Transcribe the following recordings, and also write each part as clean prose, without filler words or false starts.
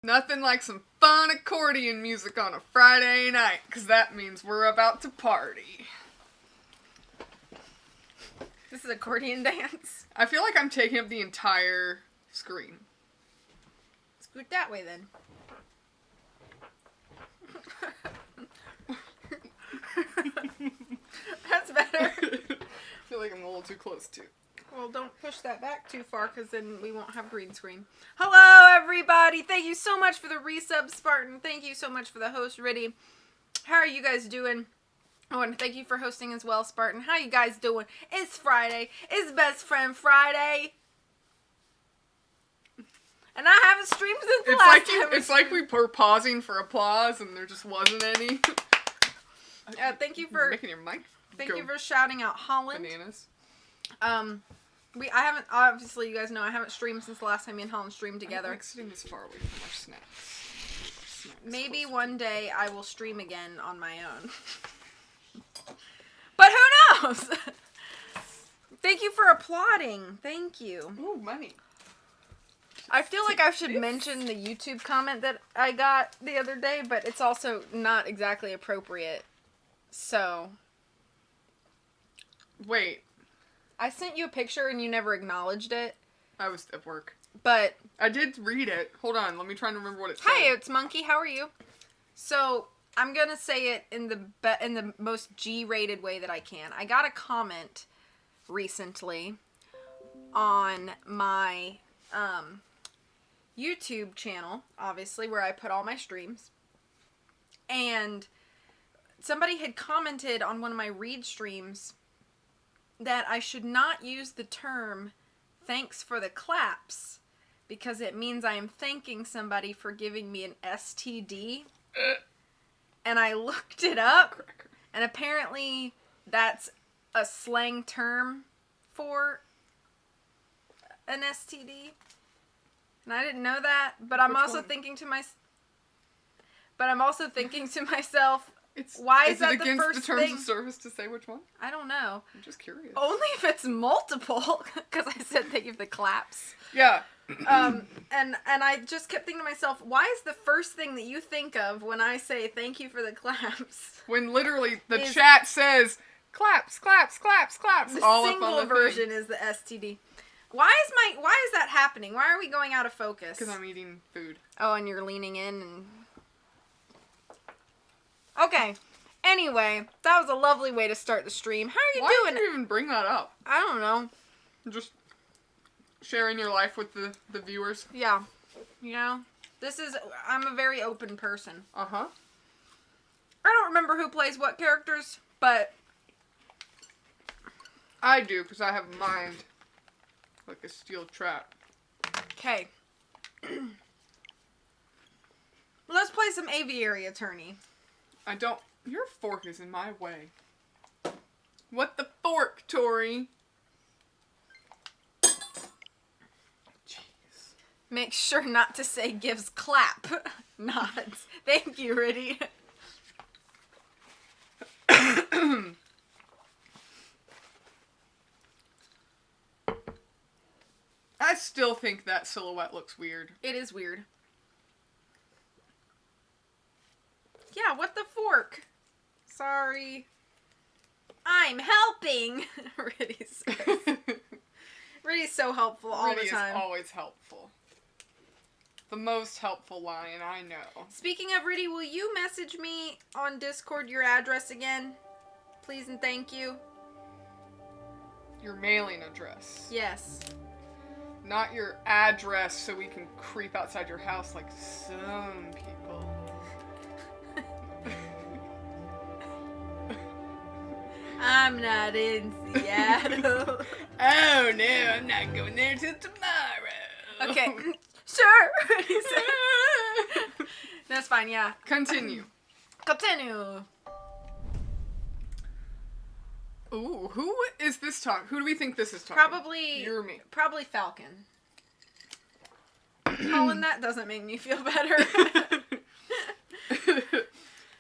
Nothing like some fun accordion music on a Friday night, because that means we're about to party. This is accordion dance. I feel like I'm taking up the entire screen. Scoot that way then. That's better. I feel like I'm a little too close too. Well, don't push that back too far because then we won't have green screen. Hello, everybody. Thank you so much for the resub, Spartan. Thank you so much for the host, Riddy. How are you guys doing? Oh, and thank you for hosting as well, Spartan. How you guys doing? It's Friday. It's Best Friend Friday. And I haven't streamed since the last time. It's like we were pausing for applause and there just wasn't any. Thank you for making your mic. Thank you for shouting out Holland. Bananas. I haven't, obviously you guys know I haven't streamed since the last time me and Holland streamed together. I don't like sitting this far away from our snacks. Maybe one day I will stream again on my own. But who knows? Thank you for applauding. Thank you. Ooh, money. I feel like I should mention the YouTube comment that I got the other day, but it's also not exactly appropriate. So. Wait. I sent you a picture and you never acknowledged it. I was at work. But. I did read it. Hold on, let me try and remember what it said. Hi, it's Monkey. How are you? So, I'm gonna say it in the most G-rated way that I can. I got a comment recently on my YouTube channel, obviously, where I put all my streams. And somebody had commented on one of my read streams that I should not use the term thanks for the claps because it means I am thanking somebody for giving me an STD. And I looked it up, and apparently that's a slang term for an STD. And I didn't know that, but I'm also thinking to myself, why is that the first thing? Is it against the terms of service to say which one? I don't know. I'm just curious. Only if it's multiple, because I said thank you for the claps. Yeah. And I just kept thinking to myself, why is the first thing that you think of when I say thank you for the claps? When literally the chat says claps, claps, claps, claps. The all single up on the version thing. is the STD. Why is that happening? Why are we going out of focus? Because I'm eating food. Oh, and you're leaning in and... Okay. Anyway, that was a lovely way to start the stream. How are you doing? Why did you even bring that up? I don't know. Just sharing your life with the viewers. Yeah. You know? I'm a very open person. Uh-huh. I don't remember who plays what characters, but... I do, because I have a mind like a steel trap. Okay. Let's play some Aviary Attorney. Your fork is in my way. What the fork, Tori? Jeez. Make sure not to say gives clap. Nods. Thank you, Riddy. I still think that silhouette looks weird. It is weird. Yeah, what the fork? Sorry. I'm helping! Riddy says. Riddy's so helpful all the time. Riddy is always helpful. The most helpful lion I know. Speaking of Riddy, will you message me on Discord your address again? Please and thank you. Your mailing address. Yes. Not your address so we can creep outside your house like some people. I'm not in Seattle. Oh no, I'm not going there till tomorrow. Okay, sure. That's fine, yeah. Continue. Continue. Ooh, who is this talking? Who do we think this is talking? Probably you or me. Probably Falcon. Colin, that doesn't make me feel better.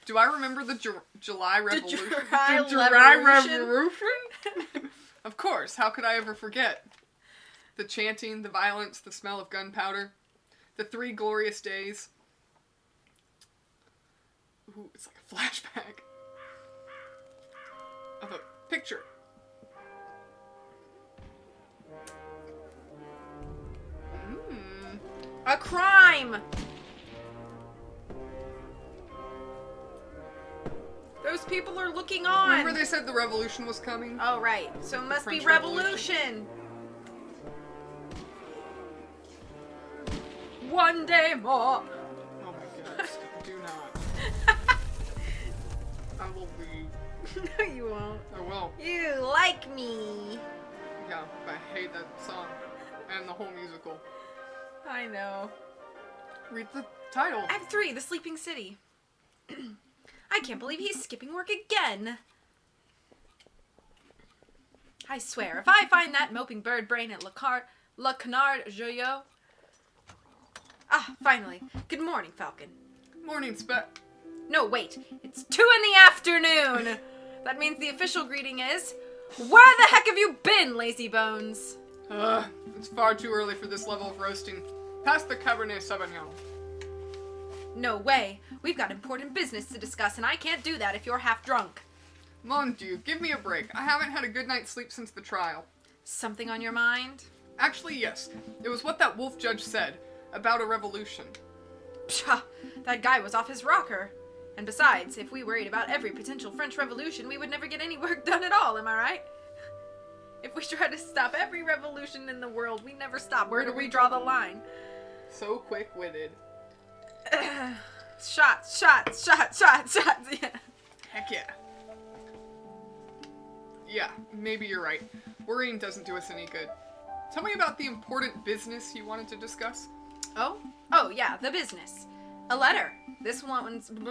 Do I remember the July Revolution? The July Revolution? Of course. How could I ever forget? The chanting, the violence, the smell of gunpowder, the 3 glorious days. Ooh, it's like a flashback of a picture. A crime! Those people are looking on! Remember they said the revolution was coming? Oh, right. So it must be French revolution! One day more! Oh my goodness, do not. I will leave. No, you won't. I will. You like me. Yeah, I hate that song. And the whole musical. I know. Read the title. Act 3, The Sleeping City. I can't believe he's skipping work again. I swear, if I find that moping bird brain at Le Canard Joyeux. Ah, finally. Good morning, Falcon. Morning, No, wait. It's 2 in the afternoon. That means the official greeting is, where the heck have you been, lazy bones? It's far too early for this level of roasting. Pass the Cabernet Sauvignon. No way. We've got important business to discuss, and I can't do that if you're half drunk. Mon Dieu, give me a break. I haven't had a good night's sleep since the trial. Something on your mind? Actually, yes. It was what that wolf judge said about a revolution. Pshaw, that guy was off his rocker. And besides, if we worried about every potential French Revolution, we would never get any work done at all, am I right? If we try to stop every revolution in the world, we never stop. Where do we draw the line? So quick-witted. Shots, shots, shots, shots, shots, yeah. Heck yeah. Yeah, maybe you're right. Worrying doesn't do us any good. Tell me about the important business you wanted to discuss. Oh, yeah, the business. A letter. This one's from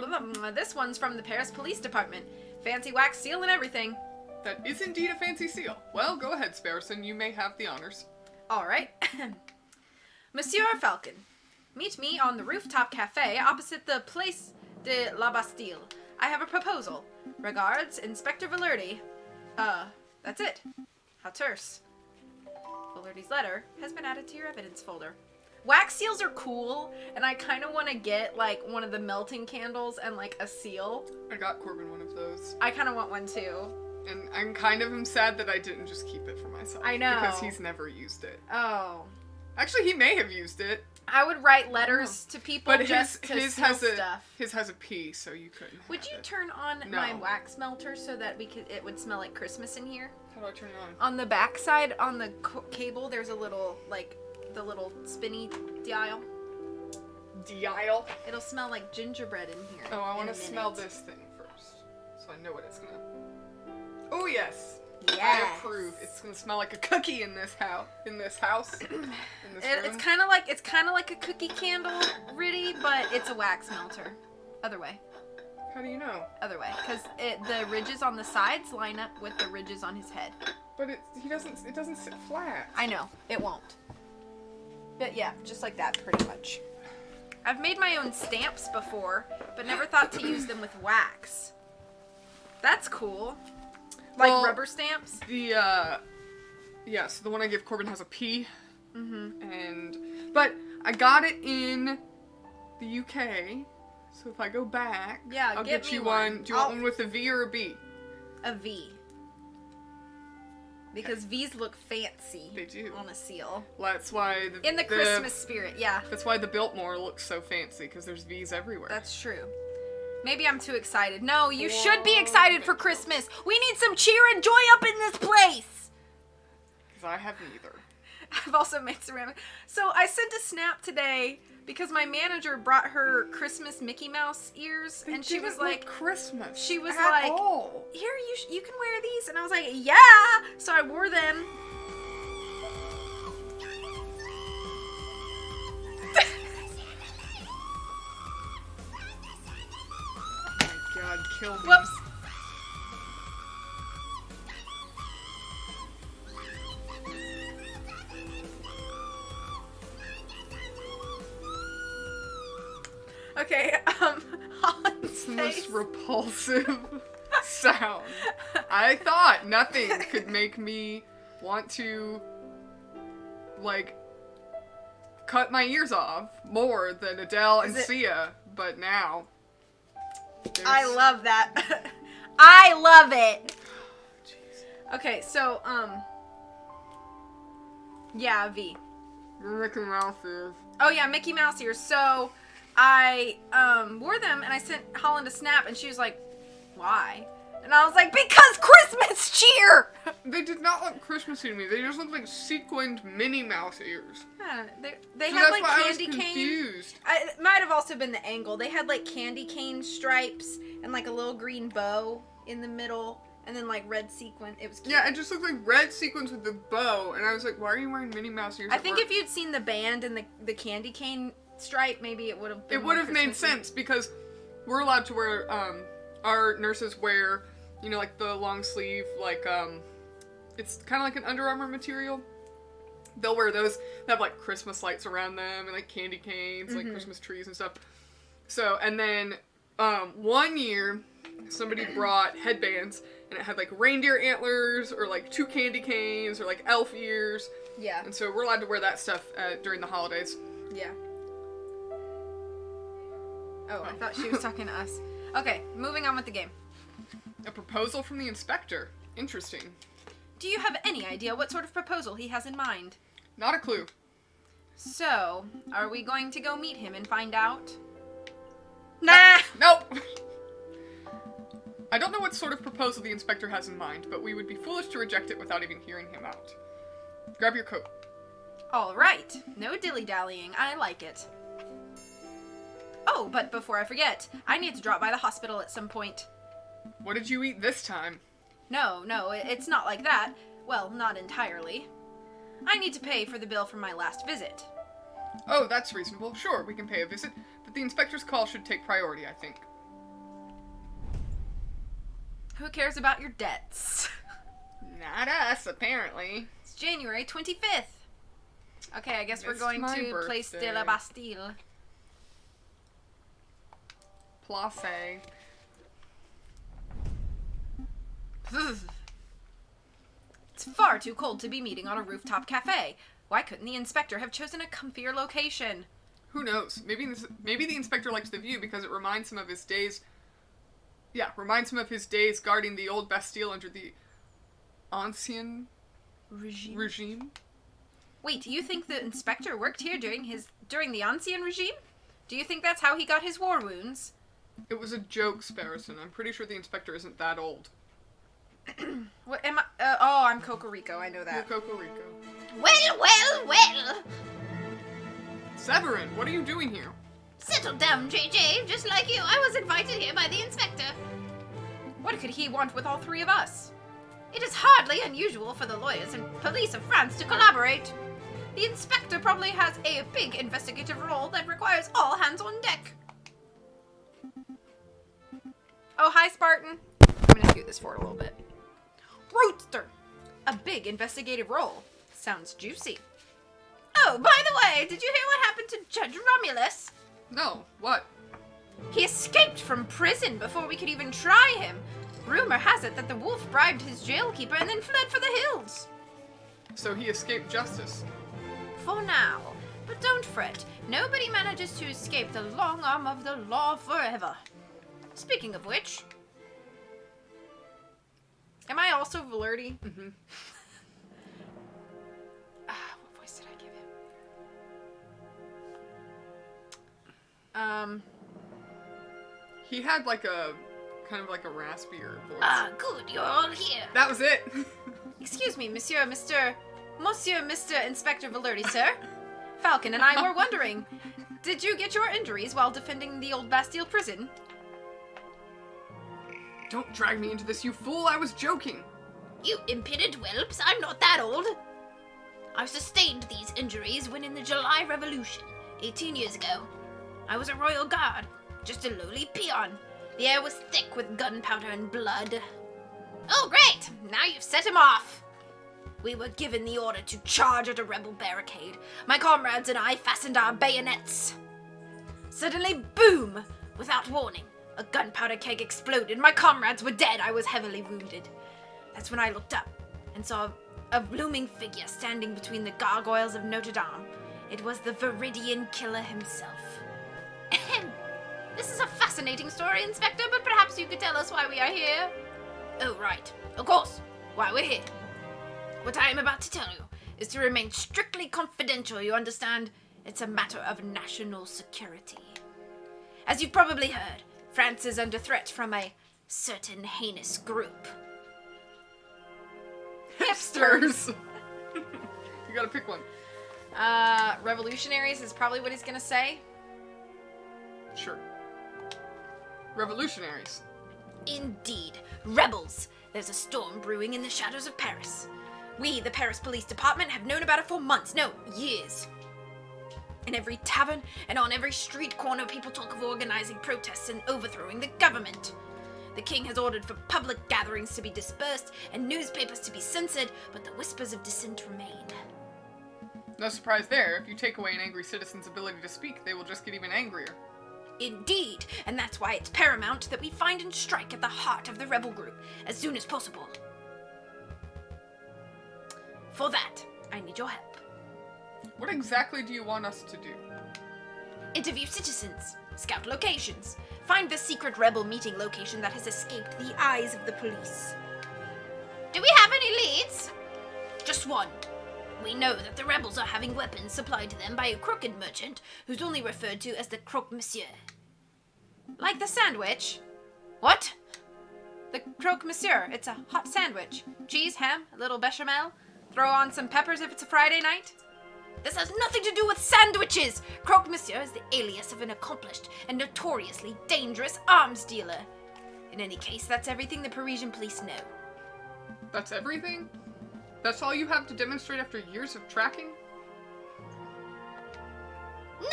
the Paris Police Department. Fancy wax seal and everything. That is indeed a fancy seal. Well, go ahead, Sparrowson. You may have the honors. All right. Monsieur Falcon, meet me on the rooftop cafe opposite the Place de la Bastille. I have a proposal. Regards, Inspector Velarde. That's it. How terse. Velarde's letter has been added to your evidence folder. Wax seals are cool, and I kind of want to get, like, one of the melting candles and, like, a seal. I got Corbin one of those. I kind of want one, too. And I'm kind of sad that I didn't just keep it for myself. I know. Because he's never used it. Oh. Actually, he may have used it. I would write letters to people But just to his steal has stuff. His has a P, so you couldn't Would have you it. turn on No. my wax melter so that it would smell like Christmas in here? How do I turn it on? On the back side, on the cable, there's a little, like, the little spinny dial. Dial? It'll smell like gingerbread in here. Oh, I want in to a smell minute. this thing first. So I know what it's gonna... Oh, yes. I Yes. approve. It's gonna smell like a cookie in this house. In this house. In this room. It's kind of like a cookie candle, really, but it's a wax melter. Other way. How do you know? Other way. Because the ridges on the sides line up with the ridges on his head. But it doesn't sit flat. I know. It won't. But yeah, just like that, pretty much. I've made my own stamps before, but never thought to use them with wax. That's cool. Like Well, rubber stamps? The, so the one I give Corbin has a P. Mm-hmm. But I got it in the UK, so if I go back, Yeah, I'll get get me you one. one. Do you want one with a V or a B? A V. Because V's look fancy. They do. On a seal. Well, that's why In the Christmas spirit, yeah. That's why the Biltmore looks so fancy, because there's V's everywhere. That's true. Maybe I'm too excited. No, you should be excited for Christmas. We need some cheer and joy up in this place. Because I have neither. I've also made ceramic. So I sent a snap today because my manager brought her Christmas Mickey Mouse ears, They and she was didn't look like, Christmas. she was at like, all. "Here, you can wear these," and I was like, "Yeah." So I wore them. Oh my God, kill me. Whoops. Okay, Holland's The most face. repulsive sound. I thought nothing could make me want to, like, cut my ears off more than Adele and Is it- Sia, but now. I love that. I love it. Jeez. Okay, so, yeah, V. Mickey Mouse ears. Oh, yeah, Mickey Mouse ears. So, I, wore them, and I sent Holland a snap, and she was like, why? And I was like, because Christmas cheer! They did not look Christmassy to me. They just looked like sequined Minnie Mouse ears. Yeah, they So had, that's like, why I was candy cane. confused. It might have also been the angle. They had, like, candy cane stripes and, like, a little green bow in the middle, and then, like, red sequin. It was cute. Yeah, it just looked like red sequins with the bow, and I was like, why are you wearing Minnie Mouse ears? I think if you'd seen the band and the candy cane stripe, maybe it would have been it would have made Christmassy. sense, because we're allowed to wear, our nurses wear, you know, like the long sleeve, like, it's kind of like an Under Armour material. They'll wear those. They have, like, Christmas lights around them and, like, candy canes, like, Christmas trees and stuff. So, and then, one year, somebody brought headbands, and it had, like, reindeer antlers, or, like, 2 candy canes, or, like, elf ears. Yeah. And so we're allowed to wear that stuff during the holidays. Yeah. Oh, I thought she was talking to us. Okay, moving on with the game. A proposal from the inspector. Interesting. Do you have any idea what sort of proposal he has in mind? Not a clue. So, are we going to go meet him and find out? Nah! Nope! I don't know what sort of proposal the inspector has in mind, but we would be foolish to reject it without even hearing him out. Grab your coat. Alright, no dilly-dallying, I like it. Oh, but before I forget, I need to drop by the hospital at some point. What did you eat this time? No, it's not like that. Well, not entirely. I need to pay for the bill from my last visit. Oh, that's reasonable. Sure, we can pay a visit, but the inspector's call should take priority, I think. Who cares about your debts? Not us, apparently. It's January 25th. Okay, I guess we're It's going my to Place de la birthday. Bastille. Place. It's far too cold to be meeting on a rooftop cafe. Why couldn't the inspector have chosen a comfier location? Who knows? Maybe the inspector likes the view because it reminds him of his days... Yeah, reminds him of his days guarding the old Bastille under the Ancien regime. Wait, you think the inspector worked here during the Ancien regime? Do you think that's how he got his war wounds? It was a joke, Sparrison. I'm pretty sure the inspector isn't that old. What am I? Oh, I'm Cocorico. I know You're that. Cocorico. Well. Severin, what are you doing here? Settle down, JJ. Just like you, I was invited here by the inspector. What could he want with all three of us? It is hardly unusual for the lawyers and police of France to collaborate. The inspector probably has a big investigative role that requires all hands on deck. Oh, hi, Spartan. I'm gonna scoot this forward a little bit. Roadster! A big investigative role. Sounds juicy. Oh, by the way, did you hear what happened to Judge Romulus? No, what? He escaped from prison before we could even try him. Rumor has it that the wolf bribed his jailkeeper and then fled for the hills. So he escaped justice. For now. But don't fret. Nobody manages to escape the long arm of the law forever. Speaking of which... Am I also Valerdi? Mm-hmm. What voice did I give him? He had like a, kind of like a raspier voice. Ah, good, you're all here. That was it. Excuse me, Monsieur Inspector Valerdi, sir. Falcon and I were wondering, did you get your injuries while defending the old Bastille prison? Don't drag me into this, you fool. I was joking. You impudent whelps, I'm not that old. I sustained these injuries when in the July Revolution, 18 years ago. I was a royal guard, just a lowly peon. The air was thick with gunpowder and blood. Oh, great! Now you've set him off. We were given the order to charge at a rebel barricade. My comrades and I fastened our bayonets. Suddenly, boom! Without warning, a gunpowder keg exploded. My comrades were dead. I was heavily wounded. That's when I looked up and saw a looming figure standing between the gargoyles of Notre Dame. It was the Viridian killer himself. This is a fascinating story, Inspector, but perhaps you could tell us why we are here. Oh, right. Of course. Why we're here. What I am about to tell you is to remain strictly confidential, you understand? It's a matter of national security. As you've probably heard, France is under threat from a certain heinous group. Hipsters! You gotta pick one. Revolutionaries is probably what he's gonna say. Sure. Revolutionaries. Indeed. Rebels. There's a storm brewing in the shadows of Paris. We, the Paris Police Department, have known about it for months, no, years. In every tavern and on every street corner, people talk of organizing protests and overthrowing the government. The king has ordered for public gatherings to be dispersed and newspapers to be censored, but the whispers of dissent remain. No surprise there. If you take away an angry citizen's ability to speak, they will just get even angrier. Indeed, and that's why it's paramount that we find and strike at the heart of the rebel group as soon as possible. For that, I need your help. What exactly do you want us to do? Interview citizens, scout locations, find the secret rebel meeting location that has escaped the eyes of the police. Do we have any leads? Just one. We know that the rebels are having weapons supplied to them by a crooked merchant who's only referred to as the Croque Monsieur. Like the sandwich. What? The croque monsieur. It's a hot sandwich. Cheese, ham, a little bechamel. Throw on some peppers if it's a Friday night. This has nothing to do with sandwiches! Croque Monsieur is the alias of an accomplished and notoriously dangerous arms dealer. In any case, that's everything the Parisian police know. That's everything? That's all you have to demonstrate after years of tracking?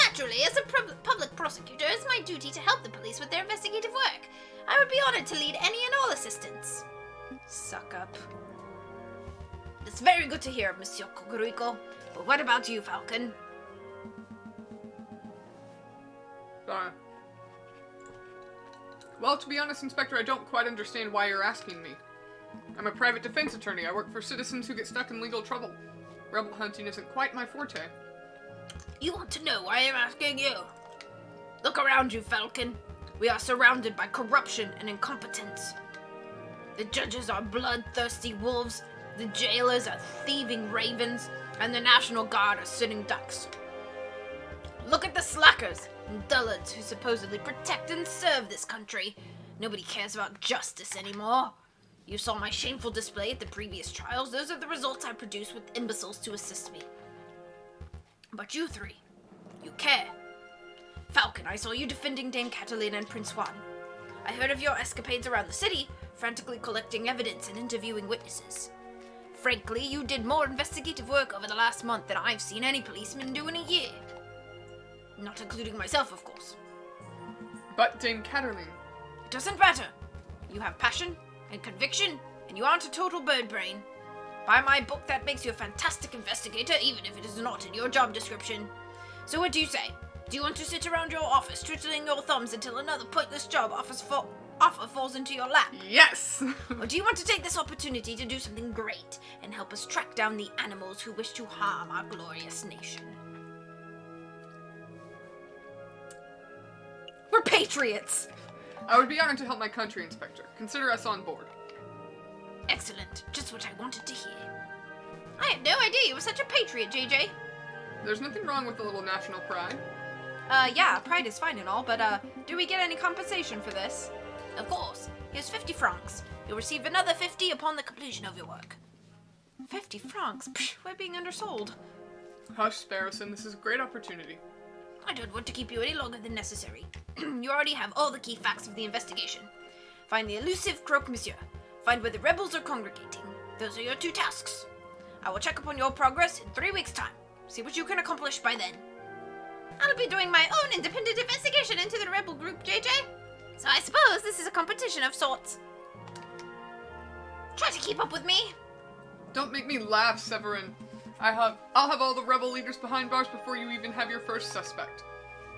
Naturally, as a public prosecutor, it's my duty to help the police with their investigative work. I would be honored to lead any and all assistance. Suck up. It's very good to hear, Monsieur Cocorico. But what about you, Falcon? Well, to be honest, Inspector, I don't quite understand why you're asking me. I'm a private defense attorney. I work for citizens who get stuck in legal trouble. Rebel hunting isn't quite my forte. You want to know why I'm asking you? Look around you, Falcon. We are surrounded by corruption and incompetence. The judges are bloodthirsty wolves, the jailers are thieving ravens, and the National Guard are sitting ducks. Look at the slackers and dullards who supposedly protect and serve this country. Nobody cares about justice anymore. You saw my shameful display at the previous trials. Those are the results I produce with imbeciles to assist me. But you three, you care. Falcon, I saw you defending Dame Catalina and Prince Juan. I heard of your escapades around the city, frantically collecting evidence and interviewing witnesses. Frankly, you did more investigative work over the last month than I've seen any policeman do in a year. Not including myself, of course. But Dame Catalina... It doesn't matter. You have passion and conviction, and you aren't a total bird brain. By my book, that makes you a fantastic investigator, even if it is not in your job description. So what do you say? Do you want to sit around your office twiddling your thumbs until another pointless job offer falls into your lap? Yes! Or do you want to take this opportunity to do something great and help us track down the animals who wish to harm our glorious nation? We're patriots! I would be honored to help my country, Inspector. Consider us on board. Excellent. Just what I wanted to hear. I had no idea you were such a patriot, JJ. There's nothing wrong with a little national pride. Yeah, pride is fine and all, but, do we get any compensation for this? Of course. Here's 50 francs. You'll receive another 50 upon the completion of your work. 50 francs? Psh, we're being undersold. Hush, Sparrowson. This is a great opportunity. I don't want to keep you any longer than necessary. You already have all the key facts of the investigation. Find the elusive Croque Monsieur. Find where the rebels are congregating. Those are your two tasks. I will check upon your progress in 3 weeks' time. See what you can accomplish by then. I'll be doing my own independent investigation into the rebel group, JJ. So I suppose this is a competition of sorts. Try to keep up with me. Don't make me laugh, Severin. I'll have all the rebel leaders behind bars before you even have your first suspect.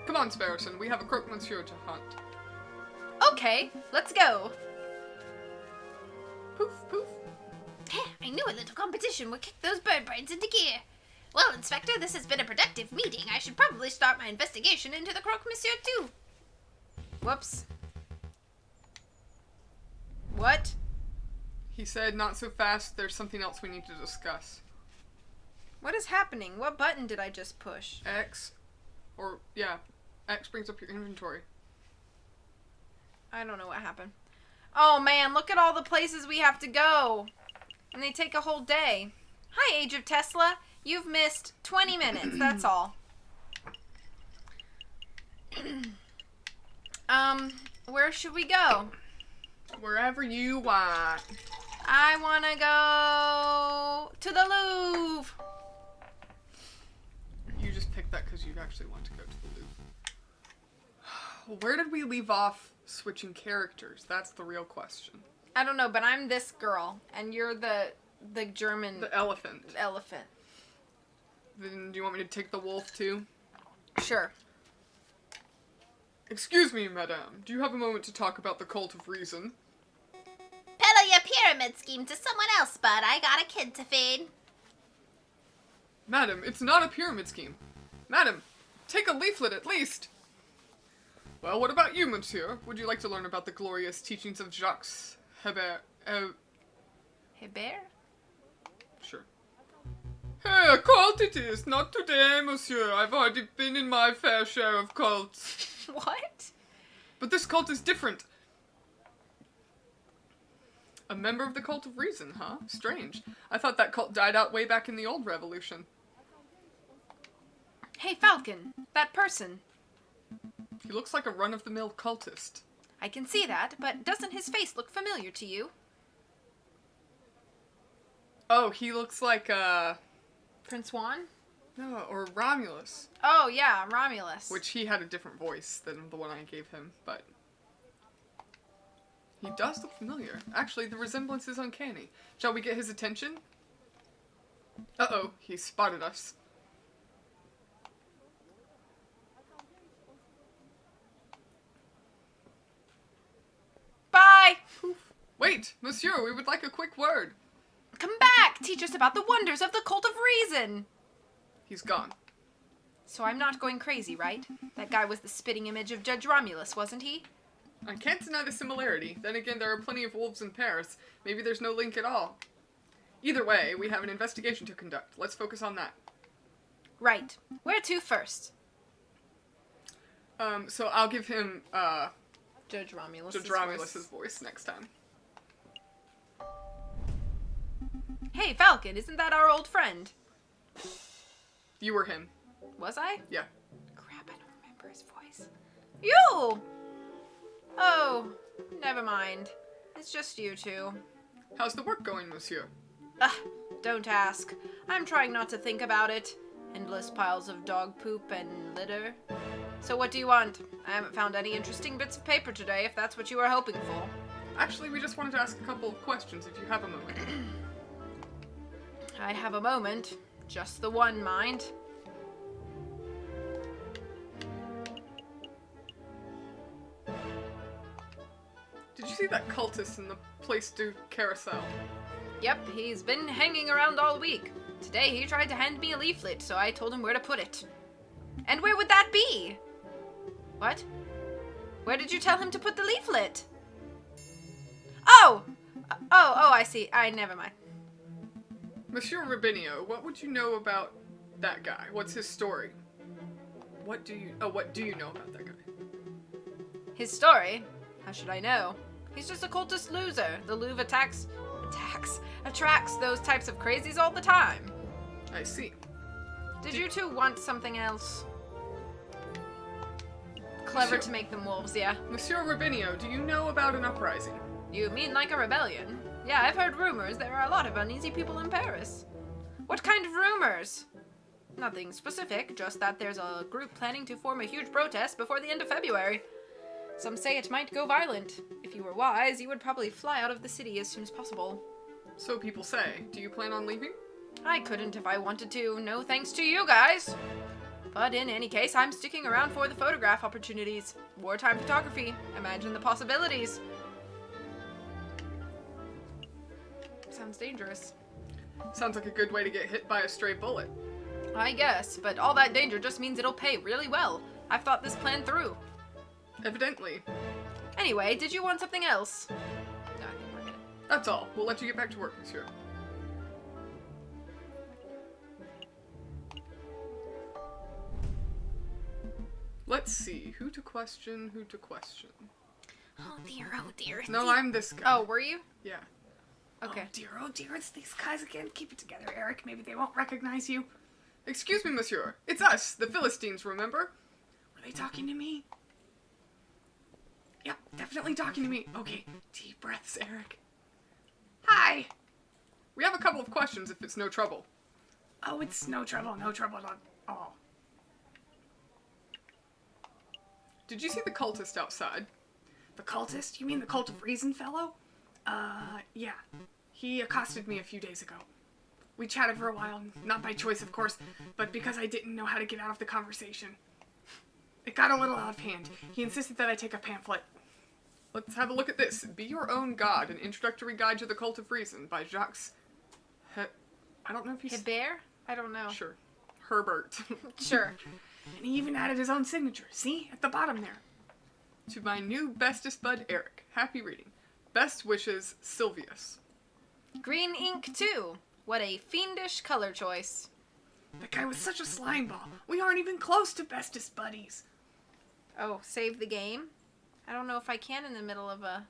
Come on, Sparrowson. We have a Croque Monsieur to hunt. Okay, let's go. Poof, poof. I knew a little competition would kick those bird brains into gear. Well, Inspector, this has been a productive meeting. I should probably start my investigation into the Croque Monsieur, too. Whoops. What? He said, not so fast, there's something else we need to discuss. What is happening? What button did I just push? X, or, yeah, X brings up your inventory. I don't know what happened. Oh man, look at all the places we have to go. And they take a whole day. Hi, Age of Tesla. You've missed 20 minutes, that's all. Where should we go? Wherever you want. I want to go to the Louvre. You just picked that because you actually want to go to the Louvre. Where did we leave off switching characters? That's the real question. I don't know, but I'm this girl, and you're the German The elephant. elephant. Then do you want me to take the wolf too? Sure. Excuse me, madame. Do you have a moment to talk about the cult of reason? Peddle your pyramid scheme to someone else, bud. I got a kid to feed. Madam, it's not a pyramid scheme. Madam, take a leaflet at least. Well, what about you, monsieur? Would you like to learn about the glorious teachings of Jacques Hebert? Hebert? Sure. Hey, a cult it is. Not today, monsieur. I've already been in my fair share of cults. What? But this cult is different. A member of the cult of reason, huh? Strange. I thought that cult died out way back in the old revolution. Hey, Falcon. That person. He looks like a run-of-the-mill cultist. I can see that, but doesn't his face look familiar to you? Oh, he looks like, Prince Juan? no, or Romulus. Oh, yeah, Romulus. Which he had a different voice than the one I gave him, but... he does look familiar. Actually, the resemblance is uncanny. Shall we get his attention? Uh-oh, he spotted us. Bye! Wait, monsieur, we would like a quick word. Come back! Teach us about the wonders of the cult of reason! He's gone. So I'm not going crazy, right? That guy was the spitting image of Judge Romulus, wasn't he? I can't deny the similarity. Then again, there are plenty of wolves in Paris. Maybe there's no link at all. Either way, we have an investigation to conduct. Let's focus on that. Right. Where to first? So I'll give him, Judge Romulus. Judge Romulus's voice next time. Hey, Falcon, isn't that our old friend? You were him. Was I? Yeah. Crap, I don't remember his voice. You! Oh, never mind. It's just you two. How's the work going, monsieur? Ugh, don't ask. I'm trying not to think about it. Endless piles of dog poop and litter. So what do you want? I haven't found any interesting bits of paper today, if that's what you were hoping for. Actually, we just wanted to ask a couple of questions, if you have a moment. I have a moment. Just the one, mind. Did you see that cultist in the Place du Carousel? Yep, he's been hanging around all week. Today he tried to hand me a leaflet, so I told him where to put it. And where would that be? What? Where did you tell him to put the leaflet? Oh! Oh, I see. Never mind. Monsieur Rubinio, what would you know about that guy? What's his story? What do you know about that guy? His story? How should I know? He's just a cultist loser. The Louvre attracts those types of crazies all the time. I see. Did you two want something else? Clever to make them wolves, yeah. Monsieur Rubinio, do you know about an uprising? You mean like a rebellion? Yeah, I've heard rumors there are a lot of uneasy people in Paris. What kind of rumors? Nothing specific, just that there's a group planning to form a huge protest before the end of February. Some say it might go violent. If you were wise, you would probably fly out of the city as soon as possible. So people say. Do you plan on leaving? I couldn't if I wanted to, no thanks to you guys. But in any case, I'm sticking around for the photograph opportunities. Wartime photography. Imagine the possibilities. Sounds dangerous. Sounds like a good way to get hit by a stray bullet. I guess, but all that danger just means it'll pay really well. I've thought this plan through. Evidently. Anyway, did you want something else? No, I think we're good. That's all. We'll let you get back to work, monsieur. Let's see. Who to question, who to question. Oh dear. No, I'm this guy. Oh, were you? Yeah. Okay. Oh dear, it's these guys again. Keep it together, Eric. Maybe they won't recognize you. Excuse me, monsieur. It's us, the Philistines, remember? Were they talking to me? Yep, definitely talking to me. Okay, deep breaths, Eric. Hi. We have a couple of questions if it's no trouble. Oh, it's no trouble at all. Did you see the cultist outside? The cultist? You mean the Cult of Reason fellow? Yeah. He accosted me a few days ago. We chatted for a while, not by choice, of course, but because I didn't know how to get out of the conversation. It got a little out of hand. He insisted that I take a pamphlet. Let's have a look at this. Be Your Own God, an Introductory Guide to the Cult of Reason by Jacques... I don't know if he's... Hebert? I don't know. Sure. Herbert. Sure. And he even added his own signature. See? At the bottom there. To my new bestest bud, Eric. Happy reading. Best wishes, Sylvius. Green ink, too. What a fiendish color choice. That guy was such a slime ball. We aren't even close to bestest buddies. Oh, save the game? I don't know if I can in the middle of a...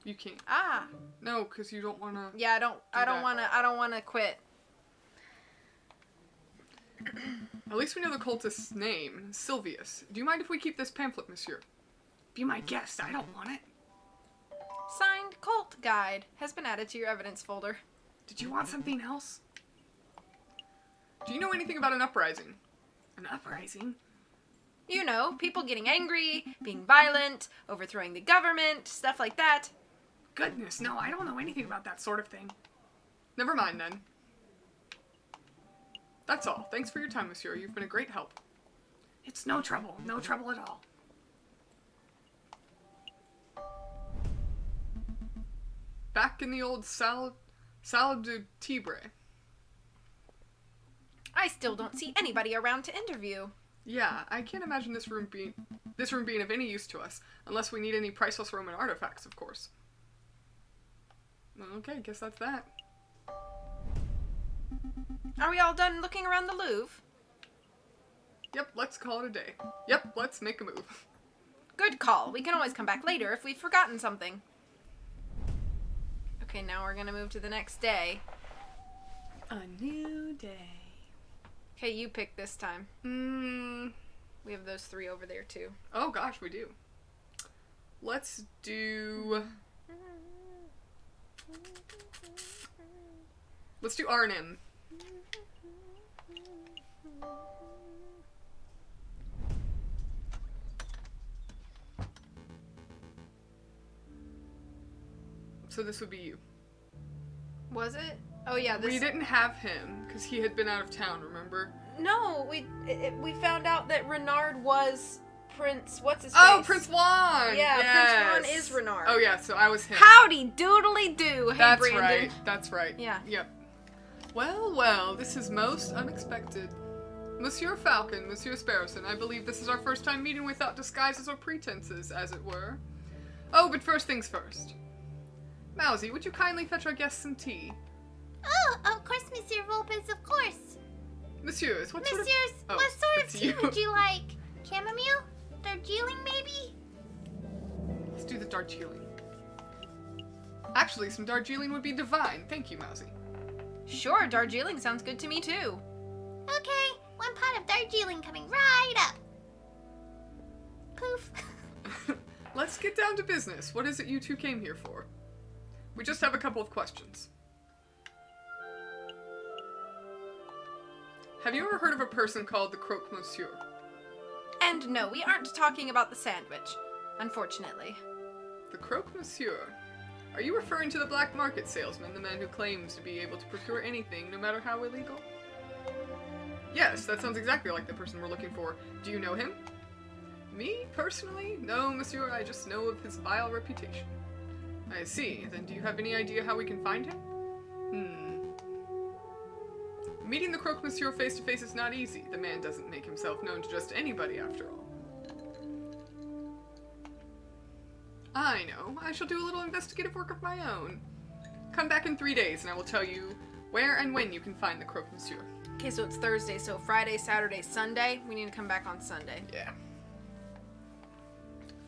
You can't. Ah. No, because you don't want to... Yeah, I don't want to quit. At least we know the cultist's name, Sylvius. Do you mind if we keep this pamphlet, monsieur? Be my guest. I don't want it. Signed cult guide has been added to your evidence folder. Did you want something else? Do you know anything about an uprising? An uprising? You know, people getting angry, being violent, overthrowing the government, stuff like that. Goodness, no, I don't know anything about that sort of thing. Never mind, then. That's all. Thanks for your time, monsieur. You've been a great help. It's no trouble at all. Back in the old Salle du Tibre. I still don't see anybody around to interview. Yeah, I can't imagine this room being of any use to us, unless we need any priceless Roman artifacts, of course. Okay, guess that's that. Are we all done looking around the Louvre? Yep, let's call it a day. Yep, let's make a move. Good call. We can always come back later if we've forgotten something. Okay, now we're gonna move to the next day. A new day. Okay, you pick this time. We have those 3 over there, too. Oh gosh, we do. Let's do... Let's do R&M. So this would be you. Was it? Oh yeah, this... We didn't have him, because he had been out of town, remember? No, we found out that Renard was Prince... What's his Oh, face? Prince Juan! Yeah, yes. Prince Juan is Renard. Oh yeah, so I was him. Howdy doodly do, hey That's Brandon. right, that's right. Yeah. Yep. Well, this is most unexpected. Monsieur Falcon, Monsieur Sparrowson, I believe this is our first time meeting without disguises or pretenses, as it were. Oh, but first things first. Mousy, would you kindly fetch our guests some tea? Oh, of course, Monsieur Vulpes, of course. Messieurs, what Messieurs, sort of... what sort of that's tea you. would you like? Chamomile? Darjeeling, maybe? Let's do the Darjeeling. Actually, some Darjeeling would be divine. Thank you, Mousy. Sure, Darjeeling sounds good to me too. Okay, 1 pot of Darjeeling coming right up. Poof. Let's get down to business. What is it you two came here for? We just have a couple of questions. Have you ever heard of a person called the Croque Monsieur? And no, we aren't talking about the sandwich, unfortunately. The Croque Monsieur? Are you referring to the black market salesman, the man who claims to be able to procure anything, no matter how illegal? Yes, that sounds exactly like the person we're looking for. Do you know him? Me, personally? No, monsieur, I just know of his vile reputation. I see. Then do you have any idea how we can find him? Meeting the Croque Monsieur face to face is not easy. The man doesn't make himself known to just anybody, after all. I know. I shall do a little investigative work of my own. Come back in 3 days, and I will tell you where and when you can find the Croque Monsieur. Okay, so it's Thursday, so Friday, Saturday, Sunday. We need to come back on Sunday. Yeah.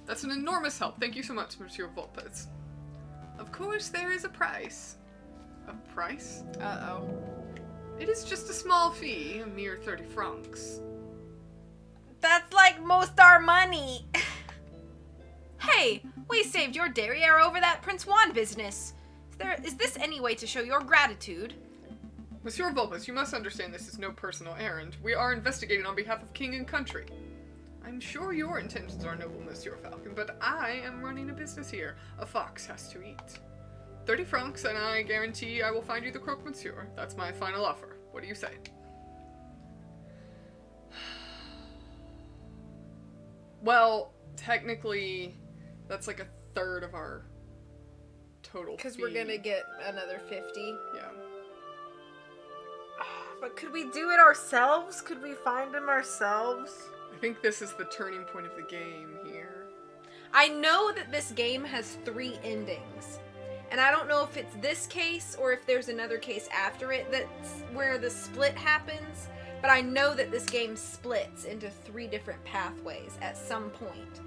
That's an enormous help. Thank you so much, Monsieur Volpes. Of course, there is a price. A price? Uh-oh. It is just a small fee, a mere 30 francs. That's like most our money. Hey, we saved your derriere over that Prince Juan business. Is this any way to show your gratitude? Monsieur Volpes, you must understand this is no personal errand. We are investigating on behalf of king and country. I'm sure your intentions are noble, Monsieur Falcon, but I am running a business here. A fox has to eat. 30 francs, and I guarantee I will find you the Croque Monsieur. That's my final offer. What do you say? Well, technically, that's like a third of our total Because fee. we're gonna get another 50. Yeah. But could we do it ourselves? Could we find him ourselves? I think this is the turning point of the game here. I know that this game has 3 endings. And I don't know if it's this case or if there's another case after it that's where the split happens. But I know that this game splits into 3 different pathways at some point.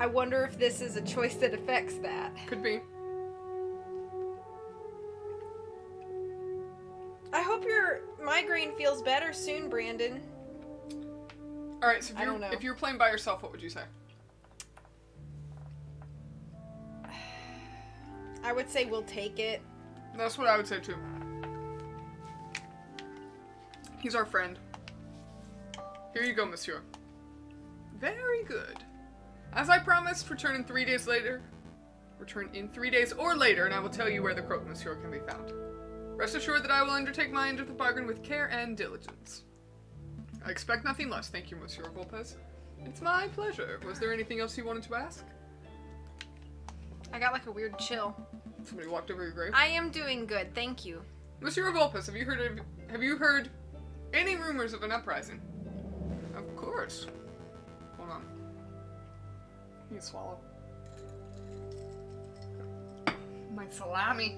I wonder if this is a choice that affects that. Could be. I hope your migraine feels better soon, Brandon. Alright, so I don't know. if you were playing by yourself, what would you say? I would say we'll take it. That's what I would say too. He's our friend. Here you go, monsieur. Very good. As I promised, return in 3 days later. Return in 3 days or later, and I will tell you where the Croque Monsieur can be found. Rest assured that I will undertake my end of the bargain with care and diligence. I expect nothing less, thank you, Monsieur Volpes. It's my pleasure. Was there anything else you wanted to ask? I got like a weird chill. Somebody walked over your grave? I am doing good, thank you. Monsieur Volpes, have you heard any rumors of an uprising? Of course. Hold on. You swallow. My salami.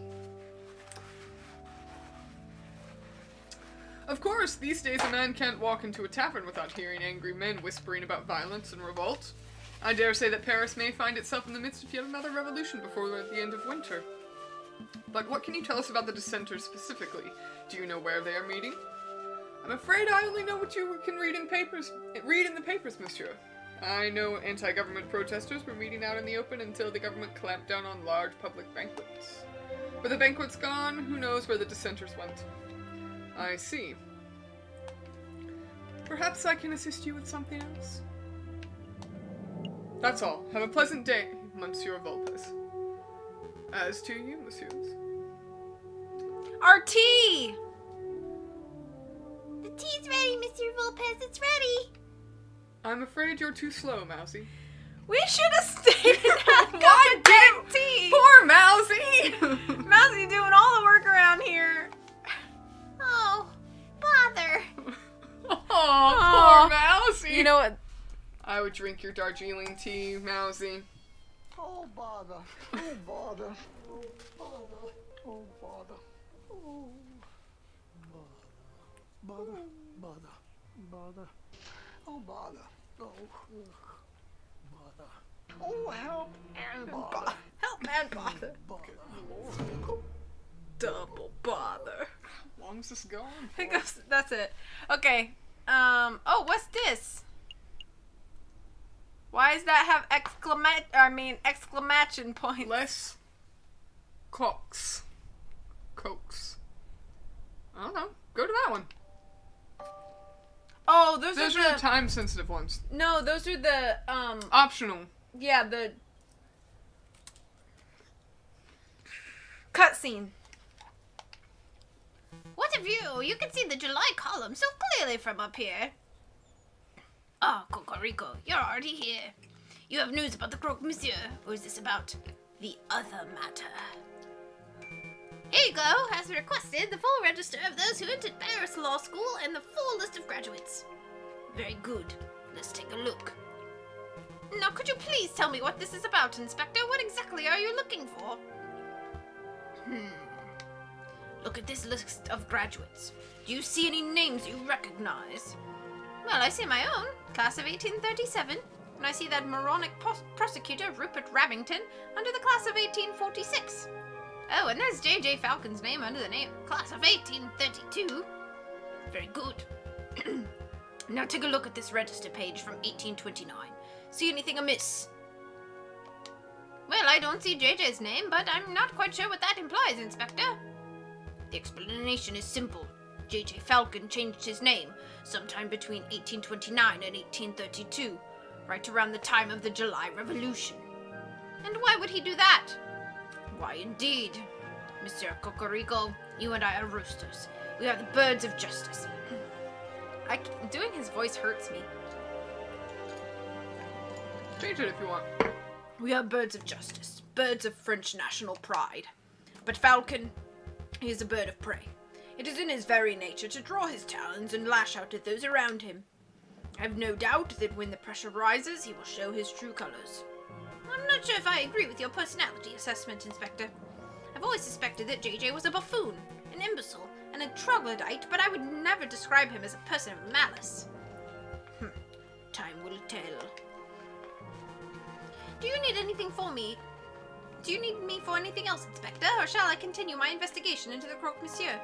Of course, these days a man can't walk into a tavern without hearing angry men whispering about violence and revolt. I dare say that Paris may find itself in the midst of yet another revolution before the end of winter. But what can you tell us about the dissenters specifically? Do you know where they are meeting? I'm afraid I only know what you can read in the papers, monsieur. I know anti-government protesters were meeting out in the open until the government clamped down on large public banquets. With the banquets gone, who knows where the dissenters went? I see. Perhaps I can assist you with something else? That's all. Have a pleasant day, Monsieur Volpes. As to you, messieurs. Our tea! The tea's ready, Mr. Volpes. It's ready. I'm afraid you're too slow, Mousy. We should have stayed at Why cup of tea! Poor Mousy! Mousy doing all the work around here. Oh, bother. Oh, poor Mousy! You know what? I would drink your Darjeeling tea, Mousy. Oh, bother. Oh, bother. Oh, bother. Oh, bother. Oh, bother. Bother. Bother. Oh, bother. Oh, bother. Oh, help and bother. Help and bother. Bother. Double bother. How long is this going I think for? that's it. Okay. Oh, what's this? Why does that have exclamation point? Less cocks. Cokes. I don't know. Go to that one. Oh, Those are are the the time-sensitive ones. No, those are the Optional. yeah, the cutscene. What a view! You can see the July column so clearly from up here. Ah, Cocorico, you're already here. You have news about the Croque Monsieur, or is this about the other matter? Here you go, has requested the full register of those who entered Paris Law School and the full list of graduates. Very good. Let's take a look. Now, could you please tell me what this is about, Inspector? What exactly are you looking for? Look at this list of graduates. Do you see any names you recognize? Well, I see my own, class of 1837, and I see that moronic prosecutor Rupert Rabington under the class of 1846. Oh, and there's J.J. Falcon's name under the name class of 1832. Very good. Now take a look at this register page from 1829. See anything amiss? Well, I don't see JJ's name, but I'm not quite sure what that implies, Inspector. The explanation is simple. J.J. Falcon changed his name sometime between 1829 and 1832, right around the time of the July Revolution. And why would he do that? Why, indeed. Monsieur Cocorico, you and I are roosters. We are the birds of justice. Doing his voice hurts me. Change it if you want. We are birds of justice, birds of French national pride. But Falcon, he is a bird of prey. It is in his very nature to draw his talons and lash out at those around him. I have no doubt that when the pressure rises, he will show his true colors. I'm not sure if I agree with your personality assessment, Inspector. I've always suspected that JJ was a buffoon, an imbecile, and a troglodyte, but I would never describe him as a person of malice. Time will tell. Do you need anything for me? Do you need me for anything else, Inspector, or shall I continue my investigation into the Croque Monsieur?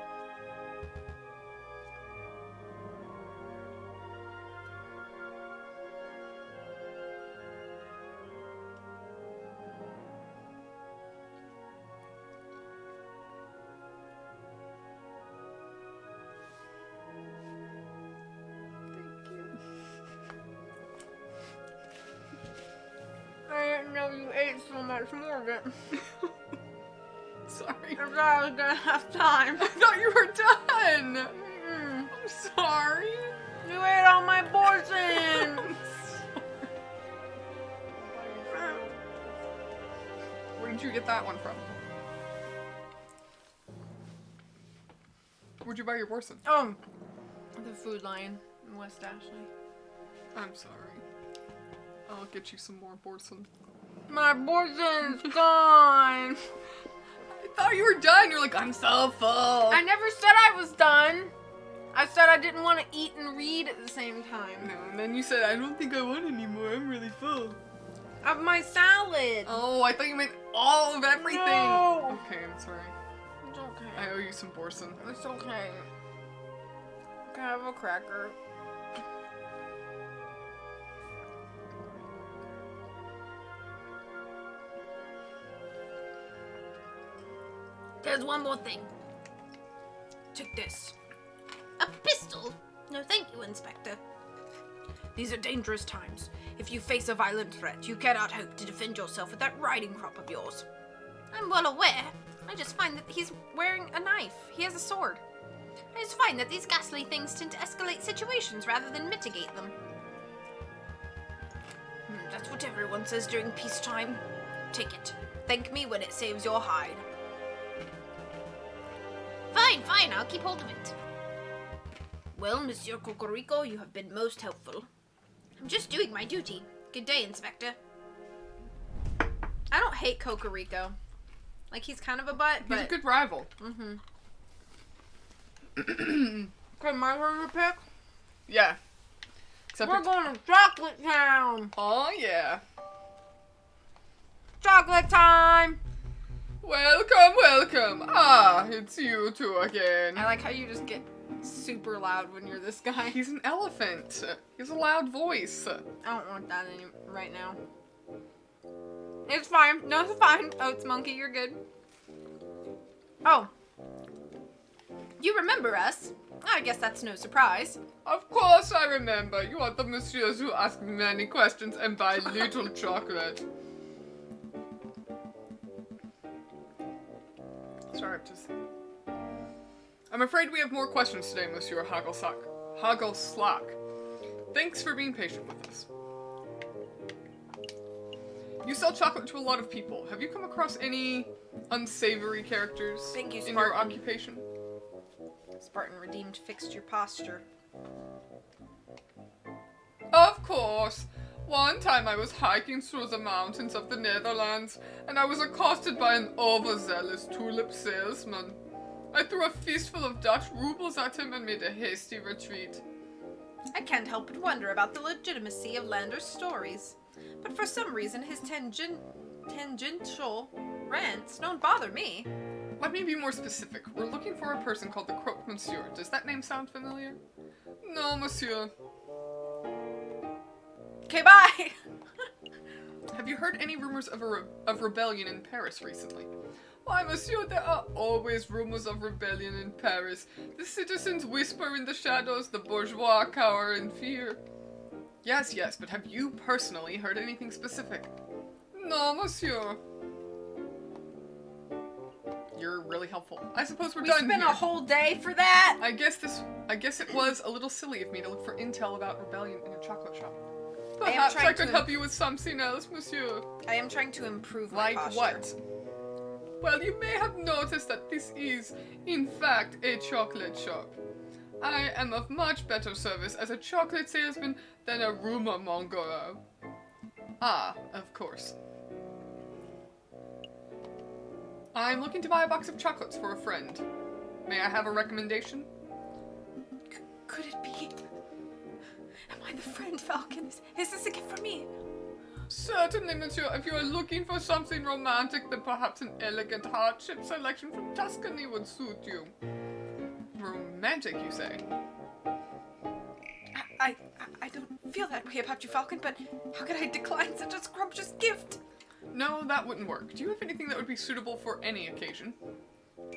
I didn't know you ate so much more of it. Sorry. I thought I was gonna have time. I thought you were done. I'm sorry. You ate all my portion. Where did you get that one from? Where'd you buy your Borson? The Food Lion in West Ashley. I'm sorry. I'll get you some more Borson. My portion's gone. I thought you were done. You're like, I'm so full. I never said I was done. I said I didn't want to eat and read at the same time. No, and then you said, I don't think I want any more. I'm really full. Of my salad. Oh, I thought you meant all of everything. No. Okay, I'm sorry. It's okay. I owe you some Borson. It's okay. Can I have a cracker? There's one more thing. Take this. A pistol? No, thank you, Inspector. These are dangerous times. If you face a violent threat, you cannot hope to defend yourself with that riding crop of yours. I'm well aware. I just find that he's wearing a knife. He has a sword. I just find that these ghastly things tend to escalate situations rather than mitigate them. That's what everyone says during peacetime. Take it. Thank me when it saves your hide. Fine, I'll keep hold of it. Well, Monsieur Cocorico, you have been most helpful. I'm just doing my duty. Good day, Inspector. I don't hate Cocorico. Like, he's kind of a butt, He's but... a good rival. Okay, my turn to pick? Yeah. Except We're going to Chocolate Town! Oh, yeah. Chocolate time! Welcome. Ah, it's you two again. I like how you just get super loud when you're this guy. He's an elephant. He has a loud voice. I don't want that right now. It's fine. No, it's fine. Oh, it's Monkey. You're good. Oh. You remember us. I guess that's no surprise. Of course I remember. You are the messieurs who ask many questions and buy little chocolate. Sorry, I'm afraid we have more questions today, Monsieur Hagelslack. Thanks for being patient with us. You sell chocolate to a lot of people. Have you come across any unsavory characters Thank you, in your Spartan. occupation? Spartan redeemed fixed your posture. Of course. One time I was hiking through the mountains of the Netherlands, and I was accosted by an overzealous tulip salesman. I threw a fistful of Dutch rubles at him and made a hasty retreat. I can't help but wonder about the legitimacy of Lander's stories. But for some reason, his tangential rants don't bother me. Let me be more specific. We're looking for a person called the Croque Monsieur. Does that name sound familiar? No, monsieur. Okay, bye! Have you heard any rumors of rebellion in Paris recently? Why, monsieur, there are always rumors of rebellion in Paris. The citizens whisper in the shadows, the bourgeois cower in fear. Yes, but have you personally heard anything specific? No, monsieur. You're really helpful. I suppose we're We done spent here. a whole day for that? I guess it was a little silly of me to look for intel about rebellion in a chocolate shop. I am Perhaps I trying could to help you with something else, monsieur. I am trying to improve my Like posture. what? Well, you may have noticed that this is, in fact, a chocolate shop. I am of much better service as a chocolate salesman than a rumor monger. Ah, of course. I'm looking to buy a box of chocolates for a friend. May I have a recommendation? Could it be? Am I the friend, Falcon? Is this a gift for me? Certainly, monsieur. If you are looking for something romantic, then perhaps an elegant heart-shaped selection from Tuscany would suit you. Romantic, you say? I don't feel that way about you, Falcon, but how could I decline such a scrumptious gift? No, that wouldn't work. Do you have anything that would be suitable for any occasion?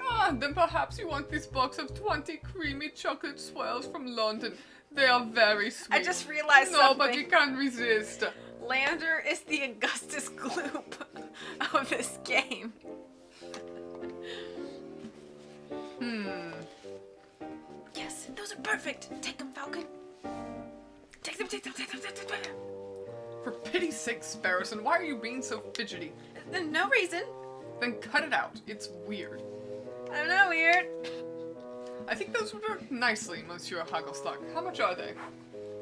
Ah, then perhaps you want this box of 20 creamy chocolate swirls from London. They are very sweet. I just realized Nobody something. can resist. Lander is the Augustus Gloop of this game. Yes, those are perfect. Take them, Falcon. Take them. For pity's sake, Sparrowson, why are you being so fidgety? No reason. Then cut it out. It's weird. I'm not weird. I think those would work nicely, Monsieur Hagelstock. How much are they?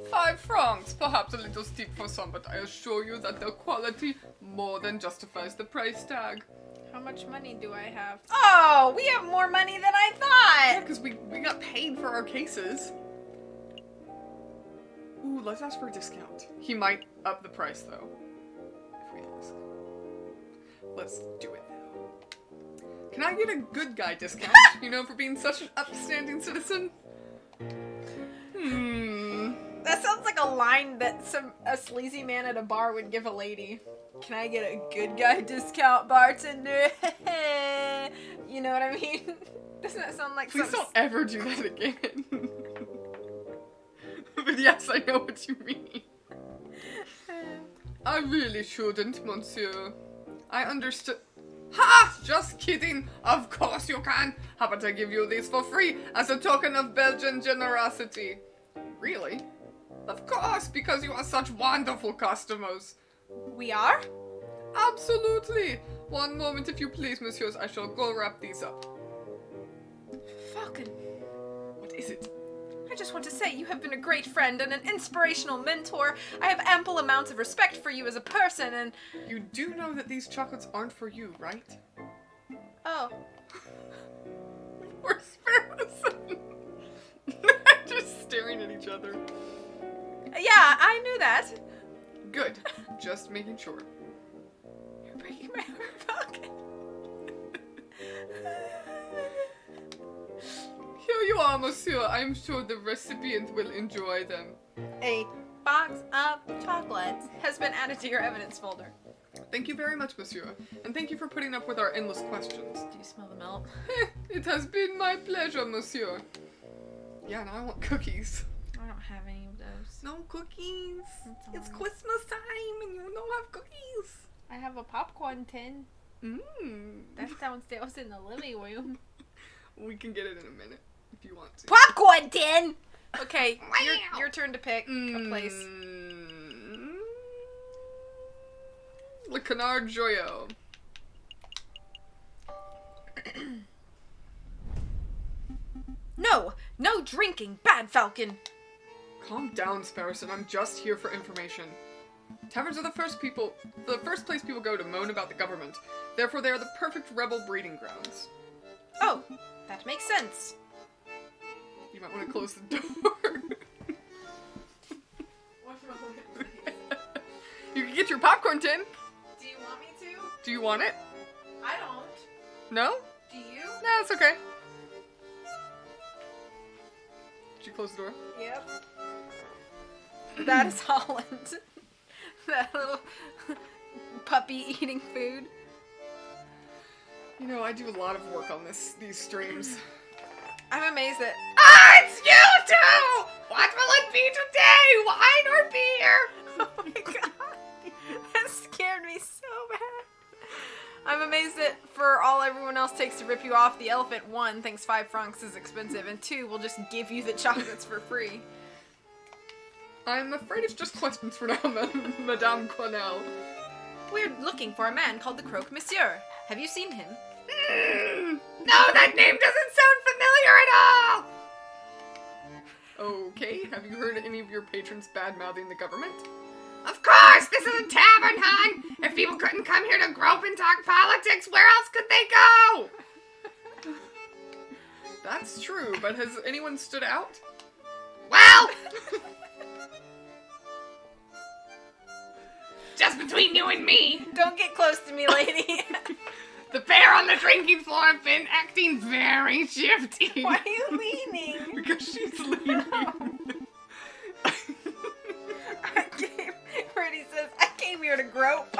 5 francs, perhaps a little steep for some, but I assure you that their quality more than justifies the price tag. How much money do I have? Oh, we have more money than I Yeah, thought. because we got paid for our cases. Ooh, let's ask for a discount. He might up the price, though, if we ask. Let's do it, though. Can I get a good guy discount, for being such an upstanding citizen? That sounds like a line that a sleazy man at a bar would give a lady. Can I get a good guy discount, bartender? You know what I mean? Doesn't that sound like Please some... don't ever do that again. But yes, I know what you mean. I really shouldn't, monsieur. I understood. Ha! Just kidding. Of course you can. How about I give you these for free as a token of Belgian generosity? Really? Of course, because you are such wonderful customers. We are? Absolutely. One moment, if you please, messieurs. I shall go wrap these up. Falcon, What is it? I just want to say you have been a great friend and an inspirational mentor. I have ample amounts of respect for you as a person and... You do know that these chocolates aren't for you, right? Oh. Poor Sparrows. Just staring at each other. Yeah, I knew that. Good. Just making sure. You're breaking my heart, Falcon. Here you are, monsieur. I am sure the recipient will enjoy them. A box of chocolates has been added to your evidence folder. Thank you very much, monsieur. And thank you for putting up with our endless questions. Do you smell the milk? It has been my pleasure, monsieur. Yeah, now I want cookies. I don't have any of those. No cookies. That's It's all. Christmas time and you don't have cookies. I have a popcorn tin. Mmm. That's downstairs in the living room. We can get it in a minute if you want to. Popcorn tin! Okay, your turn to pick a place. Le Canard Joyeux. No! No drinking, bad falcon! Calm down, Sparrowson. I'm just here for information. Taverns are the first place people go to moan about the government. Therefore, they are the perfect rebel breeding grounds. Oh, that makes sense. You might want to close the door. You can get your popcorn tin. Do you want me to? Do you want it? I don't. No? Do you? No, it's okay. Did you close the door? Yep. That is Holland. That little puppy eating food. You know, I do a lot of work on these streams. I'm amazed that. Ah, it's you two! What will it be today? Wine or beer? Oh my god. That scared me so bad. I'm amazed that for all everyone else takes to rip you off, the elephant, 1, thinks 5 francs is expensive, and 2, will just give you the chocolates for free. I'm afraid it's just questions for now, Madame Quenelle. We're looking for a man called the Croque Monsieur. Have you seen him? No, that name doesn't sound familiar at all! Okay, have you heard any of your patrons bad-mouthing the government? Of course, this is a tavern, hon! If people couldn't come here to grope and talk politics, where else could they go? That's true, but has anyone stood out? Well... just between you and me, Don't get close to me, lady. the pair on the drinking floor have been acting very shifty. Why are you leaning? Because she's leaving. Brady says, I came here to grope.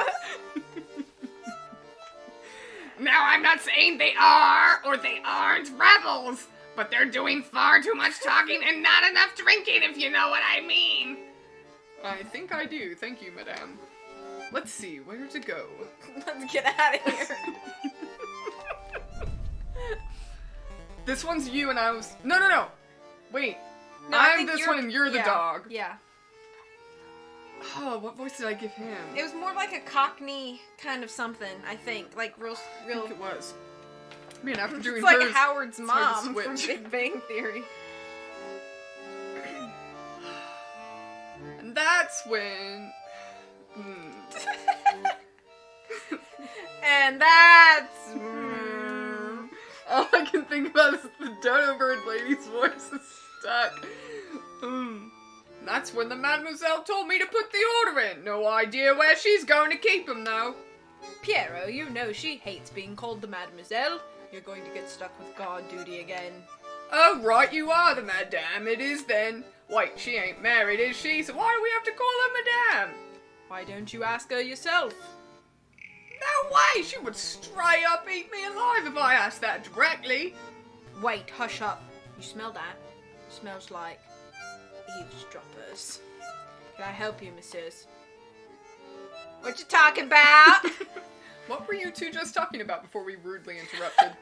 Now, I'm not saying they are or they aren't rebels, but they're doing far too much talking and not enough drinking, if you know what I mean. I think I do. Thank you, madame. Let's see, where to go? Let's get out of here. This one's you and I was... No. Wait. No, I I'm think this you're- one and you're the yeah, dog. Yeah. Oh, what voice did I give him? It was more like a Cockney kind of something, I think. Like I real. think it was. Man, after doing It's like hers, Howard's it's hard to mom from switch. Big Bang Theory. And that's when... And that's. All I can think about is the dodo bird lady's voice is stuck. That's when the mademoiselle told me to put the order in. No idea where she's going to keep him, though. Piero, you know she hates being called the mademoiselle. You're going to get stuck with guard duty again. Oh, right, you are the madame. It is then. Wait, she ain't married, is she? So why do we have to call her madame? Why don't you ask her yourself? No way! She would straight up eat me alive if I asked that directly. Wait, hush up. You smell that? Smells like eavesdroppers. Can I help you, messieurs? What you talking about? What were you two just talking about before we rudely interrupted?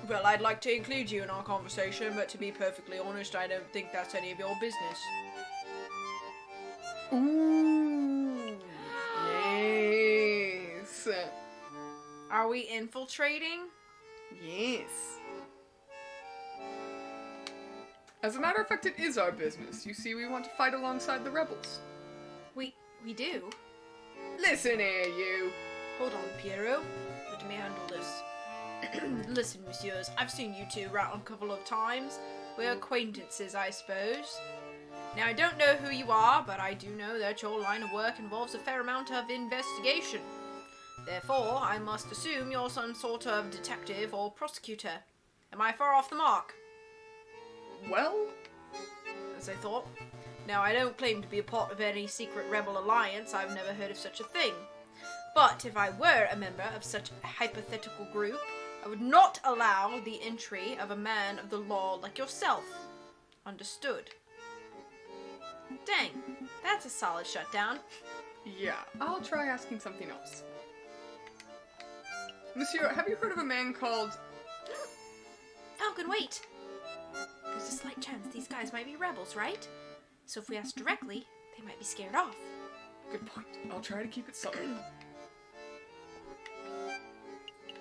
Well, I'd like to include you in our conversation, but to be perfectly honest, I don't think that's any of your business. Ooh. Yes. Are we infiltrating? Yes. As a matter of fact, it is our business. You see, we want to fight alongside the rebels. We do? Listen here, you. Hold on, Piero. Let me handle this. Listen, messieurs, I've seen you two around a couple of times. We're acquaintances, I suppose. Now, I don't know who you are, but I do know that your line of work involves a fair amount of investigation. Therefore, I must assume you're some sort of detective or prosecutor. Am I far off the mark? Well, As I thought. Now, I don't claim to be a part of any secret rebel alliance. I've never heard of such a thing. But if I were a member of such a hypothetical group, I would not allow the entry of a man of the law like yourself. Understood? Dang, that's a solid shutdown. yeah, I'll try asking something else. Monsieur, have you heard of a man called... Falcon, wait! There's a slight chance these guys might be rebels, right? So if we ask directly, they might be scared off. Good point. I'll try to keep it subtle.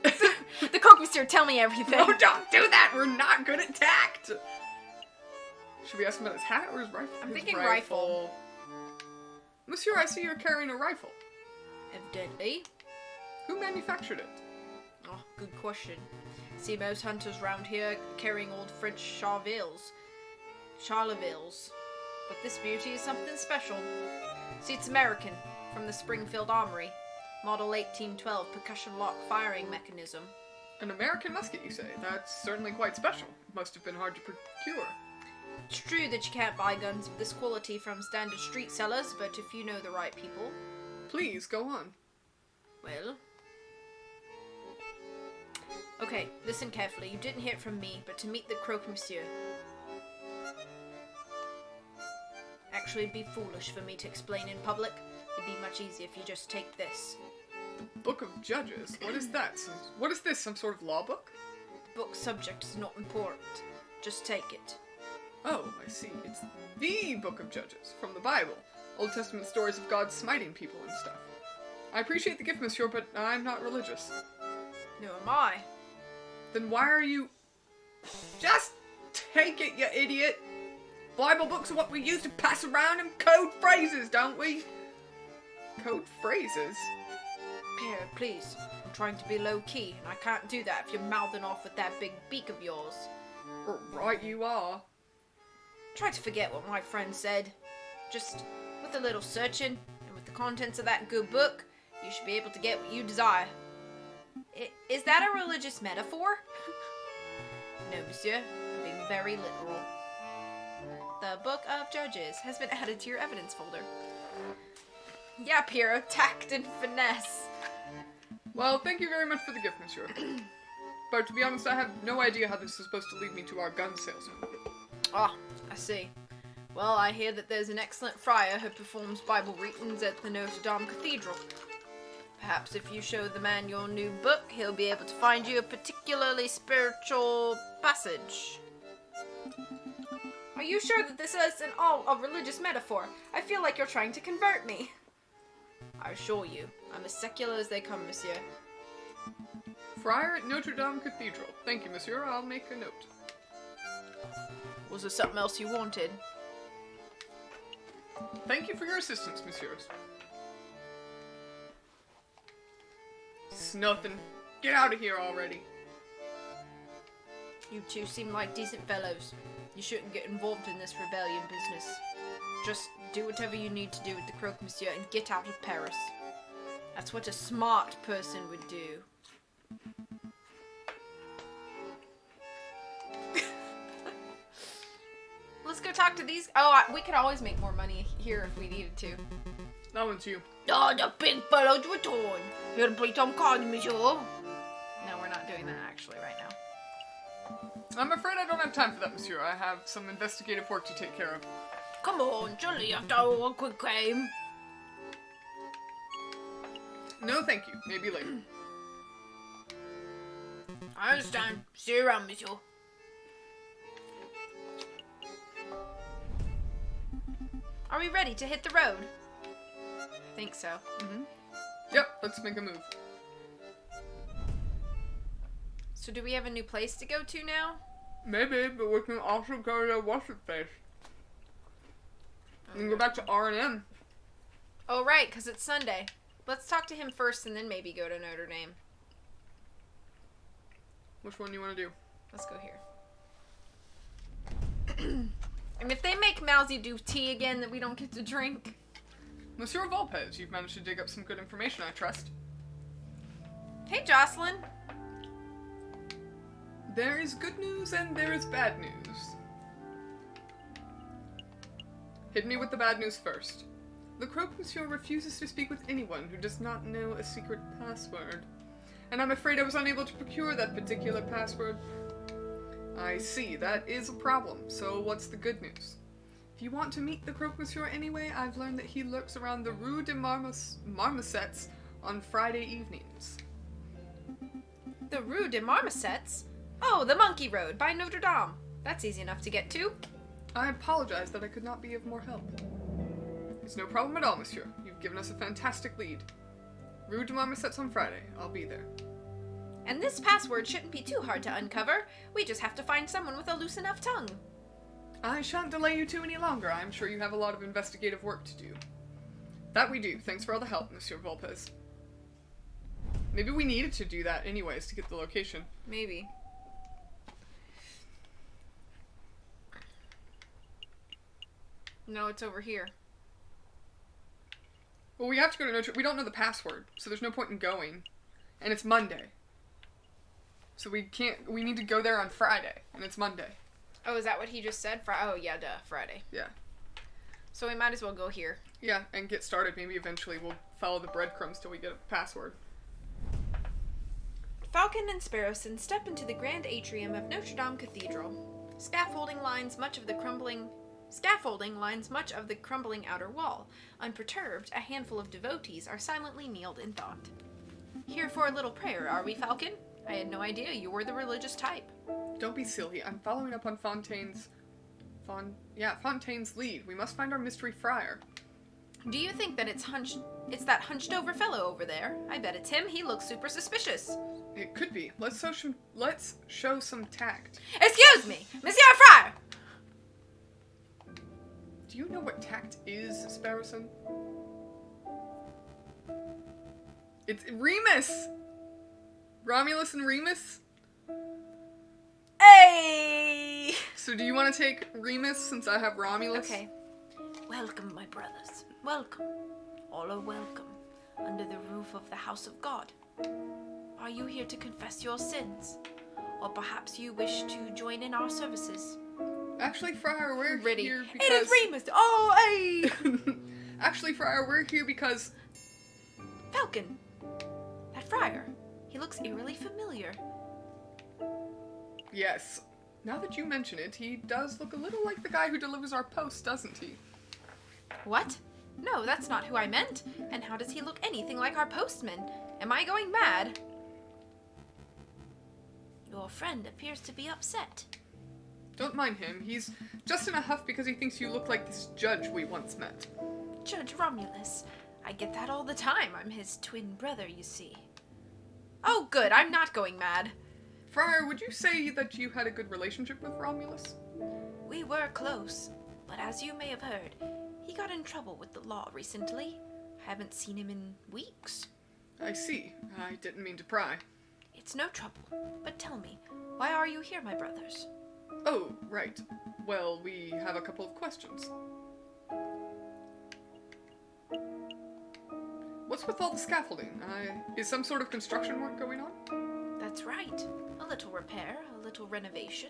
The Croque Monsieur, tell me everything. No, don't do that! We're not good at tact! Should we ask him about his hat or his rifle? I'm His thinking rifle. Monsieur, I see you're carrying a rifle. Evidently. Who manufactured it? Oh, good question. See most hunters round here carrying old French Charleville's. But this beauty is something special. See, it's American, from the Springfield Armory. Model 1812 percussion lock firing mechanism. An American musket, you say? That's certainly quite special. Must have been hard to procure. It's true that you can't buy guns of this quality from standard street sellers, but if you know the right people... Please, go on. Well... Okay, listen carefully. You didn't hear it from me, but to meet the Croque Monsieur. Actually, it'd be foolish for me to explain in public. It'd be much easier if you just take this. Book of Judges? What is that? What is this, some sort of law book? Book subject is not important. Just take it. Oh, I see. It's the Book of Judges, from the Bible. Old Testament stories of God smiting people and stuff. I appreciate the gift, monsieur, but I'm not religious. No am I. Then why are you... Just take it, you idiot! Bible books are what we use to pass around in code phrases, don't we? Code phrases? Pierre, please. I'm trying to be low-key, and I can't do that if you're mouthing off with that big beak of yours. Right you are. Try to forget what my friend said. Just with a little searching, and with the contents of that good book, you should be able to get what you desire. Is that a religious metaphor? No, monsieur. I'm being very literal. The Book of Judges has been added to your evidence folder. Yeah, Piero, tact and finesse. Well, thank you very much for the gift, monsieur. But to be honest, I have no idea how this is supposed to lead me to our gun salesman. Ah, I see. Well, I hear that there's an excellent friar who performs Bible readings at the Notre Dame Cathedral. Perhaps if you show the man your new book, he'll be able to find you a particularly spiritual passage. Are you sure that this isn't all a religious metaphor? I feel like you're trying to convert me. I assure you, I'm as secular as they come, monsieur. Friar at Notre Dame Cathedral. Thank you, monsieur. I'll make a note. Was there something else you wanted? Thank you for your assistance, messieurs. It's nothing. Get out of here already. You two seem like decent fellows. You shouldn't get involved in this rebellion business. Just do whatever you need to do with the Croque Monsieur and get out of Paris. That's what a smart person would do. Let's go talk to these. Oh, we could always make more money here if we needed to. That one's you. Oh, the big fellow's return. He'll play some cards, monsieur. No, we're not doing that actually right now. I'm afraid I don't have time for that, monsieur. I have some investigative work to take care of. Come on, surely after a quick game. No, thank you. Maybe later. I understand. See you around, monsieur. Are we ready to hit the road? I think so. Yep, let's make a move. So do we have a new place to go to now? Maybe, but we can also go to what's-it-face. We can go back to R&M. Oh, right, because it's Sunday. Let's talk to him first and then maybe go to Notre Dame. Which one do you want to do? Let's go here. And if they make Mousy do tea again that we don't get to drink. Monsieur Volpez, you've managed to dig up some good information, I trust. Hey, Jocelyn. There is good news and there is bad news. Hit me with the bad news first. The Croque Monsieur refuses to speak with anyone who does not know a secret password. And I'm afraid I was unable to procure that particular password. I see, that is a problem. So what's the good news? If you want to meet the Croque Monsieur anyway, I've learned that he lurks around the Rue des Marmosettes on Friday evenings. The Rue des Marmosettes? Oh, the Monkey Road by Notre Dame. That's easy enough to get to. I apologize that I could not be of more help. It's no problem at all, monsieur. You've given us a fantastic lead. Rue de Marmosets on Friday. I'll be there. And this password shouldn't be too hard to uncover. We just have to find someone with a loose enough tongue. I shan't delay you two any longer. I'm sure you have a lot of investigative work to do. That we do. Thanks for all the help, Monsieur Volpez. Maybe we needed to do that anyways to get the location. Maybe. No, it's over here. Well, we have to go to Notre. We don't know the password, so there's no point in going. And it's Monday. So we can't. We need to go there on Friday, and it's Monday. Oh, is that what he just said? Oh, yeah, duh, Friday. Yeah. So we might as well go here. Yeah, and get started. Maybe eventually we'll follow the breadcrumbs till we get a password. Falcon and Sparrowson step into the grand atrium of Notre Dame Cathedral. Scaffolding lines much of the crumbling outer wall. Unperturbed, a handful of devotees are silently kneeled in thought. Here for a little prayer, are we, Falcon? I had no idea you were the religious type. Don't be silly. I'm following up on Fontaine's lead. We must find our mystery friar. Do you think that it's that hunched over fellow over there? I bet it's him. He looks super suspicious. It could be. Let's show some tact. Excuse me, Monsieur Friar! Do you know what tact is, Sparrowson? It's Remus! Romulus and Remus? Hey! So do you want to take Remus since I have Romulus? Okay. Welcome, my brothers. Welcome. All are welcome under the roof of the house of God. Are you here to confess your sins? Or perhaps you wish to join in our services? Actually, Friar, we're Ready. here It because... is Remus! Oh, hey! Actually, Friar, we're here because... Falcon! That friar. He looks eerily familiar. Yes. Now that you mention it, he does look a little like the guy who delivers our post, doesn't he? What? No, that's not who I meant. And how does he look anything like our postman? Am I going mad? Your friend appears to be upset. Don't mind him. He's just in a huff because he thinks you look like this judge we once met. Judge Romulus. I get that all the time. I'm his twin brother, you see. Oh, good. I'm not going mad. Friar, would you say that you had a good relationship with Romulus? We were close, but as you may have heard, he got in trouble with the law recently. Haven't seen him in weeks. I see. I didn't mean to pry. It's no trouble, but tell me, why are you here, my brothers? Oh, right. Well, we have a couple of questions. What's with all the scaffolding? Is some sort of construction work going on? That's right. A little repair, a little renovation.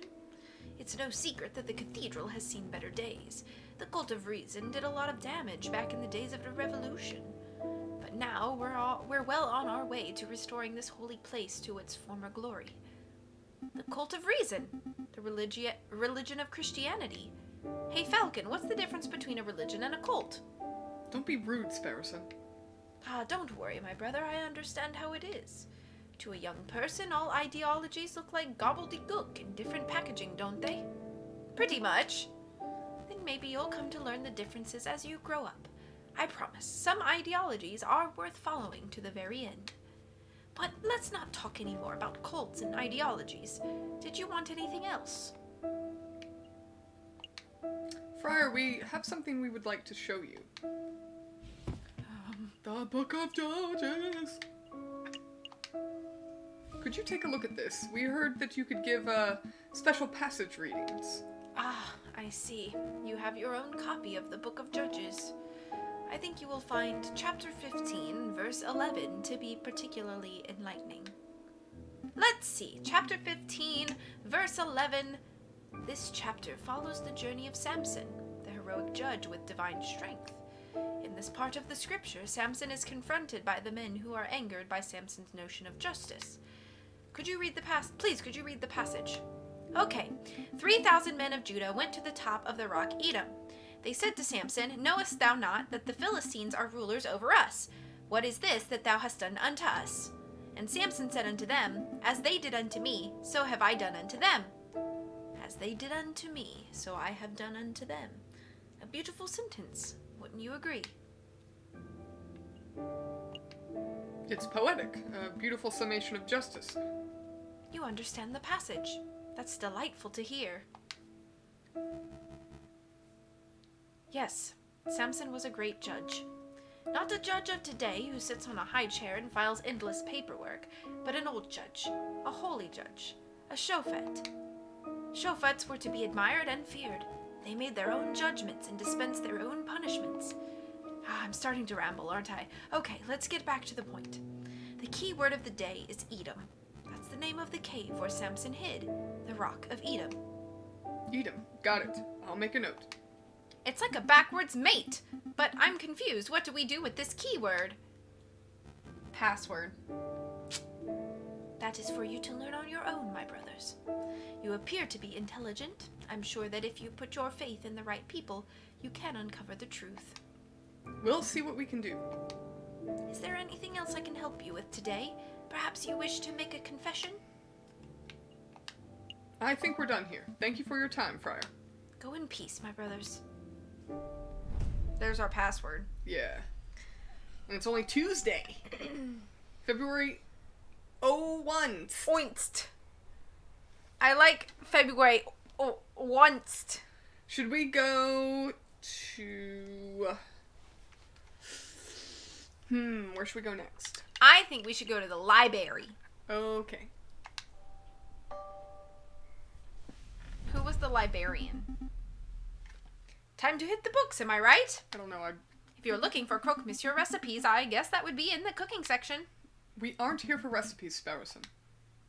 It's no secret that the cathedral has seen better days. The Cult of Reason did a lot of damage back in the days of the Revolution. But now we're well on our way to restoring this holy place to its former glory. The Cult of Reason, the religion of Christianity. Hey Falcon, what's the difference between a religion and a cult? Don't be rude, Sparrowson. Ah, don't worry, my brother, I understand how it is. To a young person, all ideologies look like gobbledygook in different packaging, don't they? Pretty much. Then maybe you'll come to learn the differences as you grow up. I promise, some ideologies are worth following to the very end. But let's not talk anymore about cults and ideologies. Did you want anything else? Friar, we have something we would like to show you. The Book of Judges. Could you take a look at this? We heard that you could give special passage readings. Ah, I see. You have your own copy of the Book of Judges. I think you will find chapter 15, verse 11 to be particularly enlightening. Let's see, chapter 15, verse 11. This chapter follows the journey of Samson, the heroic judge with divine strength. In this part of the scripture, Samson is confronted by the men who are angered by Samson's notion of justice. Could you read the passage? Okay. 3,000 men of Judah went to the top of the rock Edom. They said to Samson, Knowest thou not that the Philistines are rulers over us? What is this that thou hast done unto us? And Samson said unto them, As they did unto me, so have I done unto them. As they did unto me, so I have done unto them. A beautiful sentence, wouldn't you agree? It's poetic, a beautiful summation of justice. You understand the passage. That's delightful to hear. Yes, Samson was a great judge. Not a judge of today who sits on a high chair and files endless paperwork, but an old judge, a holy judge, a shofet. Shofets were to be admired and feared. They made their own judgments and dispensed their own punishments. I'm starting to ramble, aren't I? Okay, let's get back to the point. The key word of the day is Edom. That's the name of the cave where Samson hid, the Rock of Edom. Edom. Got it. I'll make a note. It's like a backwards mate, but I'm confused. What do we do with this keyword? Password. That is for you to learn on your own, my brothers. You appear to be intelligent. I'm sure that if you put your faith in the right people, you can uncover the truth. We'll see what we can do. Is there anything else I can help you with today? Perhaps you wish to make a confession? I think we're done here. Thank you for your time, Friar. Go in peace, my brothers. There's our password. Yeah. And it's only Tuesday. February 01. Oinst. I like February once. Should we go to... where should we go next? I think we should go to the library. Okay. Who was the librarian? Time to hit the books, am I right? I don't know. If you're looking for croque monsieur recipes, I guess that would be in the cooking section. We aren't here for recipes, Sparrowson.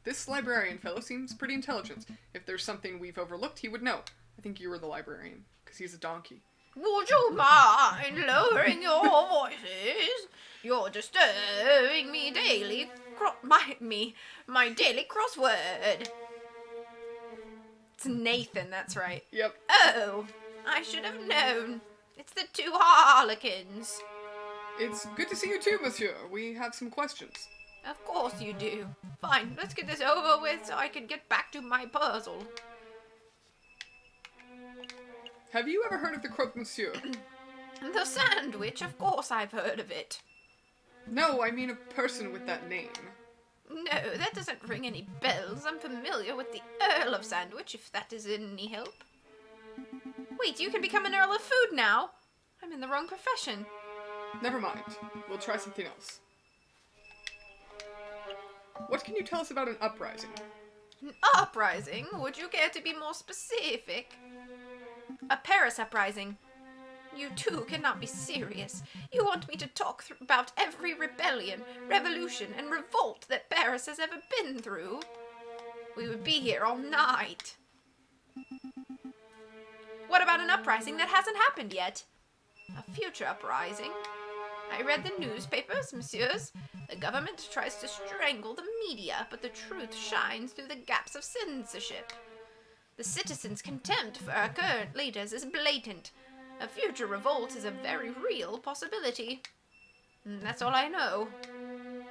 This librarian fellow seems pretty intelligent. If there's something we've overlooked, he would know. I think you were the librarian, because he's a donkey. Would you mind lowering your voices? You're disturbing me daily. My daily crossword. It's Nathan, that's right. Yep. Oh, I should have known. It's the two harlequins. It's good to see you too, monsieur. We have some questions. Of course you do. Fine, let's get this over with so I can get back to my puzzle. Have you ever heard of the croque monsieur? The sandwich, of course I've heard of it. No, I mean a person with that name. No, that doesn't ring any bells. I'm familiar with the Earl of Sandwich, if that is any help. Wait, you can become an Earl of Food now? I'm in the wrong profession. Never mind. We'll try something else. What can you tell us about an uprising? An uprising? Would you care to be more specific? A Paris uprising. You two cannot be serious. You want me to talk about every rebellion, revolution, and revolt that Paris has ever been through? We would be here all night. What about an uprising that hasn't happened yet? A future uprising? I read the newspapers, messieurs. The government tries to strangle the media, but the truth shines through the gaps of censorship. The citizens' contempt for our current leaders is blatant. A future revolt is a very real possibility. That's all I know.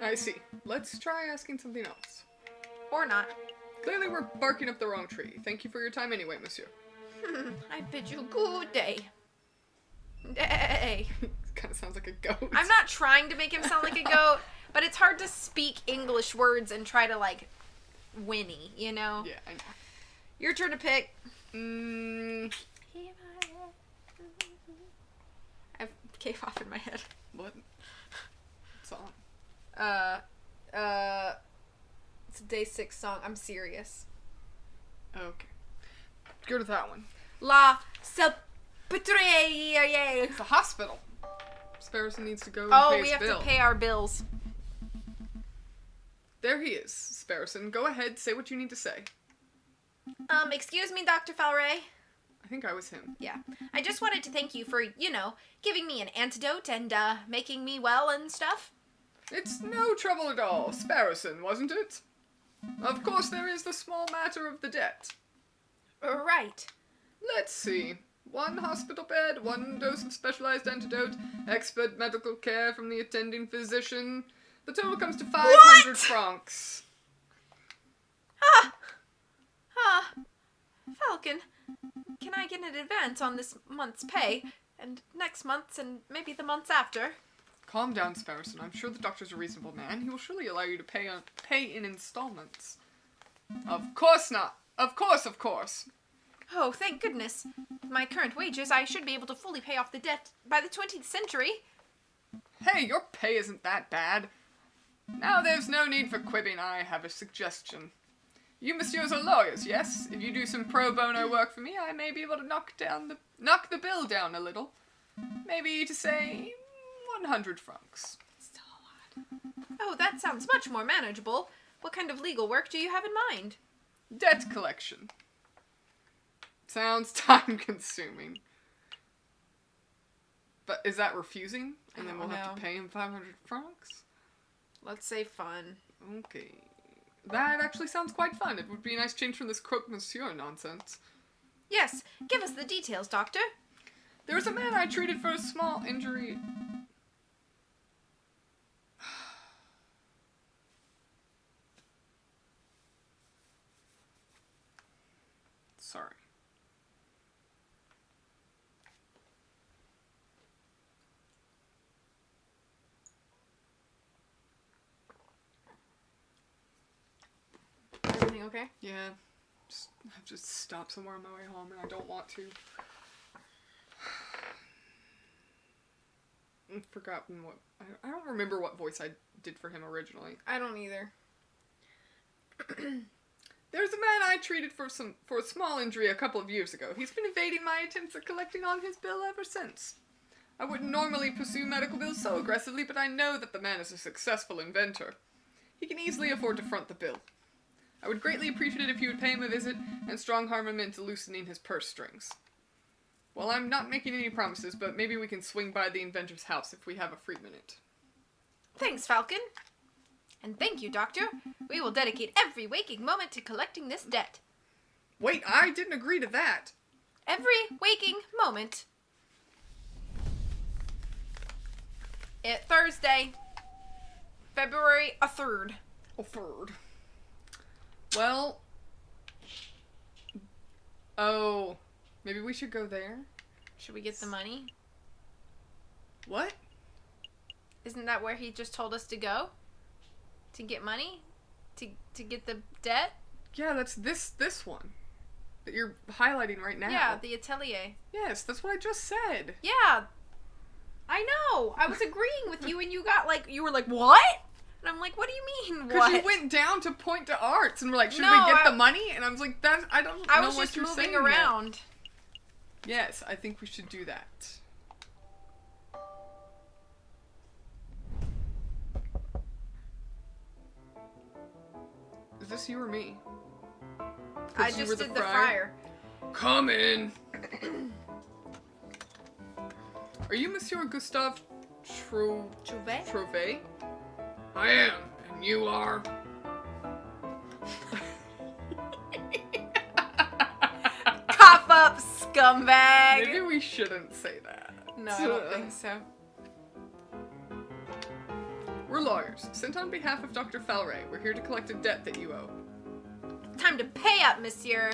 I see. Let's try asking something else. Or not. Clearly we're barking up the wrong tree. Thank you for your time anyway, monsieur. I bid you good day. Day. Kind of sounds like a goat. I'm not trying to make him sound like a goat, but it's hard to speak English words and try to, like, whinny, you know? Yeah, I know. Your turn to pick. I gave off in my head. What song? It's a day 6 song. I'm serious. Okay. Go to that one. La Salpêtrière. It's the hospital. Sparrowson needs to go and Oh, pay we his have bill. to pay our bills. There he is, Sparrowson. Go ahead, say what you need to say. Excuse me, Dr. Falray. I think I was him. Yeah. I just wanted to thank you for, giving me an antidote and, making me well and stuff. It's no trouble at all, Sparrowson, wasn't it? Of course there is the small matter of the debt. Right. Let's see. 1 hospital bed, 1 dose of specialized antidote, expert medical care from the attending physician. The total comes to 500 francs. Falcon, can I get an advance on this month's pay? And next month's and maybe the months after? Calm down, Sparrowson. I'm sure the doctor's a reasonable man. He will surely allow you to pay in installments. Of course not. Of course. Oh, thank goodness. With my current wages, I should be able to fully pay off the debt by the 20th century. Hey, your pay isn't that bad. Now there's no need for quibbing. I have a suggestion. You messieurs are lawyers, yes? If you do some pro bono work for me, I may be able to knock the bill down a little. Maybe to say 100 francs. Still a lot. Oh, that sounds much more manageable. What kind of legal work do you have in mind? Debt collection. Sounds time-consuming. But is that refusing? And then we'll have to pay him 500 francs? Let's say fun. Okay. That actually sounds quite fun. It would be a nice change from this croque-monsieur nonsense. Yes, give us the details, Doctor. There was a man I treated for a small injury. Sorry. Everything okay? Yeah. I've just stopped somewhere on my way home and I don't want to. I've forgotten what... I don't remember what voice I did for him originally. I don't either. There's a man I treated for a small injury a couple of years ago. He's been evading my attempts at collecting on his bill ever since. I wouldn't normally pursue medical bills so aggressively, but I know that the man is a successful inventor. He can easily afford to front the bill. I would greatly appreciate it if you would pay him a visit and strong-arm him into loosening his purse strings. Well, I'm not making any promises, but maybe we can swing by the inventor's house if we have a free minute. Thanks, Falcon. And thank you, Doctor. We will dedicate every waking moment to collecting this debt. Wait, I didn't agree to that. Every waking moment. Thursday, February 3rd. Oh, third. Well... Oh, maybe we should go there? Should we get the money? What? Isn't that where he just told us to go? To get money? To get the debt? Yeah, that's this one. That you're highlighting right now. Yeah, the atelier. Yes, that's what I just said. Yeah. I know. I was agreeing with you and you were like, what? And I'm like, what do you mean, Because what? you went down to Point to Arts and were like, should No, we get the money? And I was like, I don't know I was what just you're moving saying around. There. Yes, I think we should do that. Is this you or me? I You were just did the fryer. Come in. Are you Monsieur Gustave Chauvet? Trovet? I am, and you are? Cough up, scumbag! Maybe we shouldn't say that. No, I don't think so. We're lawyers, sent on behalf of Dr. Falray. We're here to collect a debt that you owe. Time to pay up, monsieur.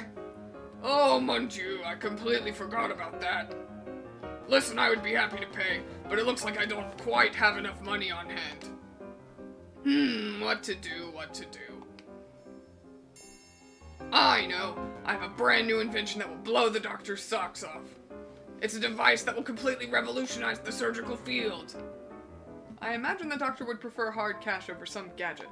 Oh, mon Dieu, I completely forgot about that. Listen, I would be happy to pay, but it looks like I don't quite have enough money on hand. What to do. I know! I have a brand new invention that will blow the doctor's socks off. It's a device that will completely revolutionize the surgical field. I imagine the doctor would prefer hard cash over some gadget.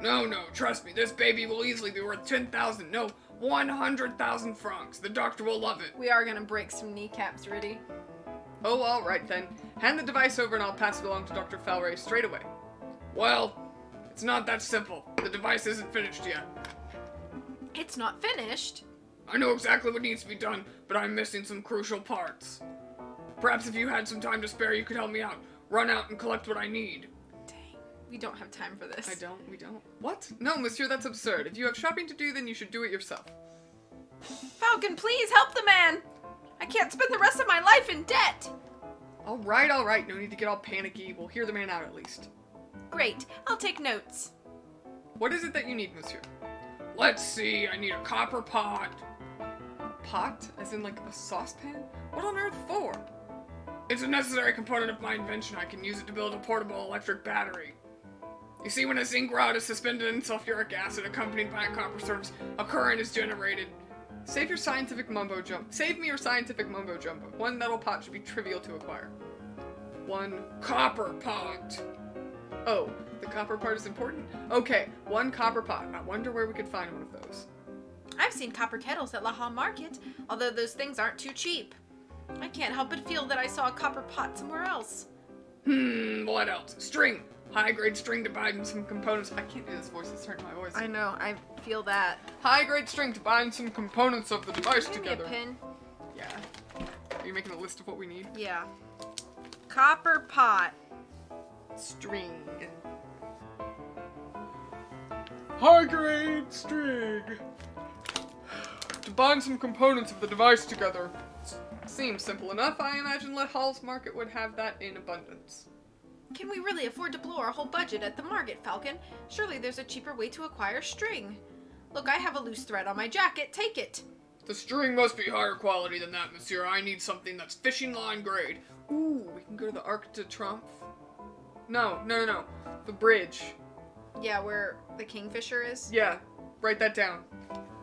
No, trust me, this baby will easily be worth 10,000, no, 100,000 francs. The doctor will love it. We are gonna break some kneecaps, Riddy. Oh, alright then. Hand the device over and I'll pass it along to Dr. Falray straight away. Well, it's not that simple. The device isn't finished yet. It's not finished. I know exactly what needs to be done, but I'm missing some crucial parts. Perhaps if you had some time to spare, you could help me out. Run out and collect what I need. Dang, we don't have time for this. We don't. What? No, monsieur, that's absurd. If you have shopping to do, then you should do it yourself. Falcon, please help the man! I can't spend the rest of my life in debt! Alright. No need to get all panicky. We'll hear the man out at least. Great, I'll take notes. What is it that you need, monsieur? Let's see, I need a copper pot, pot? As in, like, a saucepan? What on earth for? It's a necessary component of my invention. I can use it to build a portable electric battery. You see, when a zinc rod is suspended in sulfuric acid accompanied by a copper surface, a current is generated. Save me your scientific mumbo jumbo. One metal pot should be trivial to acquire. One Copper pot. Oh, the copper part is important? Okay, one copper pot. I wonder where we could find one of those. I've seen copper kettles at Laha Market, although those things aren't too cheap. I can't help but feel that I saw a copper pot somewhere else. What else? String. High-grade string to bind some components. I can't do this voice, it's hurting my voice. I know, I feel that. High-grade string to bind some components of the device Give me together. a pin. Yeah. Are you making a list of what we need? Yeah. Copper pot. String. High-grade string. To bind some components of the device together. Seems simple enough. I imagine Le Hall's Market would have that in abundance. Can we really afford to blow our whole budget at the market, Falcon? Surely there's a cheaper way to acquire string. Look, I have a loose thread on my jacket. Take it. The string must be higher quality than that, monsieur. I need something that's fishing line grade. Ooh, we can go to the Arc de Triomphe. No. The bridge. Yeah, where the kingfisher is. Yeah, write that down.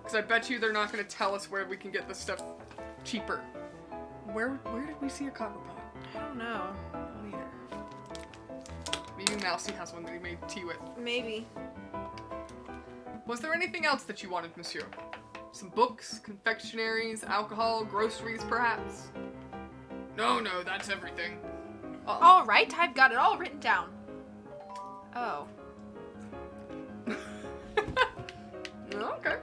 Because I bet you they're not going to tell us where we can get this stuff cheaper. Where did we see a copper pot? I don't know. Not either. Maybe Mousy has one that he made tea with. Maybe. Was there anything else that you wanted, monsieur? Some books, confectionaries, alcohol, groceries, perhaps? No, that's everything. All right, I've got it all written down. Oh. Okay.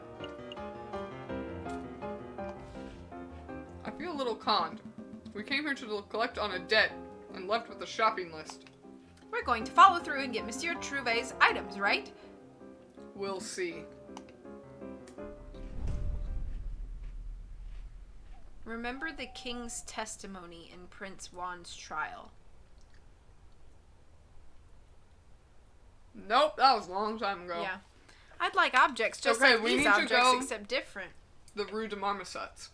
I feel a little conned. We came here to collect on a debt and left with a shopping list. We're going to follow through and get Monsieur Trouvé's items, right? We'll see. Remember the king's testimony in Prince Juan's trial. Nope, that was a long time ago. Yeah. I'd like objects just Okay, like we these need to objects, go- except different. The Rue de Marmosets.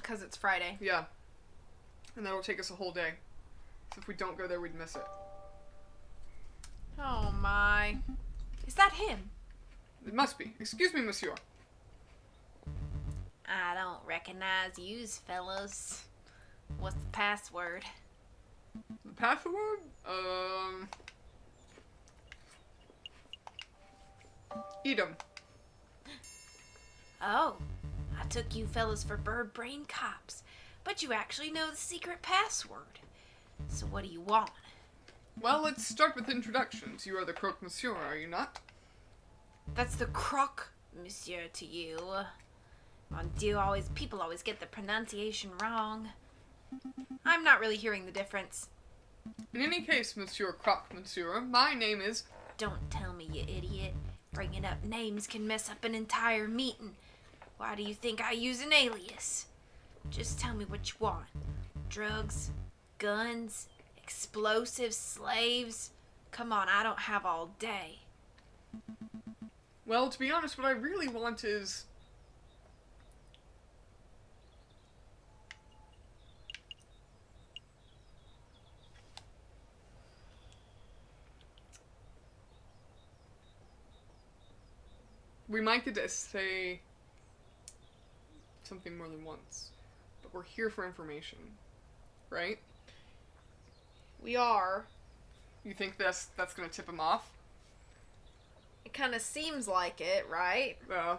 Because it's Friday. Yeah. And that'll take us a whole day. So if we don't go there, we'd miss it. Oh my. Is that him? It must be. Excuse me, monsieur. I don't recognize yous, fellas. What's the password? The password? Edom. Oh, I took you fellas for bird brain cops, but you actually know the secret password. So what do you want? Well, let's start with introductions. You are the croque monsieur, are you not? That's the croc. Monsieur to you. Mon Dieu, people always get the pronunciation wrong. I'm not really hearing the difference. In any case, Monsieur Croque Monsieur, my name is... Don't tell me, you idiot. Bringing up names can mess up an entire meeting. Why do you think I use an alias? Just tell me what you want. Drugs, guns, explosives, slaves. Come on, I don't have all day. Well, to be honest, what I really want is... We might get to say something more than once, but we're here for information, right? We are. You think that's gonna tip him off? It kind of seems like it, right? Yeah.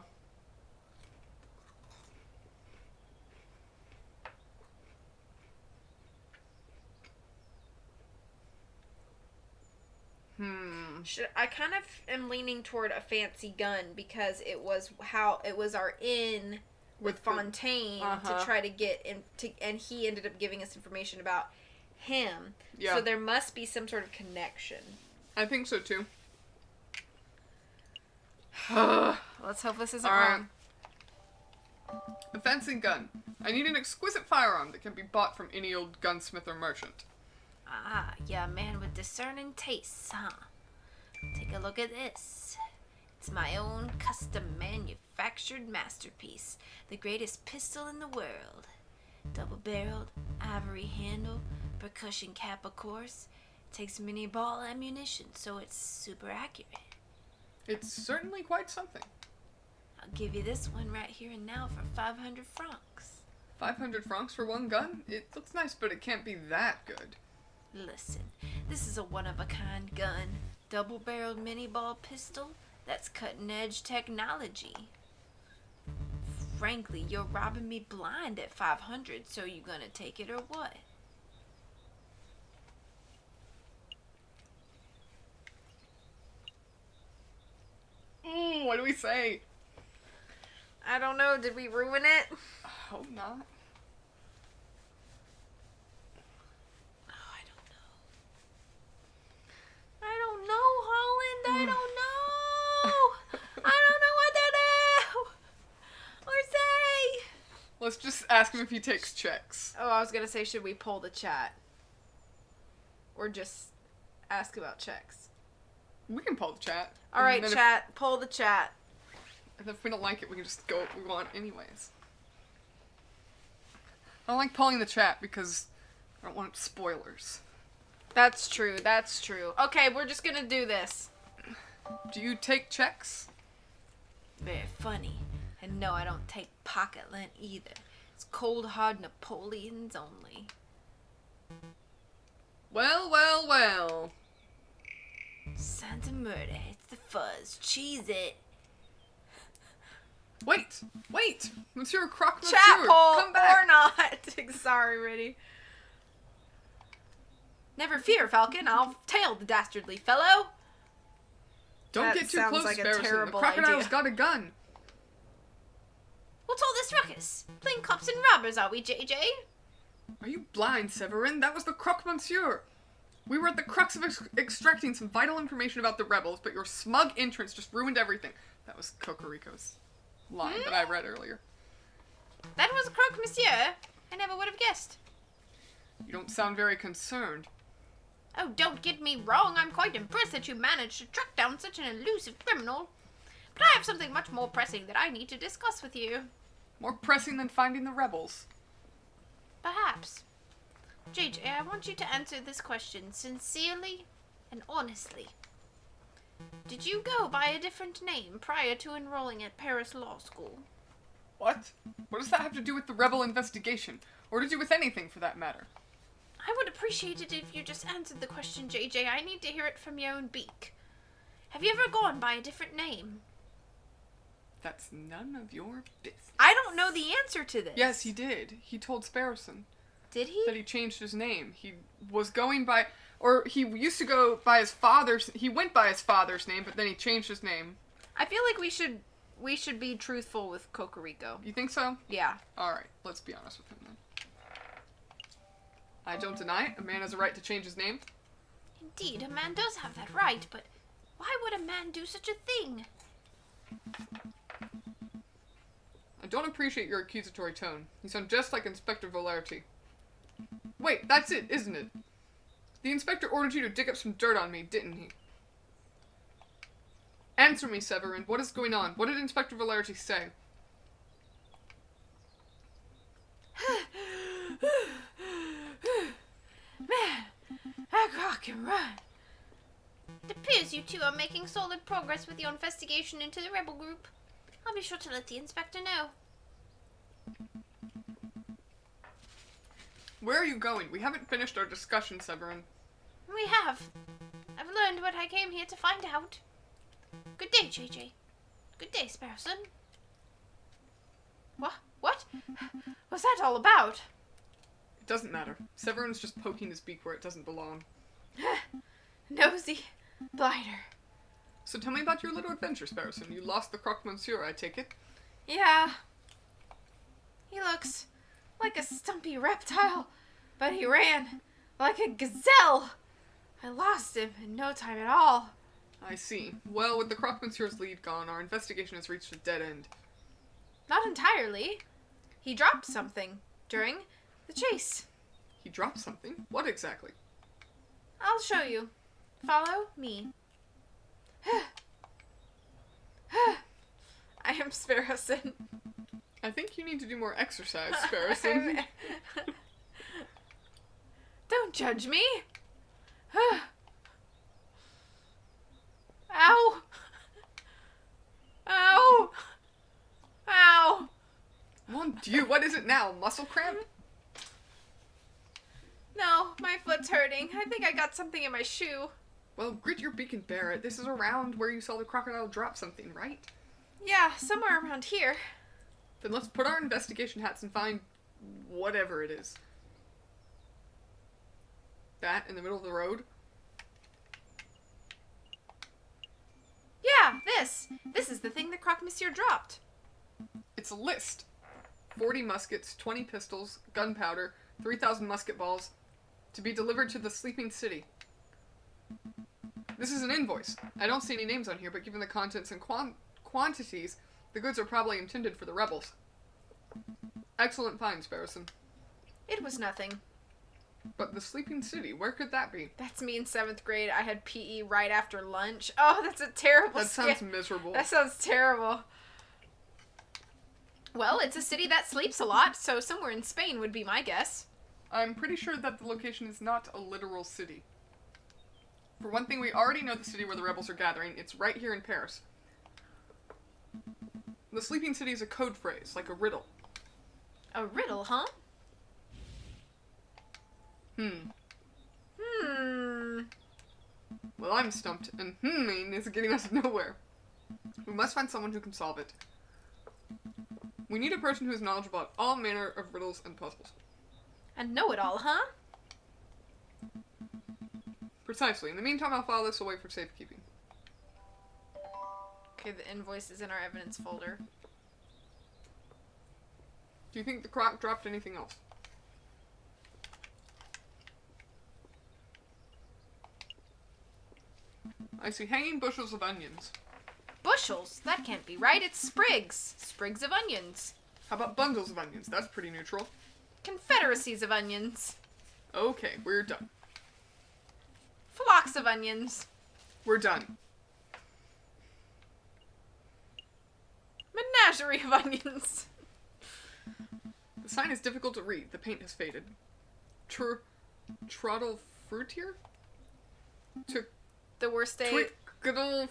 I kind of am leaning toward a fancy gun because it was our in with With the- Fontaine to try to get and he ended up giving us information about him. Yeah. So there must be some sort of connection. I think so too. Let's hope this isn't All right. wrong. A fencing gun. I need an exquisite firearm that can be bought from any old gunsmith or merchant. Ah, you're a man with discerning tastes, huh? Take a look at this. It's my own custom manufactured masterpiece. The greatest pistol in the world. Double-barreled, ivory handle, percussion cap, of course. Takes mini ball ammunition, so it's super accurate. It's certainly quite something. I'll give you this one right here and now for 500 francs. 500 francs for one gun? It looks nice, but it can't be that good. Listen, this is a one-of-a-kind gun. Double-barreled mini ball pistol. That's cutting-edge technology. Frankly, you're robbing me blind at 500, so you gonna take it or what? What do we say? I don't know. Did we ruin it? I hope not. Oh, I don't know. I don't know, Holland. I don't know. I don't know what to do or say. Let's just ask him if he takes checks. Oh, I was gonna say, should we poll the chat? Or just ask about checks? We can poll the chat. Alright, And then chat. Poll the chat. If we don't like it, we can just go what we want anyways. I don't like polling the chat because I don't want spoilers. That's true. That's true. Okay, we're just gonna do this. Do you take checks? Very funny. And no, I don't take pocket lint either. It's cold hard Napoleons only. Well, well, well. Santa murder, it's the fuzz. Cheese it. Wait, wait! Monsieur Croque Chat Monsieur, poll come back! or not. Sorry, Riddy. Never fear, Falcon. I'll tail the dastardly fellow. Don't That get too sounds close, like a Sparrowson. The terrible crocodile's idea. got a gun. What's all this ruckus? Playing cops and robbers, are we, JJ? Are you blind, Severin? That was the Croque Monsieur. We were at the crux of extracting some vital information about the rebels, but your smug entrance just ruined everything. That was Cocorico's line that I read earlier. That was a croque, monsieur. I never would have guessed. You don't sound very concerned. Oh, don't get me wrong. I'm quite impressed that you managed to track down such an elusive criminal. But I have something much more pressing that I need to discuss with you. More pressing than finding the rebels. Perhaps. JJ, I want you to answer this question sincerely and honestly. Did you go by a different name prior to enrolling at Paris Law School? What? What does that have to do with the rebel investigation? Or to do with anything, for that matter? I would appreciate it if you just answered the question, JJ. I need to hear it from your own beak. Have you ever gone by a different name? That's none of your business. I don't know the answer to this. Yes, he did. He told Sparrowson Did he? that he changed his name. He was going by, or he used to go by his father's, he went by his father's name, but then he changed his name. I feel like we should be truthful with Cocorico. You think so? Yeah. Alright, let's be honest with him then. I don't deny it. A man has a right to change his name. Indeed, a man does have that right, but why would a man do such a thing? I don't appreciate your accusatory tone. You sound just like Inspector Valerti. Wait, that's it, isn't it? The inspector ordered you to dig up some dirt on me, didn't he? Answer me, Severin. What is going on? What did Inspector Valerti say? Man, I rock and run. It appears you two are making solid progress with your investigation into the rebel group. I'll be sure to let the inspector know. Where are you going? We haven't finished our discussion, Severin. We have. I've learned what I came here to find out. Good day, JJ. Good day, Sparrowson. What? What's that all about? It doesn't matter. Severin's just poking his beak where it doesn't belong. Nosy blighter. So tell me about your little adventure, Sparrowson. You lost the Croque Monsieur, I take it? Yeah. He looks like a stumpy reptile, but he ran like a gazelle. I lost him in no time at all. I see. Well, with the Croque Monsieur's lead gone, our investigation has reached a dead end. Not entirely. He dropped something during the chase. He dropped something? What exactly? I'll show you. Follow me. I am Sparrowson. I think you need to do more exercise, Sparrowson. Don't judge me. Ow. Ow. Ow. Mon Dieu, what is it now? Muscle cramp? No, my foot's hurting. I think I got something in my shoe. Well, grit your beak and bear it. This is around where you saw the crocodile drop something, right? Yeah, somewhere around here. Then let's put our investigation hats and find whatever it is. That in the middle of the road? Yeah, this. This is the thing that Croque Monsieur dropped. It's a list. 40 muskets, 20 pistols, gunpowder, 3,000 musket balls, to be delivered to the sleeping city. This is an invoice. I don't see any names on here, but given the contents and quantities, the goods are probably intended for the rebels. Excellent find, Sparrowson. It was nothing. But the sleeping city, where could that be? That's me in 7th grade. I had PE right after lunch. Oh, that's a terrible That sounds miserable. That sounds terrible. Well, it's a city that sleeps a lot, so somewhere in Spain would be my guess. I'm pretty sure that the location is not a literal city. For one thing, we already know the city where the rebels are gathering. It's right here in Paris. The sleeping city is a code phrase, like a riddle. A riddle, huh? Hmm. Well, I'm stumped, and is getting us nowhere. We must find someone who can solve it. We need a person who is knowledgeable about all manner of riddles and puzzles. And know-it-all, huh? Precisely. In the meantime, I'll file this away for safekeeping. Okay, the invoice is in our evidence folder. Do you think the croc dropped anything else? I see hanging bushels of onions. Bushels? That can't be right. It's sprigs. Sprigs of onions. How about bundles of onions? That's pretty neutral. Confederacies of onions. Okay, we're done. Flocks of onions. We're done. Menagerie of onions. The sign is difficult to read. The paint has faded. Trottle fruitier? The worst day. Twickle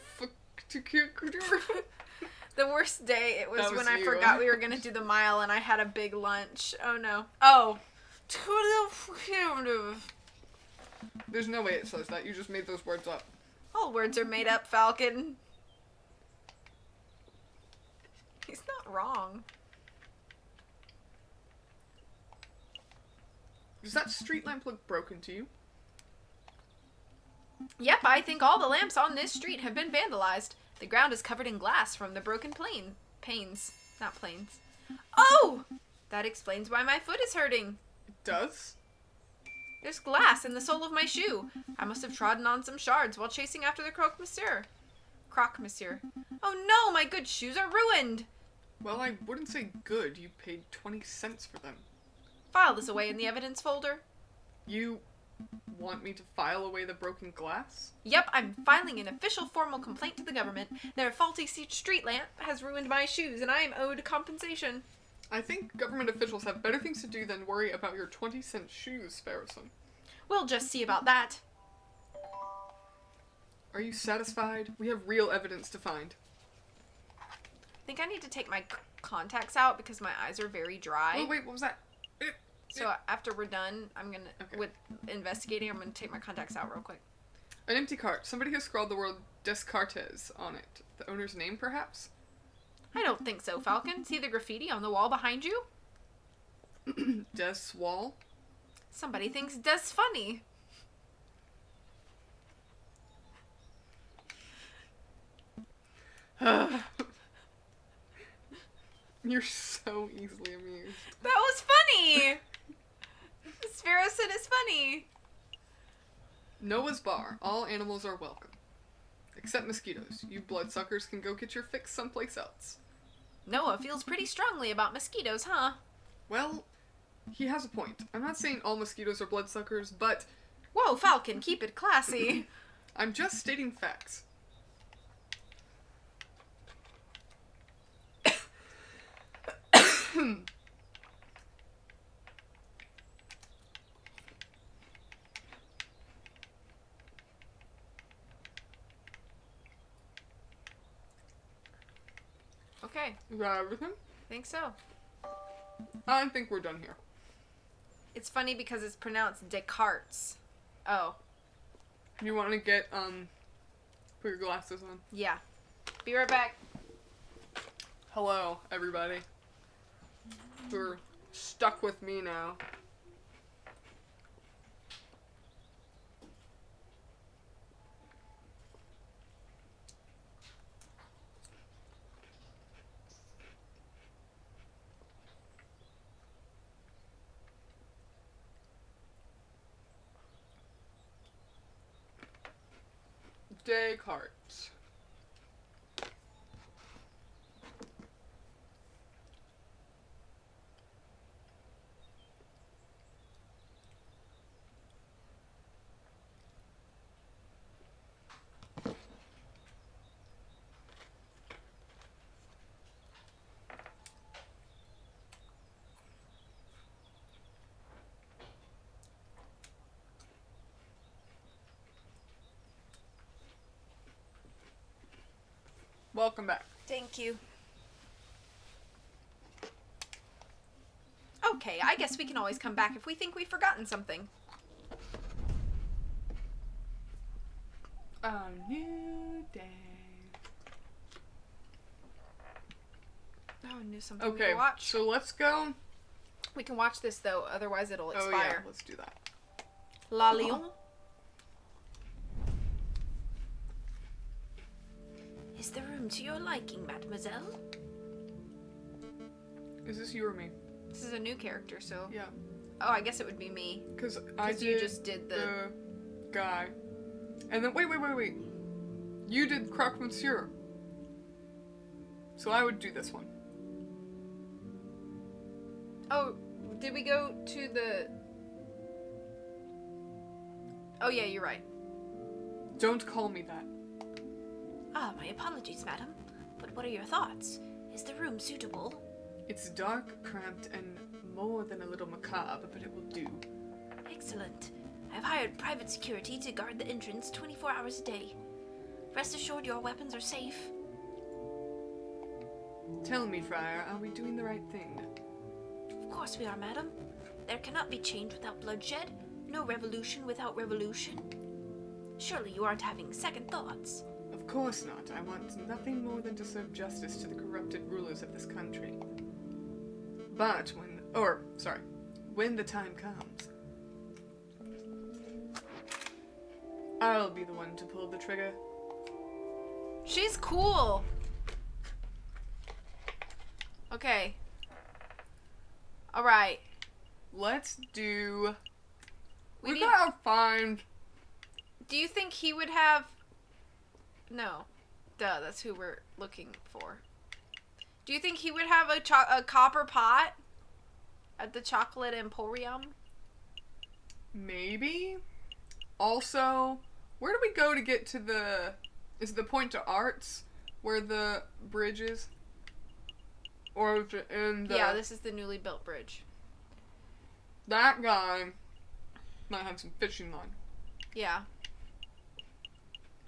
The worst day it was That was when I you. forgot we were gonna do the mile and I had a big lunch. Oh no. Oh. There's no way it says that. You just made those words up. All words are made up, Falcon. He's not wrong. Does that street lamp look broken to you? Yep, I think all the lamps on this street have been vandalized. The ground is covered in glass from the broken panes. Not planes. Oh! That explains why my foot is hurting. It does? There's glass in the sole of my shoe. I must have trodden on some shards while chasing after the croque monsieur. Croque monsieur. Oh no, my good shoes are ruined! Well, I wouldn't say good. You paid 20 cents for them. File this away in the evidence folder. You want me to file away the broken glass? Yep, I'm filing an official formal complaint to the government. Their faulty street lamp has ruined my shoes and I am owed compensation. I think government officials have better things to do than worry about your 20-cent shoes, Sparrowson. We'll just see about that. Are you satisfied? We have real evidence to find. I think I need to take my contacts out because my eyes are very dry. Oh, wait, what was that? So after we're done, I'm gonna, Okay. with investigating, I'm gonna take my contacts out real quick. An empty cart. Somebody has scrawled the word Descartes on it. The owner's name, perhaps? I don't think so, Falcon. See the graffiti on the wall behind you? Des Wall? Somebody thinks Des funny. You're so easily amused. That was funny! Sparrowson is funny. Noah's Bar. All animals are welcome. Except mosquitoes. You bloodsuckers can go get your fix someplace else. Noah feels pretty strongly about mosquitoes, huh? Well, he has a point. I'm not saying all mosquitoes are bloodsuckers, but Whoa, Falcon, keep it classy. I'm just stating facts. Okay, Is that everything? think so. I think we're done here. It's funny because it's pronounced Descartes. Oh, You want to get, put your glasses on. yeah. Be right back. Hello, everybody. You're stuck with me now. Descartes. Welcome back. Thank you. Okay, I guess we can always come back if we think we've forgotten something. A new day. Oh, I knew something we Okay, could watch. so let's go. We can watch this though, otherwise it'll Oh yeah, expire. let's do that. La Lion. Is the room to your liking, mademoiselle? Is this you or me? This is a new character, so. Yeah, Oh, I guess it would be me. because I Because you did just did the. the guy, and then wait. You did Croque Monsieur. So I would do this one. Oh, did we go to the. Oh, yeah, you're right. Don't call me that. Ah, my apologies, madam. But what are your thoughts? Is the room suitable? It's dark, cramped, and more than a little macabre, but it will do. Excellent. I've hired private security to guard the entrance 24 hours a day. Rest assured your weapons are safe. Tell me, Friar, are we doing the right thing? Of course we are, madam. There cannot be change without bloodshed, no revolution without revolution. Surely you aren't having second thoughts. Of course not. I want nothing more than to serve justice to the corrupted rulers of this country. But when the time comes, I'll be the one to pull the trigger. She's cool. Okay. Alright. Let's do... We We need- gotta find... Do you think he would have. No. Duh, that's who we're looking for. Do you think he would have a copper pot at the Chocolate Emporium? Maybe? Also, where do we go to get to the... Is it the Point to Arts? Where the bridge is? Or is it in the... Yeah, this is the newly built bridge. That guy might have some fishing line. Yeah.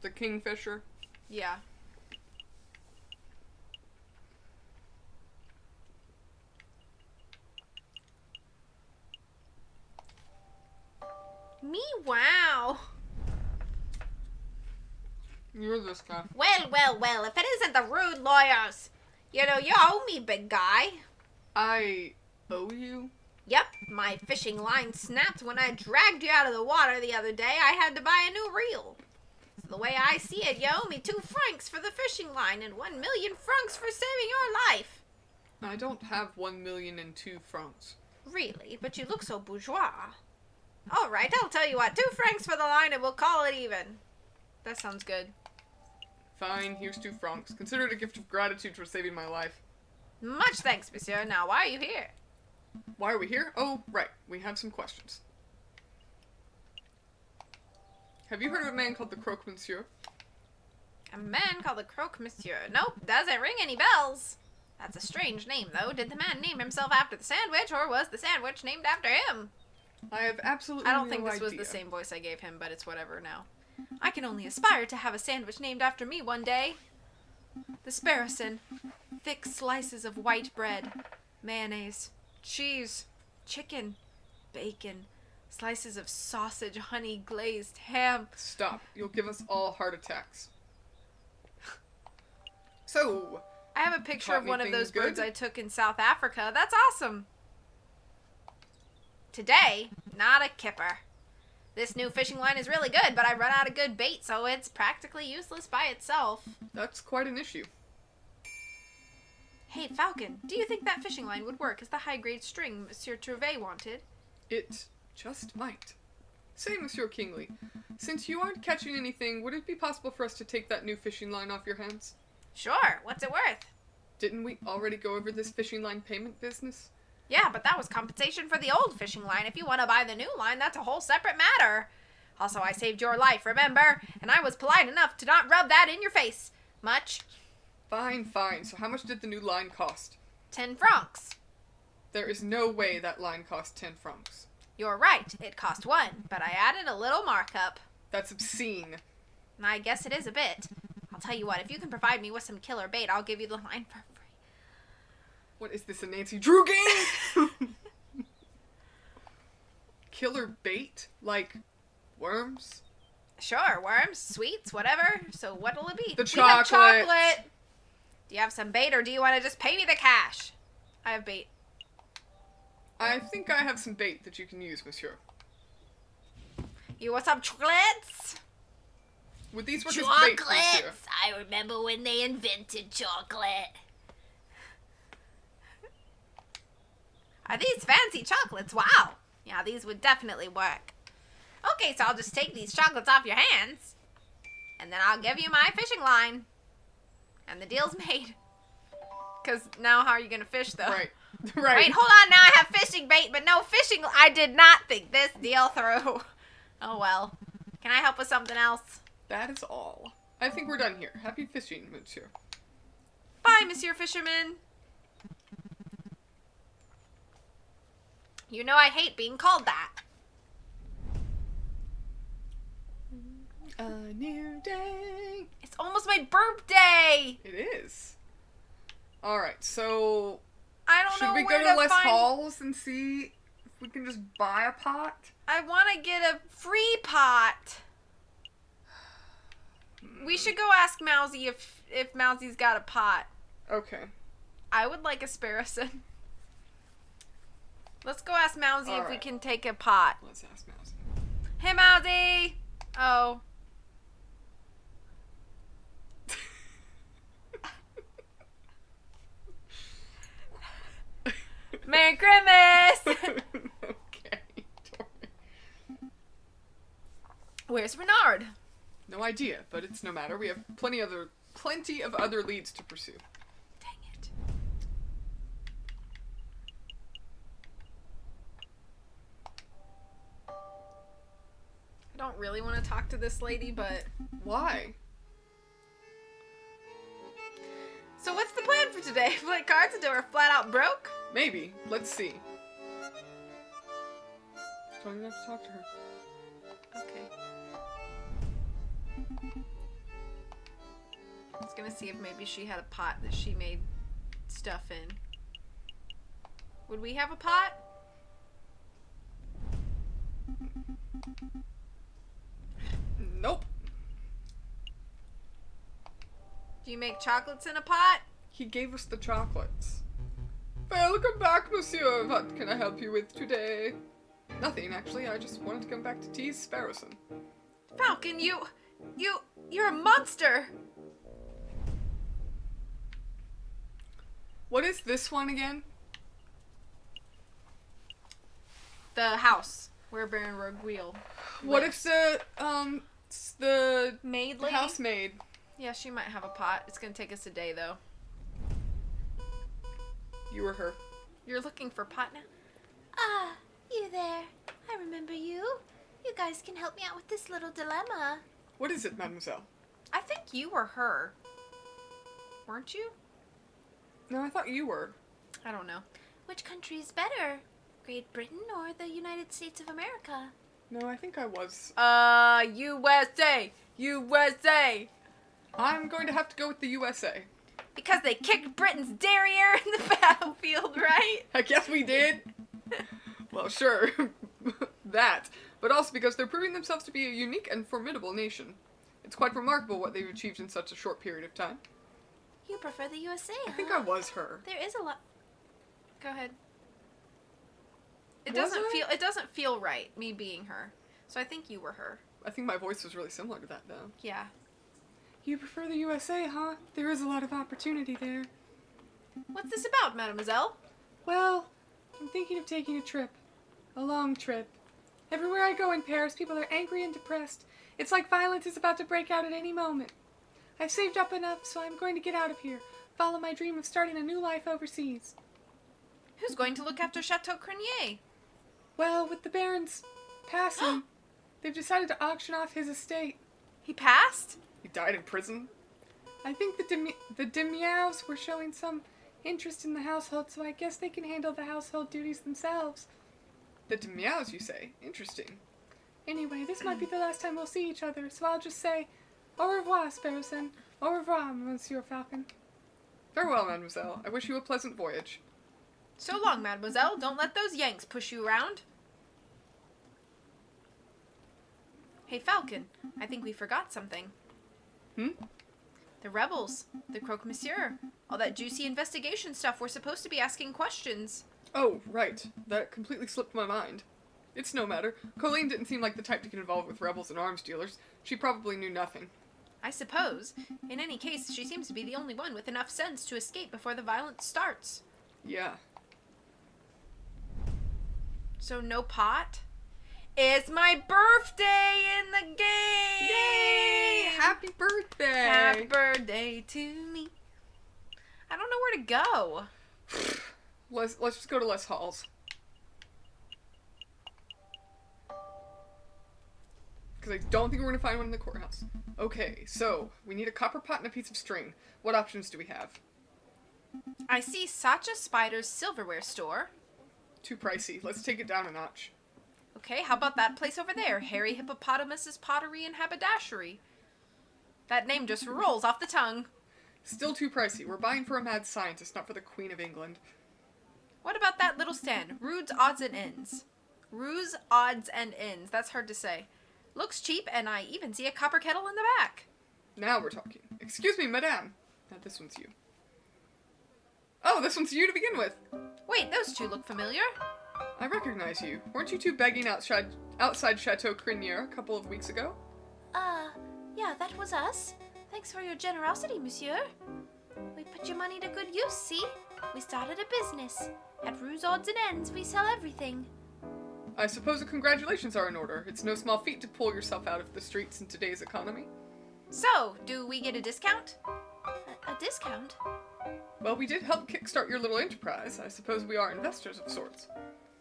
The Kingfisher. Yeah. Me, wow. You're this guy. Well, if it isn't the rude lawyers. You know, you owe me, big guy. I owe you? Yep, my fishing line snapped when I dragged you out of the water the other day. I had to buy a new reel. So the way I see it, you owe me 2 francs for the fishing line and 1,000,000 francs for saving your life. I don't have 1,000,002 francs. Really? But you look so bourgeois. All right, I'll tell you what. 2 francs for the line and we'll call it even. That sounds good. Fine, here's 2 francs. Consider it a gift of gratitude for saving my life. Much thanks, monsieur. Now, why are you here? Why are we here? Oh, right. We have some questions. Have you heard of a man called the Croque Monsieur? A man called the Croque Monsieur. Nope, doesn't ring any bells. That's a strange name, though. Did the man name himself after the sandwich, or was the sandwich named after him? I have absolutely I don't no think this was the idea. same voice I gave him, but it's whatever now. I can only aspire to have a sandwich named after me one day. The Sparrowson. Thick slices of white bread, mayonnaise, cheese, chicken, bacon, slices of sausage, honey, glazed ham. Stop. You'll give us all heart attacks. So, I have a picture Caught of one of anything those birds good? I took in South Africa. That's awesome. Today, not a kipper. This new fishing line is really good, but I run out of good bait, so it's practically useless by itself. that's quite an issue. Hey, Falcon, do you think that fishing line would work as the high-grade string Monsieur Trouvé wanted? It just might. Say, Monsieur Kingley, since you aren't catching anything, would it be possible for us to take that new fishing line off your hands? Sure, what's it worth? Didn't we already go over this fishing line payment business? Yeah, but that was compensation for the old fishing line. If you want to buy the new line, that's a whole separate matter. Also, I saved your life, remember? And I was polite enough to not rub that in your face. Much? Fine, fine. So how much did the new line cost? 10 francs. There is no way that line cost 10 francs. You're right, it cost 1, but I added a little markup. That's obscene. I guess it is a bit. I'll tell you what, if you can provide me with some killer bait, I'll give you the line for free. What is this, a Nancy Drew game? Killer bait? Like worms? Sure, worms, sweets, whatever. So what'll it be? The We have chocolate. chocolate. Do you have some bait, or do you want to just pay me the cash? I have bait. I think I have some bait that you can use, monsieur. You want some chocolates? Would these work as bait, monsieur? Chocolates! I remember when they invented chocolate. Are these fancy chocolates? Wow. Yeah, these would definitely work. Okay, so I'll just take these chocolates off your hands, and then I'll give you my fishing line. And the deal's made. Because now how are you going to fish, though? Right. Right. Wait, hold on. Now I have fishing bait, but no fishing. I did not think this deal through. Oh, well. Can I help with something else? That is all. I think we're done here. Happy fishing, monsieur. Bye, Monsieur Fisherman. You know I hate being called that. A new day. It's almost my birthday. It is. Alright, so I don't should know we where go to Les find... Halls and see if we can just buy a pot? I want to get a free pot. We should go ask Mousy if Mousy's got a pot. Okay. I would like a Sparrowson. Let's go ask Mousy if we Alright. can take a pot. Let's ask Mouse. Hey, Mousy! Oh. Merry Christmas! Okay. Where's Renard? No idea, but it's no matter. We have plenty of other leads to pursue. Dang it. I don't really want to talk to this lady, but... Why? So what's the plan for today? Play cards until we're flat out broke? Maybe. Let's see. Don't even have to talk to her. Okay. I was gonna see if maybe she had a pot that she made stuff in. Would we have a pot? Nope. Do you make chocolates in a pot? He gave us the chocolates. Welcome back, monsieur. What can I help you with today? Nothing, actually. I just wanted to come back to tease Sparrowson. Falcon, you're a monster! What is this one again? The house where Baron Rogue Wheel. What lives. if the maid lady? housemaid? Yeah, she might have a pot. It's gonna take us a day though. You or her? You're looking for pot now? Ah, you there. I remember you. You guys can help me out with this little dilemma. What is it, mademoiselle? I think you were her. Weren't you? No, I thought you were. I don't know. Which country is better? Great Britain or the United States of America? No, I think I was. USA! USA! I'm going to have to go with the USA. Because they kicked Britain's derriere in the battlefield, right? I guess we did. Well, sure. That. But also because they're proving themselves to be a unique and formidable nation. It's quite remarkable what they've achieved in such a short period of time. You prefer the USA, I think I was her. There is a lot. Go ahead. It Was doesn't feel right, me being her. So I think you were her. I think my voice was really similar to that, though. Yeah. You prefer the USA, huh? There is a lot of opportunity there. What's this about, mademoiselle? Well, I'm thinking of taking a trip. A long trip. Everywhere I go in Paris, people are angry and depressed. It's like violence is about to break out at any moment. I've saved up enough, so I'm going to get out of here. Follow my dream of starting a new life overseas. Who's going to look after Chateau Crenier? Well, with the Baron's passing, they've decided to auction off his estate. He passed? He died in prison. I think the Demiaus were showing some interest in the household, so I guess they can handle the household duties themselves. The Demiaus, you say? Interesting. Anyway, this might be the last time we'll see each other, so I'll just say, au revoir, Sparrowson. Au revoir, Monsieur Falcon. Farewell, mademoiselle. I wish you a pleasant voyage. So long, mademoiselle. Don't let those Yanks push you around. Hey, Falcon. I think we forgot something. The rebels. The croque-monsieur. All that juicy investigation stuff. We're supposed to be asking questions. Oh, right. That completely slipped my mind. It's no matter. Colleen didn't seem like the type to get involved with rebels and arms dealers. She probably knew nothing. I suppose. In any case, she seems to be the only one with enough sense to escape before the violence starts. Yeah. So no pot? It's my birthday in the game! Yay! Happy birthday! Happy birthday to me. I don't know where to go. Let's just go to Les Halls. Because I don't think we're going to find one in the courthouse. Okay, so we need a copper pot and a piece of string. What options do we have? I see Sacha Spider's silverware store. Too pricey. Let's take it down a notch. Okay, how about that place over there? Harry Hippopotamus's Pottery and Haberdashery. That name just rolls off the tongue. Still too pricey. We're buying for a mad scientist, not for the Queen of England. What about that little stand? Rude's Odds and Ends. Rue's Odds and Ends. That's hard to say. Looks cheap, and I even see a copper kettle in the back. Now we're talking. Excuse me, madame. Now this one's you. Oh, this one's you to begin with. Wait, those two look familiar. I recognize you. Weren't you two begging outside Chateau Crenier a couple of weeks ago? Yeah, that was us. Thanks for your generosity, monsieur. We put your money to good use, see? We started a business. At Rue's Odds and Ends, we sell everything. I suppose the congratulations are in order. It's no small feat to pull yourself out of the streets in today's economy. So, do we get a discount? A discount? Well, we did help kickstart your little enterprise. I suppose we are investors of sorts.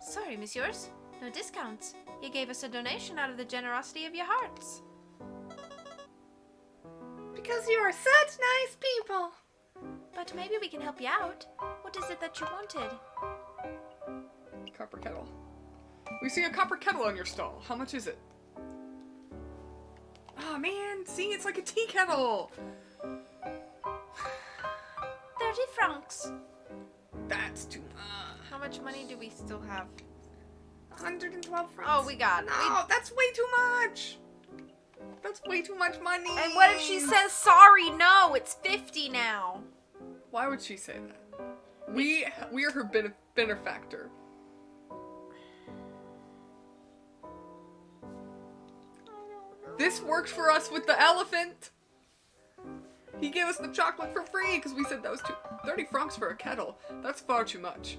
Sorry, messieurs. No discounts. You gave us a donation out of the generosity of your hearts. Because you are such nice people. But maybe we can help you out. What is it that you wanted? Copper kettle. We see a copper kettle on your stall. How much is it? Oh man, see, it's like a tea kettle. 30 francs. That's too much. How much money do we still have? 112 francs. Oh, we got it. No, that's way too much. That's way too much money. And what if she says, sorry, no, it's 50 now? Why would she say that? We are her benefactor. This worked for us with the elephant. He gave us the chocolate for free because we said that was 30 francs for a kettle. That's far too much.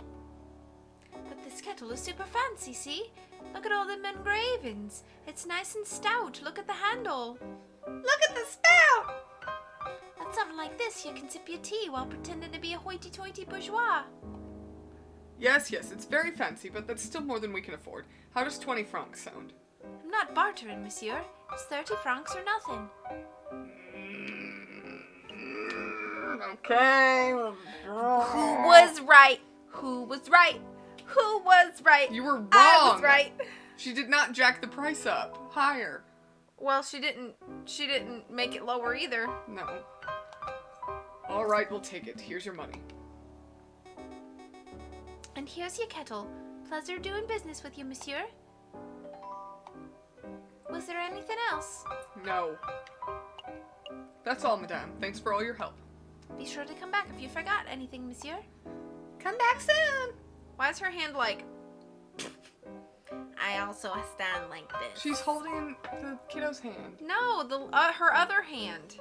But this kettle is super fancy, see? Look at all them engravings. It's nice and stout. Look at the handle. Look at the spout! With something like this, you can sip your tea while pretending to be a hoity-toity bourgeois. Yes, it's very fancy, but that's still more than we can afford. How does 20 francs sound? I'm not bartering, monsieur. It's 30 francs or nothing. Okay. Who was right? Who was right? Who was right? You were wrong. I was right. She did not jack the price up higher. Well, she didn't make it lower either. No. All right, we'll take it. Here's your money. And here's your kettle. Pleasure doing business with you, monsieur. Was there anything else? No. That's all, madame. Thanks for all your help. Be sure to come back if you forgot anything, monsieur. Come back soon. Why is her hand like? I also stand like this. She's holding the kiddo's hand. No, her other hand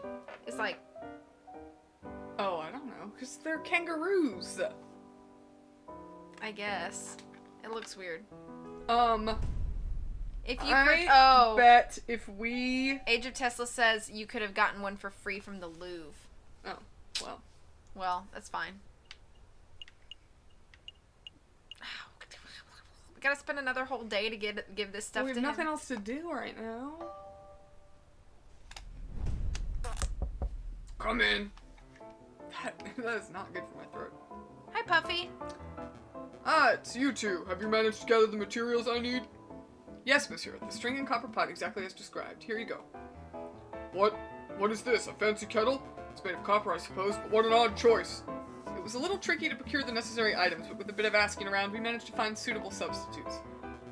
is like. Oh, I don't know. Because they're kangaroos. I guess it looks weird. If you I bet if we... Age of Tesla says you could have gotten one for free from the Louvre. Oh, well. Well, that's fine. We gotta spend another whole day to give this stuff We have to nothing him. else to do right now. Come in. That is not good for my throat. Hi, Puffy. Ah, it's you two. Have you managed to gather the materials I need? Yes, monsieur. The string and copper pot exactly as described. Here you go. What is this? A fancy kettle? It's made of copper, I suppose, but what an odd choice. It was a little tricky to procure the necessary items, but with a bit of asking around, we managed to find suitable substitutes.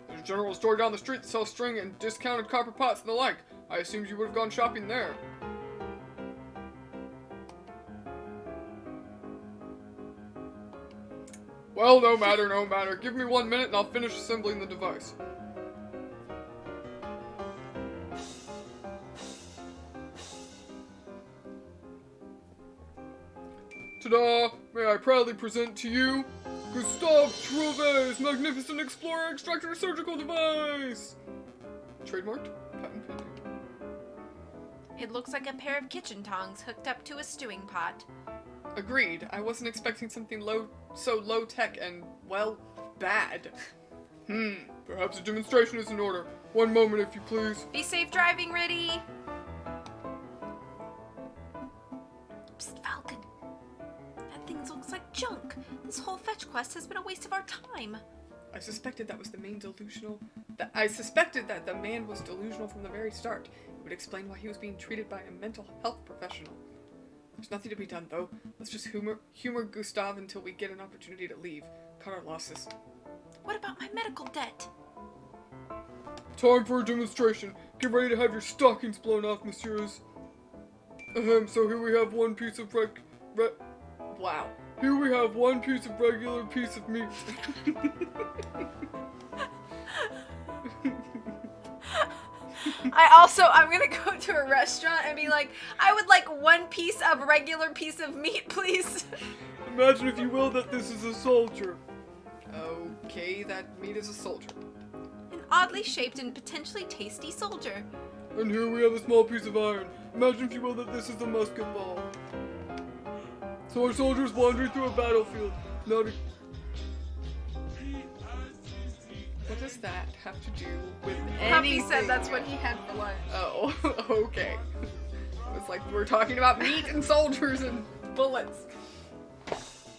There's a general store down the street that sells string and discounted copper pots and the like. I assumed you would have gone shopping there. Well, no matter, no matter. Give me 1 minute and I'll finish assembling the device. Ta-da! May I proudly present to you Gustave Trouvé's magnificent Explorer Extractor Surgical Device! Trademarked, patent pending. It looks like a pair of kitchen tongs hooked up to a stewing pot. Agreed. I wasn't expecting something so low-tech and, well, bad. Perhaps a demonstration is in order. 1 moment, if you please. Be safe driving, Riddy. Psst, Falcon. That thing looks like junk. This whole fetch quest has been a waste of our time. I suspected that I suspected that the man was delusional from the very start. It would explain why he was being treated by a mental health professional. There's nothing to be done, though. Let's just humor Gustave until we get an opportunity to leave. Cut our losses. What about my medical debt? Time for a demonstration. Get ready to have your stockings blown off, messieurs. So here we have one piece of wow. Here we have one piece of regular piece of meat. I'm gonna go to a restaurant and be like, I would like 1 piece of regular piece of meat, please. Imagine, if you will, that this is a soldier. Okay, that meat is a soldier. An oddly shaped and potentially tasty soldier. And here we have a small piece of iron. Imagine, if you will, that this is a musket ball. So our soldiers wandering through a battlefield. What does that have to do with Puffy said that's what he had for lunch. Oh, okay. I was like, we're talking about meat and soldiers and bullets.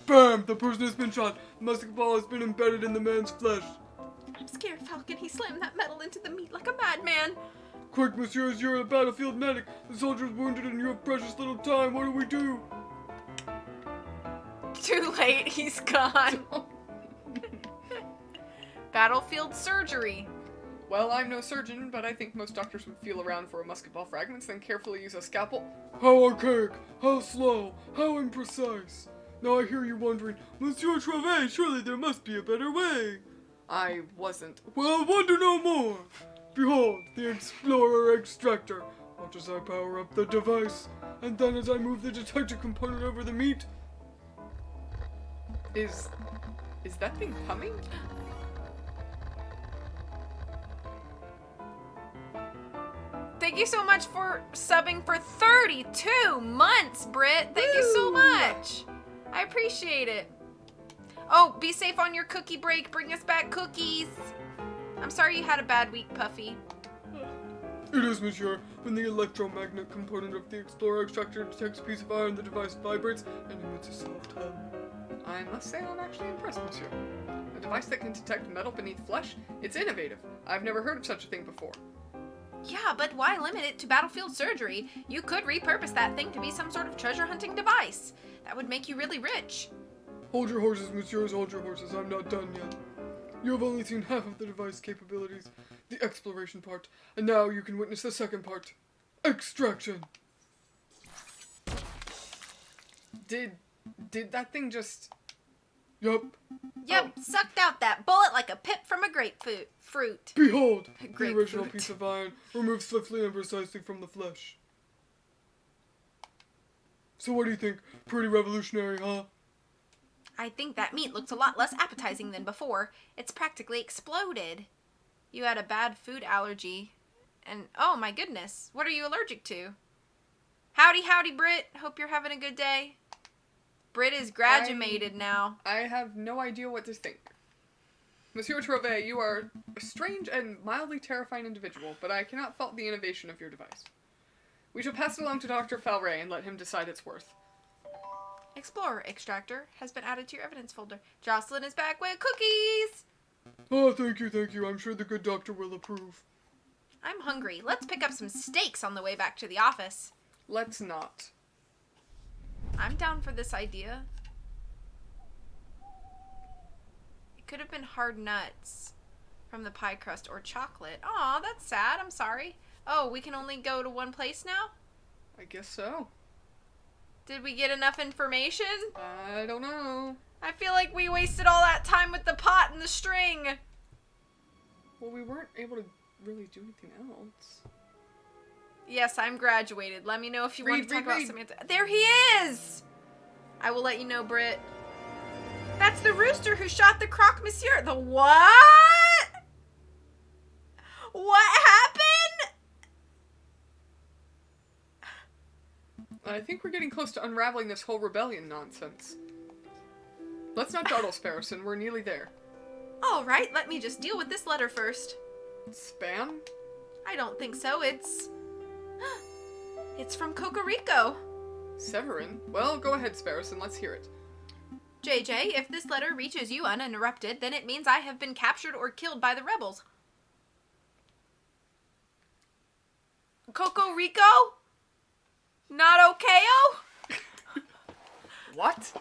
Bam! The person has been shot. The musket ball has been embedded in the man's flesh. I'm scared, Falcon. He slammed that metal into the meat like a madman. Quick, messieurs, you're a battlefield medic. The soldier's wounded and you have precious little time. What do we do? Too late. He's gone. Battlefield surgery. Well, I'm no surgeon, but I think most doctors would feel around for a musket ball fragments, then carefully use a scalpel. How archaic, how slow, how imprecise. Now I hear you wondering, Monsieur Trouvé, surely there must be a better way. I wasn't. Well, wonder no more. Behold, the Explorer Extractor. Watch as I power up the device, and then as I move the detector component over the meat. Is that thing humming? Thank you so much for subbing for 32 months, Britt. Thank you so much. I appreciate it. Oh, be safe on your cookie break. Bring us back cookies. I'm sorry you had a bad week, Puffy. It is, monsieur. When the electromagnet component of the Explorer extractor detects a piece of iron, the device vibrates and emits a soft hum. I must say I'm actually impressed, monsieur. A device that can detect metal beneath flesh? It's innovative. I've never heard of such a thing before. Yeah, but why limit it to battlefield surgery? You could repurpose that thing to be some sort of treasure hunting device. That would make you really rich. Hold your horses, messieurs, hold your horses. I'm not done yet. You have only seen half of the device capabilities, the exploration part, and now you can witness the second part. Extraction! Did that thing just... Yup. Yep, sucked out that bullet like a pip from a grapefruit. Fruit. Behold! The Grapefruit. original piece of iron removed swiftly and precisely from the flesh. So what do you think? Pretty revolutionary, huh? I think that meat looks a lot less appetizing than before. It's practically exploded. You had a bad food allergy. And, oh my goodness, what are you allergic to? Howdy, howdy, Britt. Hope you're having a good day. Britt is graduated now. I have no idea what to think. Monsieur Trove, you are a strange and mildly terrifying individual, but I cannot fault the innovation of your device. We shall pass it along to Dr. Falray and let him decide its worth. Explorer extractor has been added to your evidence folder. Jocelyn is back with cookies. Oh, thank you, thank you. I'm sure the good doctor will approve. I'm hungry. Let's pick up some steaks on the way back to the office. Let's not. I'm down for this idea. It could have been hard nuts from the pie crust or chocolate. Aw, that's sad. I'm sorry. Oh, we can only go to one place now? I guess so. Did we get enough information? I don't know. I feel like we wasted all that time with the pot and the string. Well, we weren't able to really do anything else. Yes, I'm graduated. Let me know if you want to talk about read. Samantha. There he is! I will let you know, Britt. That's the rooster who shot the croque monsieur. The what? What happened? I think we're getting close to unraveling this whole rebellion nonsense. Let's not dawdle, Sparrowson. We're nearly there. All right, let me just deal with this letter first. Spam? I don't think so. It's from Cocorico. Severin? Well, go ahead, Sparrowson. Let's hear it. JJ, if this letter reaches you uninterrupted, then it means I have been captured or killed by the rebels. Cocorico? Not okay-o? What?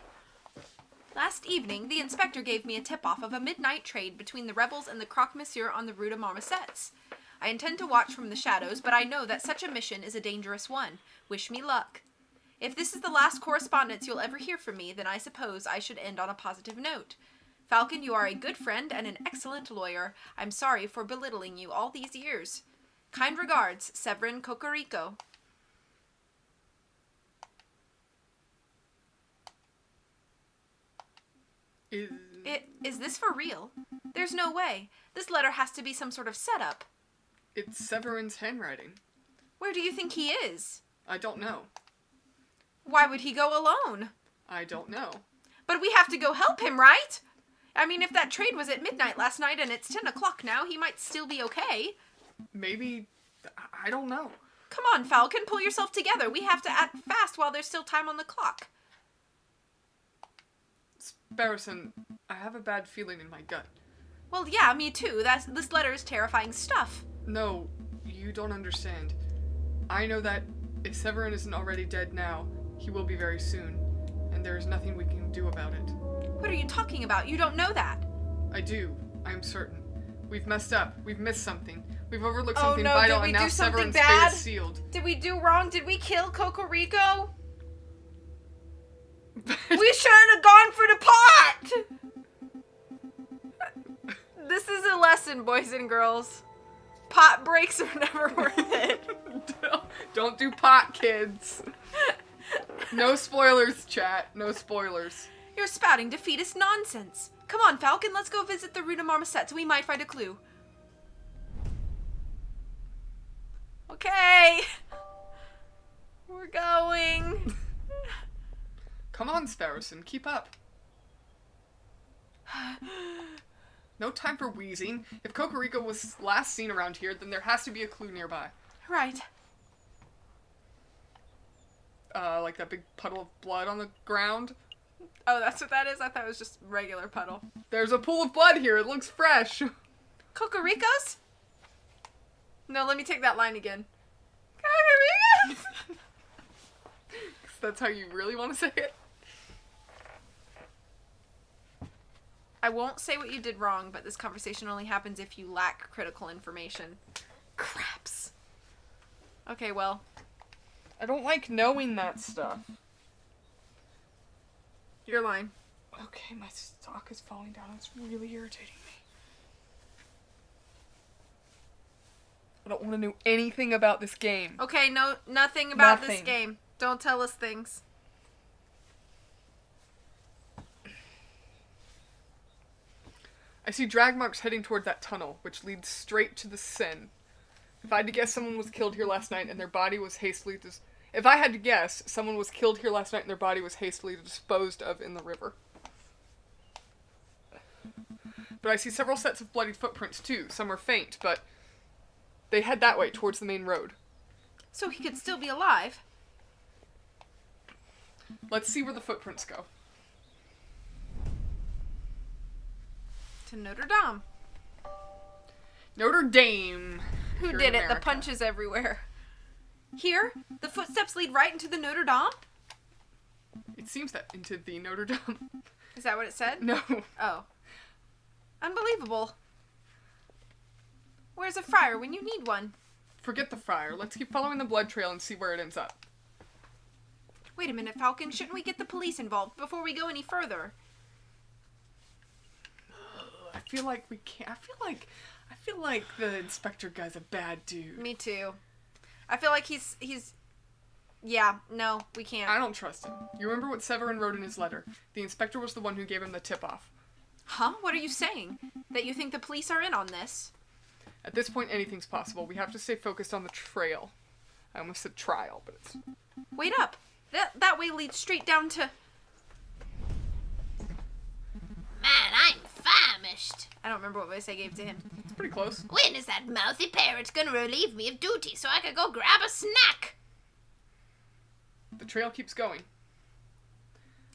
Last evening, the inspector gave me a tip-off of a midnight trade between the rebels and the croque monsieur on the Rue de Marmosets. I intend to watch from the shadows, but I know that such a mission is a dangerous one. Wish me luck. If this is the last correspondence you'll ever hear from me, then I suppose I should end on a positive note. Falcon, you are a good friend and an excellent lawyer. I'm sorry for belittling you all these years. Kind regards, Severin Cocorico. Is this for real? There's no way. This letter has to be some sort of setup. It's Severin's handwriting. Where do you think he is? I don't know. Why would he go alone? I don't know. But we have to go help him, right? I mean, if that trade was at midnight last night and it's 10 o'clock now, he might still be okay. Maybe... I don't know. Come on, Falcon, pull yourself together. We have to act fast while there's still time on the clock. Sparrowson, I have a bad feeling in my gut. Well, yeah, me too. This letter is terrifying stuff. No, you don't understand. I know that if Severin isn't already dead now, he will be very soon, and there is nothing we can do about it. What are you talking about? You don't know that. I do. I'm certain. We've messed up. We've missed something. We've overlooked Oh, something no, vital, did we and now do something Severin's fate bad? is sealed. Did we do wrong? Did we kill Cocorico? We shouldn't have gone for the pot! This is a lesson, boys and girls. Pot breaks are never worth it. Don't do pot, kids. No spoilers, chat. No spoilers. You're spouting defeatist nonsense. Come on, Falcon, let's go visit the Rue de Marmosets. We might find a clue. Okay. We're going. Come on, Sparrowson. Keep up. No time for wheezing. If Cocorico was last seen around here, then there has to be a clue nearby. Right. Like that big puddle of blood on the ground. Oh, that's what that is? I thought it was just regular puddle. There's a pool of blood here. It looks fresh. Cocoricos? No, let me take that line again. Cocoricos? That's how you really want to say it? I won't say what you did wrong, but this conversation only happens if you lack critical information. Craps. Okay, well. I don't like knowing that stuff. Your line. Okay, my stock is falling down. It's really irritating me. I don't want to know anything about this game. Okay, no, nothing about this Nothing. game. Don't tell us things. I see drag marks heading toward that tunnel, which leads straight to the Seine. If I had to guess, someone was killed here last night and their body was hastily If I had to guess, someone was killed here last night and their body was hastily disposed of in the river. But I see several sets of bloodied footprints too. Some are faint, but they head that way towards the main road. So he could still be alive. Let's see where the footprints go. To Notre Dame. Notre Dame. Who Here did in it? The America. punches everywhere. Here? The footsteps lead right into the Notre Dame? It seems that into the Notre Dame. Is that what it said? No. Oh. Unbelievable. Where's a friar when you need one? Forget the friar. Let's keep following the blood trail and see where it ends up. Wait a minute, Falcon. Shouldn't we get the police involved before we go any further? I feel like we can't. I feel like the inspector guy's a bad dude. Me too. I feel like he's yeah, no, we can't. I don't trust him. You remember what Severin wrote in his letter? The inspector was the one who gave him the tip-off. Huh? What are you saying? That you think the police are in on this? At this point, anything's possible. We have to stay focused on the trail. I almost said trial, but it's... Wait up. That way leads straight down to... Man, I'm famished. I don't remember what voice I gave to him. It's pretty close. When is that mouthy parrot gonna relieve me of duty so I can go grab a snack? The trail keeps going.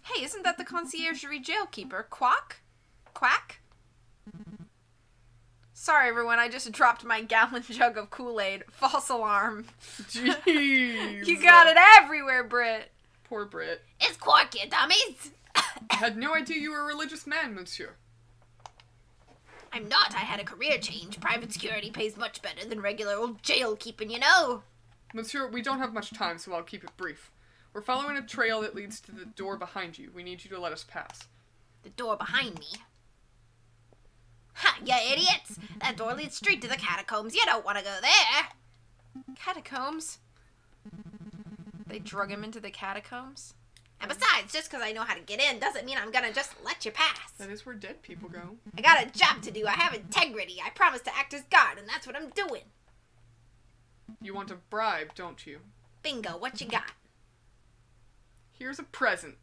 Hey, isn't that the conciergerie jailkeeper? Quack? Quack? Sorry, everyone. I just dropped my gallon jug of Kool-Aid. False alarm. Jeez. You got it everywhere, Britt. Poor Brit. It's Quark, you dummies. I had no idea you were a religious man, monsieur. I'm not. I had a career change. Private security pays much better than regular old jail keeping, you know. Monsieur, we don't have much time, so I'll keep it brief. We're following a trail that leads to the door behind you. We need you to let us pass. The door behind me. Ha, you idiots! That door leads straight to the catacombs. You don't want to go there. Catacombs? They drug him into the catacombs? And besides, just because I know how to get in doesn't mean I'm gonna just let you pass. That is where dead people go. I got a job to do. I have integrity. I promise to act as guard, and that's what I'm doing. You want a bribe, don't you? Bingo, what you got? Here's a present.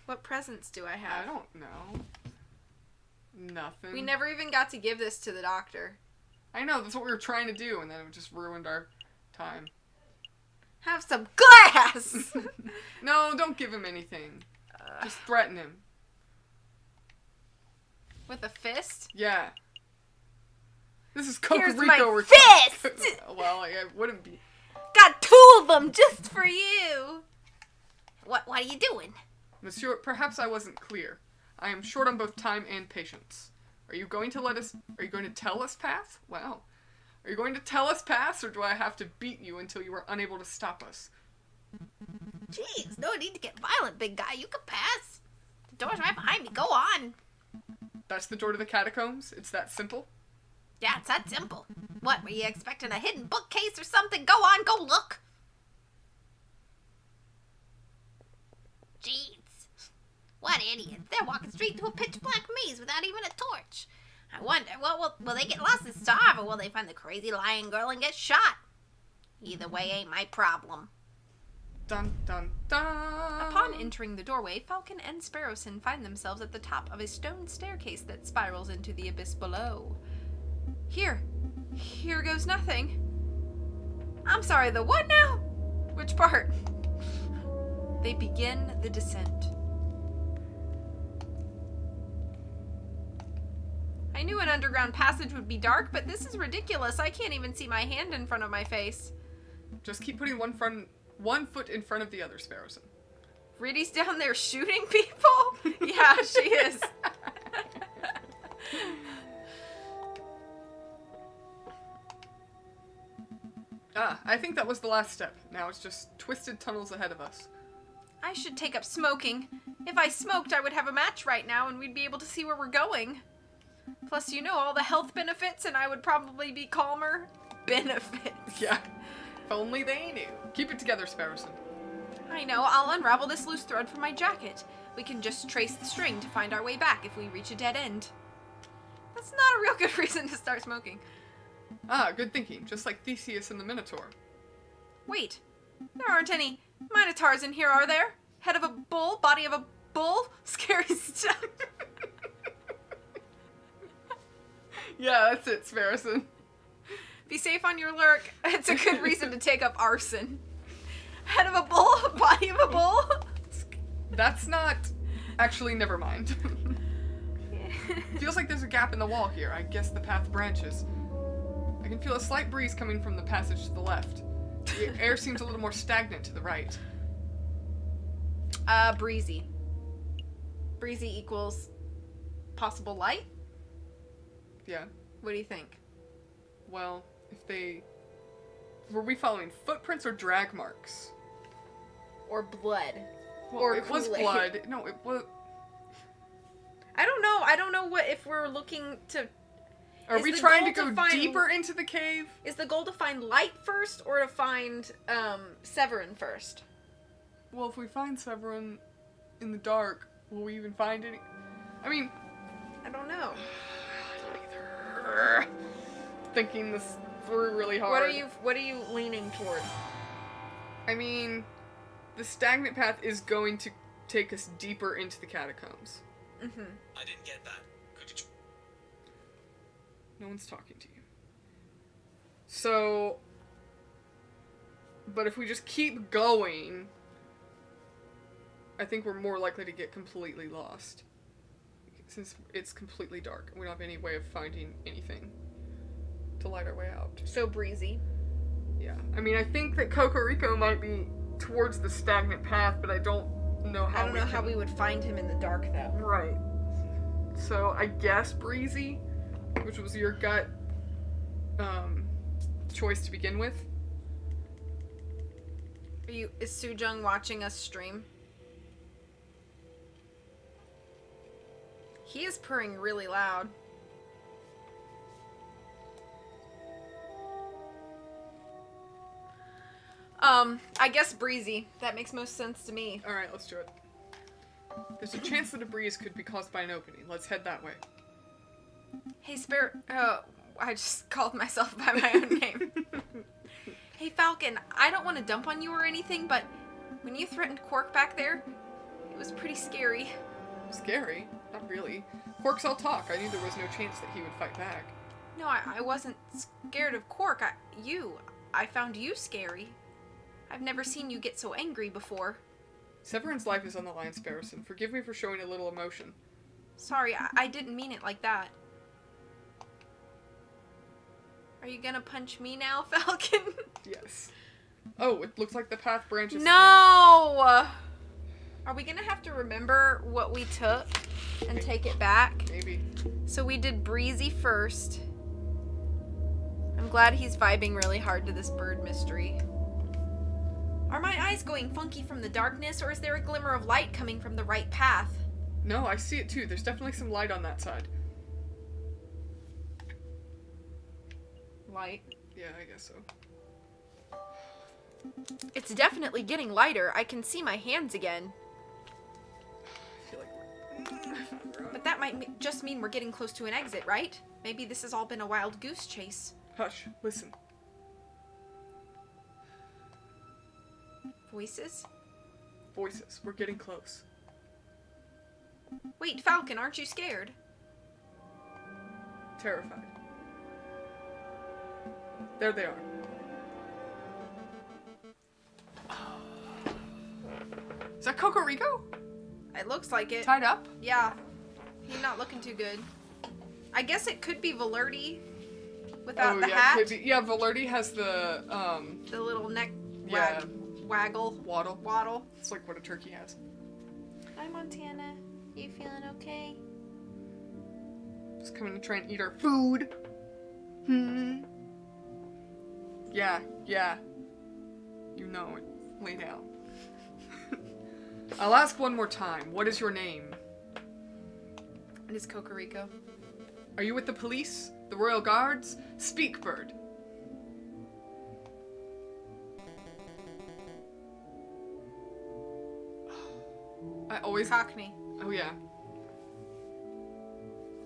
What presents do I I have? don't know. Nothing. We never even got to give this to the doctor. I know, that's what we were trying to do, and then it just ruined our time. Have some glass! No, don't give him anything. Just threaten him. With a fist? Yeah. This is Here's Cocorico my we're fist! Well, it wouldn't be. Got 2 of them just for you! What are you doing? Monsieur, perhaps I wasn't clear. I am short on both time and patience. Are you going to tell us pass? Wow. Are you going to tell us pass, or do I have to beat you until you are unable to stop us? Jeez, no need to get violent, big guy. You can pass. The door's right behind me. Go on. That's the door to the catacombs? It's that simple? Yeah, it's that simple. What, were you expecting a hidden bookcase or something? Go on, go look. Jeez. What idiots. They're walking straight to a pitch black maze without even a torch. I wonder, will they get lost and starve, or will they find the crazy lying girl and get shot? Either way ain't my problem. Dun dun dun! Upon entering the doorway, Falcon and Sparrowson find themselves at the top of a stone staircase that spirals into the abyss below. Here goes nothing. I'm sorry, the what now? Which part? They begin the descent. I knew an underground passage would be dark, but this is ridiculous. I can't even see my hand in front of my face. Just keep putting one foot in front of the other, Sparrowson. Riddy's down there shooting people? Yeah, she is. I think that was the last step. Now it's just twisted tunnels ahead of us. I should take up smoking. If I smoked, I would have a match right now and we'd be able to see where we're going. Plus, you know, all the health benefits and I would probably be calmer. Benefits. Yeah. If only they knew. Keep it together, Sparrowson. I know, I'll unravel this loose thread from my jacket. We can just trace the string to find our way back if we reach a dead end. That's not a real good reason to start smoking. Good thinking. Just like Theseus and the Minotaur. Wait, there aren't any minotaurs in here, are there? Head of a bull, body of a bull, scary stuff. Yeah, that's it, Sparrowson. Be safe on your lurk. It's a good reason to take up arson. Head of a bull, body of a bull. That's not... Actually, never mind. Feels like there's a gap in the wall here. I guess the path branches. I can feel a slight breeze coming from the passage to the left. The air seems a little more stagnant to the right. Breezy. Breezy equals possible light? Yeah. What do you think? Well, if they... Were we following footprints or drag marks? Or blood. Well, Or it was Kool-Aid. blood. No, it was... I don't know. I don't know what if we're looking to... Are Is we the trying to goal go to find- deeper into the cave? Is the goal to find light first or to find Severin first? Well, if we find Severin in the dark, will we even find any... I mean... I don't know. Either. Thinking this through really hard. What are you leaning toward? I mean, the stagnant path is going to take us deeper into the catacombs. Mm-hmm. I didn't get that. Could you... No one's talking to you. So... But if we just keep going, I think we're more likely to get completely lost. Since it's completely dark and we don't have any way of finding anything to light our way out. So breezy. Yeah. I mean, I think that Cocorico might be towards the stagnant path, but I don't know how I don't know how we would find him in the dark, though. Right. So I guess Breezy, which was your gut choice to begin with. Is Sujung watching us stream? He is purring really loud. I guess breezy. That makes most sense to me. Alright, let's do it. There's a chance that a breeze could be caused by an opening. Let's head that way. Hey, I just called myself by my own name. Hey, Falcon, I don't want to dump on you or anything, but when you threatened Quark back there, it was pretty scary. Scary? Not really. Quarks all talk. I knew there was no chance that he would fight back. No, I wasn't scared of Quark. I found you scary. I've never seen you get so angry before. Severin's life is on the line, Sparrowson. Forgive me for showing a little emotion. Sorry, I didn't mean it like that. Are you gonna punch me now, Falcon? Yes. Oh, it looks like the path branches. No! Are we gonna have to remember what we took and take it back? Maybe. So we did Breezy first. I'm glad he's vibing really hard to this bird mystery. Are my eyes going funky from the darkness, or is there a glimmer of light coming from the right path? No, I see it too. There's definitely some light on that side. Light? Yeah, I guess so. It's definitely getting lighter. I can see my hands again. I feel like But that might just mean we're getting close to an exit, right? Maybe this has all been a wild goose chase. Hush, listen. Voices? Voices. We're getting close. Wait, Falcon, aren't you scared? Terrified. There they are. Is that Cocorico? It looks like it. Tied up? Yeah. He's not looking too good. I guess it could be Valerdi without the hat. Could be. Yeah, Valerdi has the little neck yeah, waggle. waddle. It's like what a turkey has. Hi, Montana. You feeling okay? Just coming to try and eat our food. Yeah. You know it. Lay down. I'll ask one more time. What is your name? It is Cocorico. Are you with the police? The Royal Guards? Speak, bird. I always... Cockney. Oh, yeah.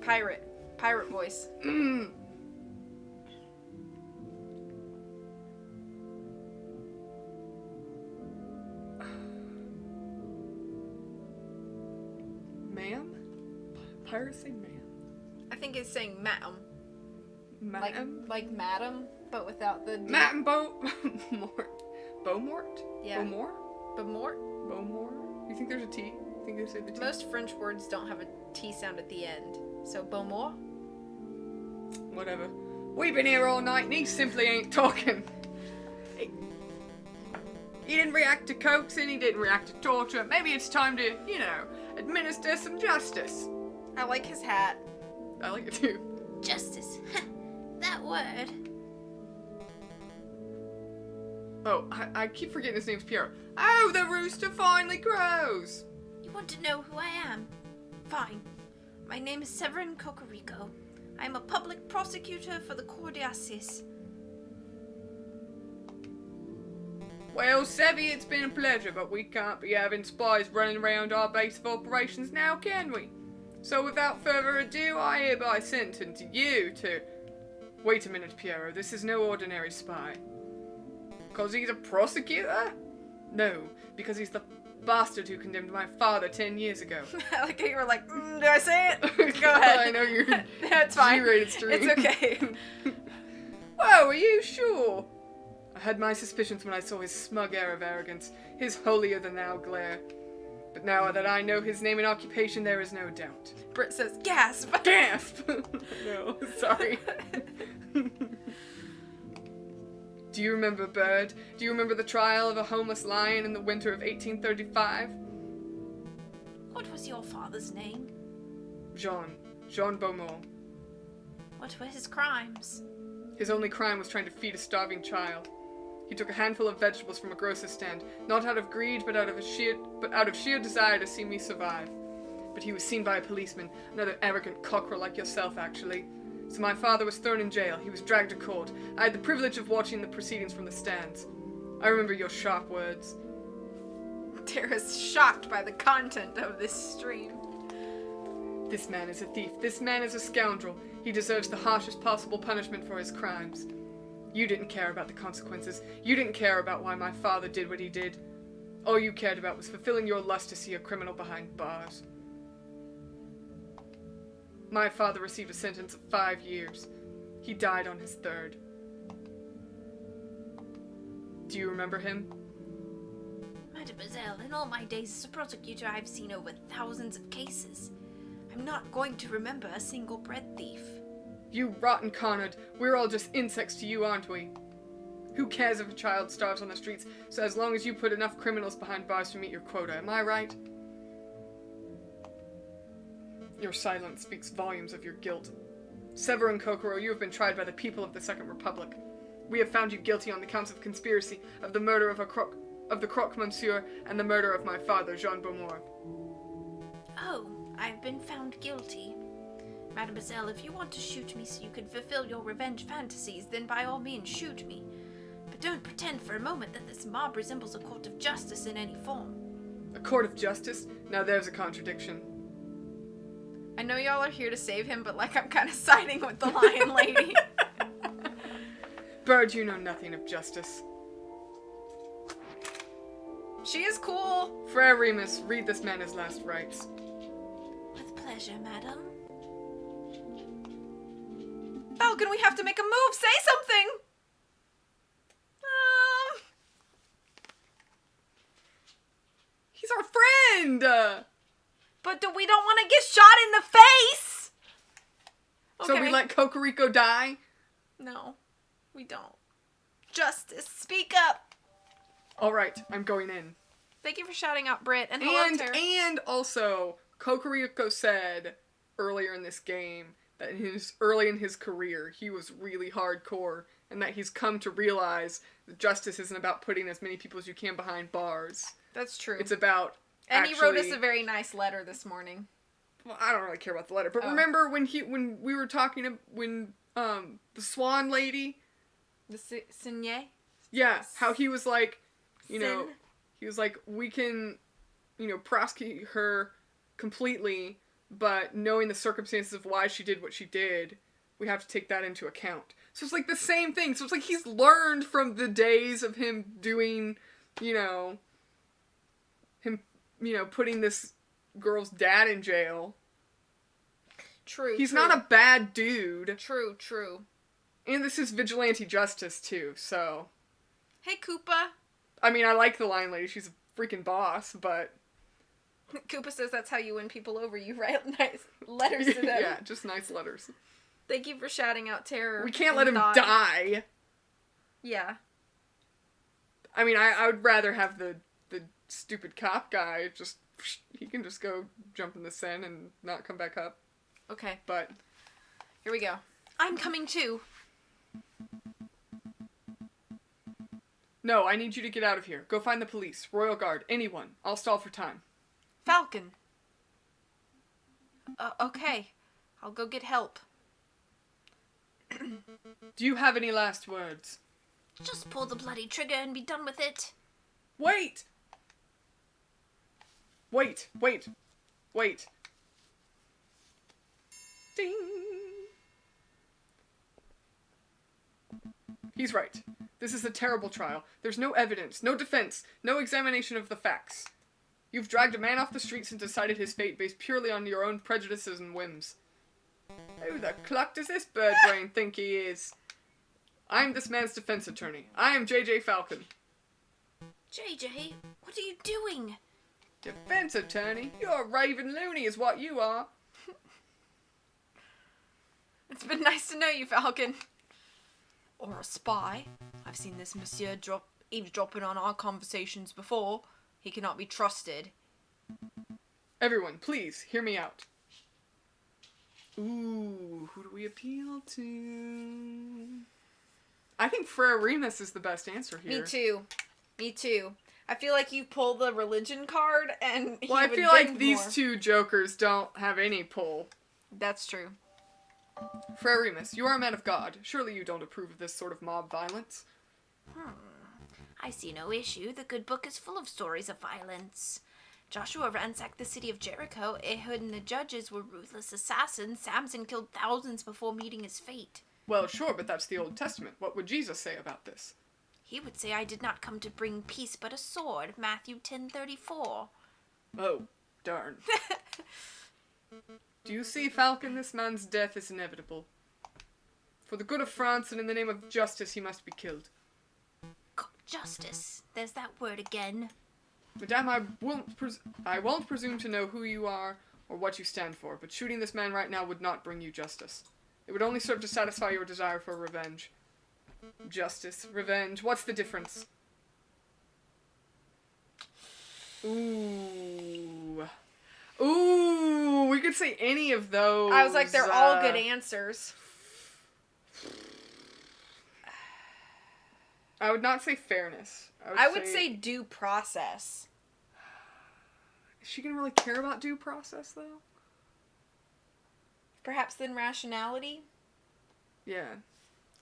Pirate. Pirate voice. Ma'am? Pirates say ma'am. I think it's saying madam. Ma'am? Like madam, but without the D. Matt and Mort. Beaumort? Yeah. Beaumort? Beaumort. Beaumort? You think there's a T? You think they say the T? Most French words don't have a T sound at the end. So Beaumort. Whatever. We've been here all night and he simply ain't talking. He didn't react to coaxing, he didn't react to torture. Maybe it's time to, administer some justice. I like his hat. I like it too. Justice. That word. Oh, I keep forgetting his name's Pierre. Oh, the rooster finally crows! You want to know who I am? Fine. My name is Severin Cocorico. I am a public prosecutor for the Cour d'Assises. Well, Sevy, it's been a pleasure, but we can't be having spies running around our base of operations now, can we? So without further ado, I hereby sentence you to... Wait a minute, Piero, this is no ordinary spy. Because he's a prosecutor? No, because he's the bastard who condemned my father 10 years ago. I like how you were like, do I say it? Go ahead. I know you're That's fine. G-rated stream. It's okay. Whoa, are you sure? I had my suspicions when I saw his smug air of arrogance, his holier-than-thou glare. But now that I know his name and occupation, there is no doubt. Britt says, gasp. Gasp! No, sorry. Do you remember, Bird? Do you remember the trial of a homeless lion in the winter of 1835? What was your father's name? Jean Beaumont. What were his crimes? His only crime was trying to feed a starving child. He took a handful of vegetables from a grocer's stand, not out of greed, but out of sheer desire to see me survive. But he was seen by a policeman, another arrogant cockerel like yourself, actually. So my father was thrown in jail. He was dragged to court. I had the privilege of watching the proceedings from the stands. I remember your sharp words. Tara's shocked by the content of this stream. This man is a thief. This man is a scoundrel. He deserves the harshest possible punishment for his crimes. You didn't care about the consequences. You didn't care about why my father did what he did. All you cared about was fulfilling your lust to see a criminal behind bars. My father received a sentence of 5 years. He died on his 3rd. Do you remember him? Mademoiselle, in all my days as a prosecutor, I've seen over thousands of cases. I'm not going to remember a single bread thief. You rotten Conrad, we're all just insects to you, aren't we? Who cares if a child starves on the streets, so as long as you put enough criminals behind bars to meet your quota, am I right? Your silence speaks volumes of your guilt. Severin Kokoro, you have been tried by the people of the Second Republic. We have found you guilty on the counts of conspiracy, of the murder of the Croque Monsieur, and the murder of my father, Jean Beaumont. Oh, I've been found guilty. Mademoiselle, if you want to shoot me so you can fulfill your revenge fantasies, then by all means shoot me. But don't pretend for a moment that this mob resembles a court of justice in any form. A court of justice? Now there's a contradiction. I know y'all are here to save him, but like I'm kind of siding with the lion lady. Bird, you know nothing of justice. She is cool. Frere Remus, read this man his last rites. With pleasure, madam. Falcon, we have to make a move. Say something. He's our And, But we don't want to get shot in the face! so we let Cocorico die? No, we don't. Justice, speak up! Alright, I'm going in. Thank you for shouting out, Britt, and hello, Tara. And also, Cocorico said earlier in this game that early in his career, he was really hardcore, and that he's come to realize that justice isn't about putting as many people as you can behind bars. That's true. It's about And he wrote us a very nice letter this morning. Well, I don't really care about the letter, but Oh. remember when we were talking when the Swan lady, The Signet? yeah, how he was like, you know, Sin? he was like, we can, you know, prosecute her completely, but knowing the circumstances of why she did what she did, we have to take that into account. So it's like the same thing. So it's like he's learned from the days of him doing, you know, putting this girl's dad in jail. True. He's true. not a bad dude. True, true. And this is vigilante justice, too, so... Hey, Koopa. I mean, I like the Lion Lady. She's a freaking boss, but... Koopa says that's how you win people over. You write nice letters to them. Yeah, just nice letters. Thank you for shouting out Terror. We can't let him die. Yeah. I mean, I would rather have the stupid cop guy just... He can just go jump in the Seine and not come back up. Okay, But... here we go. I'm coming too. No, I need you to get out of here. Go find the police, Royal Guard, anyone. I'll stall for time. Falcon. Okay. I'll go get help. Do you have any last words? Just pull the bloody trigger and be done with it. Wait! Wait, wait, wait. Ding! He's right. This is a terrible trial. There's no evidence, no defense, no examination of the facts. You've dragged a man off the streets and decided his fate based purely on your own prejudices and whims. Who the cluck does this bird brain think he is? I'm this man's defense attorney. I am J.J. Falcon. JJ, what are you doing? Defense attorney? You're a raving loony is what you are. It's been nice to know you, Falcon. Or a spy. I've seen this monsieur eavesdropping on our conversations before. He cannot be trusted. Everyone, please, hear me out. Ooh, who do we appeal to? I think Frere Remus is the best answer here. Me too. Me too. I feel like you pull the religion card and he Well, I would feel like give these more. two jokers don't have any pull. That's true. Frere Remus, you are a man of God. Surely you don't approve of this sort of mob violence. I see no issue. The good book is full of stories of violence. Joshua ransacked the city of Jericho. Ehud and the judges were ruthless assassins. Samson killed thousands before meeting his fate. Well, sure, but that's the Old Testament. What would Jesus say about this? He would say, I did not come to bring peace but a sword. Matthew 10:34. Oh, darn. Do you see, Falcon? This man's death is inevitable. For the good of France and in the name of justice, he must be killed. Justice. There's that word again. Madame, I won't presume to know who you are or what you stand for, but shooting this man right now would not bring you justice. It would only serve to satisfy your desire for revenge. Justice, revenge, what's the difference? Ooh. Ooh, we could say any of those. I was like, they're all good answers. I would not say fairness. I would say due process. Is she gonna really care about due process, though? Perhaps then rationality? Yeah.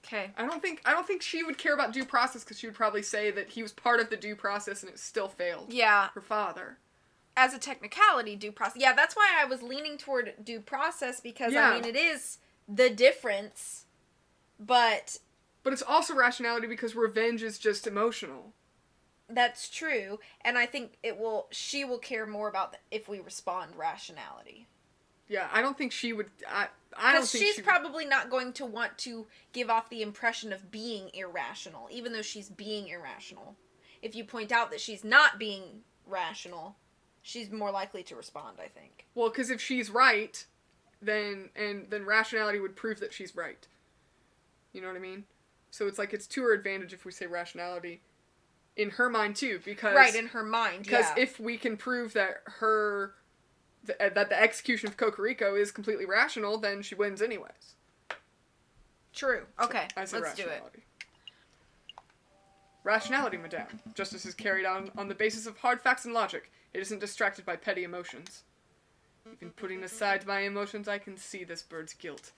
Okay. I don't think she would care about due process because she would probably say that he was part of the due process and it still failed. Yeah. Her father. As a technicality, due process. Yeah, that's why I was leaning toward due process because, Yeah. I mean, it is the difference, but But it's also rationality because revenge is just emotional. that's true. And I think she will care more about if we respond rationality. Yeah, I don't think she would. I don't Because think she's she would- probably not going to want to give off the impression of being irrational, even though she's being irrational. If you point out that she's not being rational, she's more likely to respond, I think. Well, because if she's right, then rationality would prove that she's right. You know what I mean? So it's like it's to her advantage if we say rationality. In her mind, too, because... Right, in her mind, Because yeah. if we can prove that that the execution of Kokoriko is completely rational, then she wins anyways. True. Okay, I say let's do it. rationality. Rationality, madame. Justice is carried on the basis of hard facts and logic. It isn't distracted by petty emotions. Even putting aside my emotions, I can see this bird's guilt.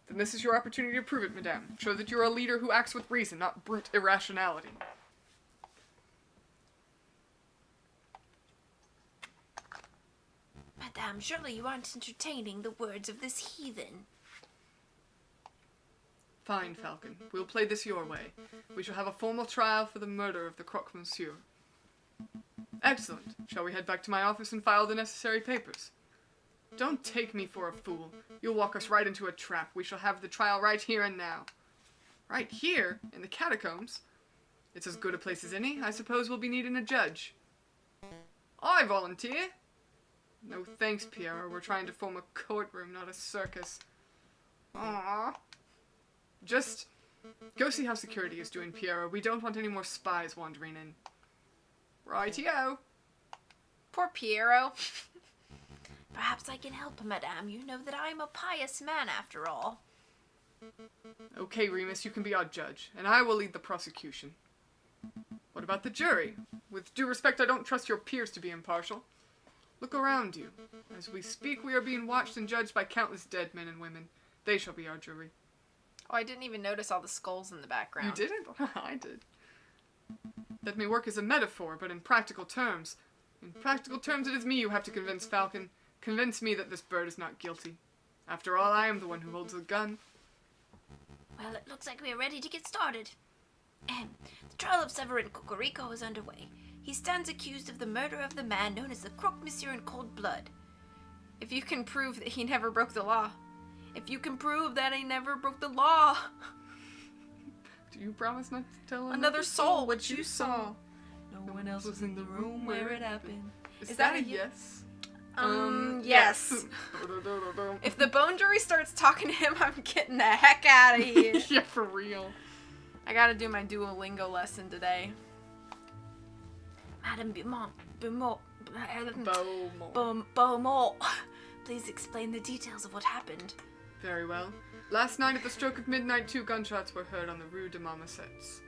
Then this is your opportunity to prove it, madame. Show that you're a leader who acts with reason, not brute irrationality. Madame, surely you aren't entertaining the words of this heathen. Fine, Falcon. We'll play this your way. We shall have a formal trial for the murder of the croque monsieur. Excellent. Shall we head back to my office and file the necessary papers? Don't take me for a fool. You'll walk us right into a trap. We shall have the trial right here and now. Right here? In the catacombs? It's as good a place as any. I suppose we'll be needing a judge. I volunteer. No thanks, Piero. We're trying to form a courtroom, not a circus. Aww. Just go see how security is doing, Piero. We don't want any more spies wandering in. Rightio. Poor Piero. Perhaps I can help, madame. You know that I am a pious man, after all. Okay, Remus, you can be our judge, and I will lead the prosecution. What about the jury? With due respect, I don't trust your peers to be impartial. Look around you. As we speak, we are being watched and judged by countless dead men and women. They shall be our jury. Oh, I didn't even notice all the skulls in the background. You didn't? I did. That may work as a metaphor, but in practical terms. In practical terms, it is me you have to convince, Falcon. Convince me that this bird is not guilty. After all, I am the one who holds the gun. Well, it looks like we are ready to get started. The trial of Severin Kokoriko is underway. He stands accused of the murder of the man known as the Croque Monsieur in cold blood. If you can prove that he never broke the law. If you can prove that he never broke the law. Do you promise not to tell Another soul what you saw. No one else was in the room where it happened. Is that that a a yes? Yes. If the bone jury starts talking to him, I'm getting the heck out of here. Yeah, for real. I gotta do my Duolingo lesson today. Madame Beaumont, Beaumont. please explain the details of what happened. Very well. Last night at the stroke of midnight, 2 gunshots were heard on the Rue de Marmosets.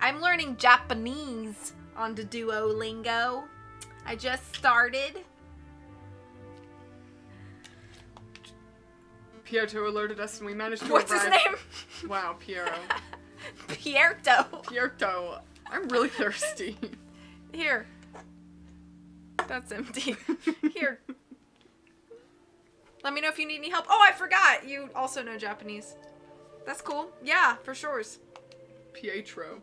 I'm learning Japanese on the Duolingo. I just started. Pietro alerted us and we managed to What's arrive. his name? Wow, Piero. Pierto. Pierto. I'm really thirsty. Here. That's empty. Here. Let me know if you need any help. Oh, I forgot. You also know Japanese. That's cool. Yeah, for sure. Pietro.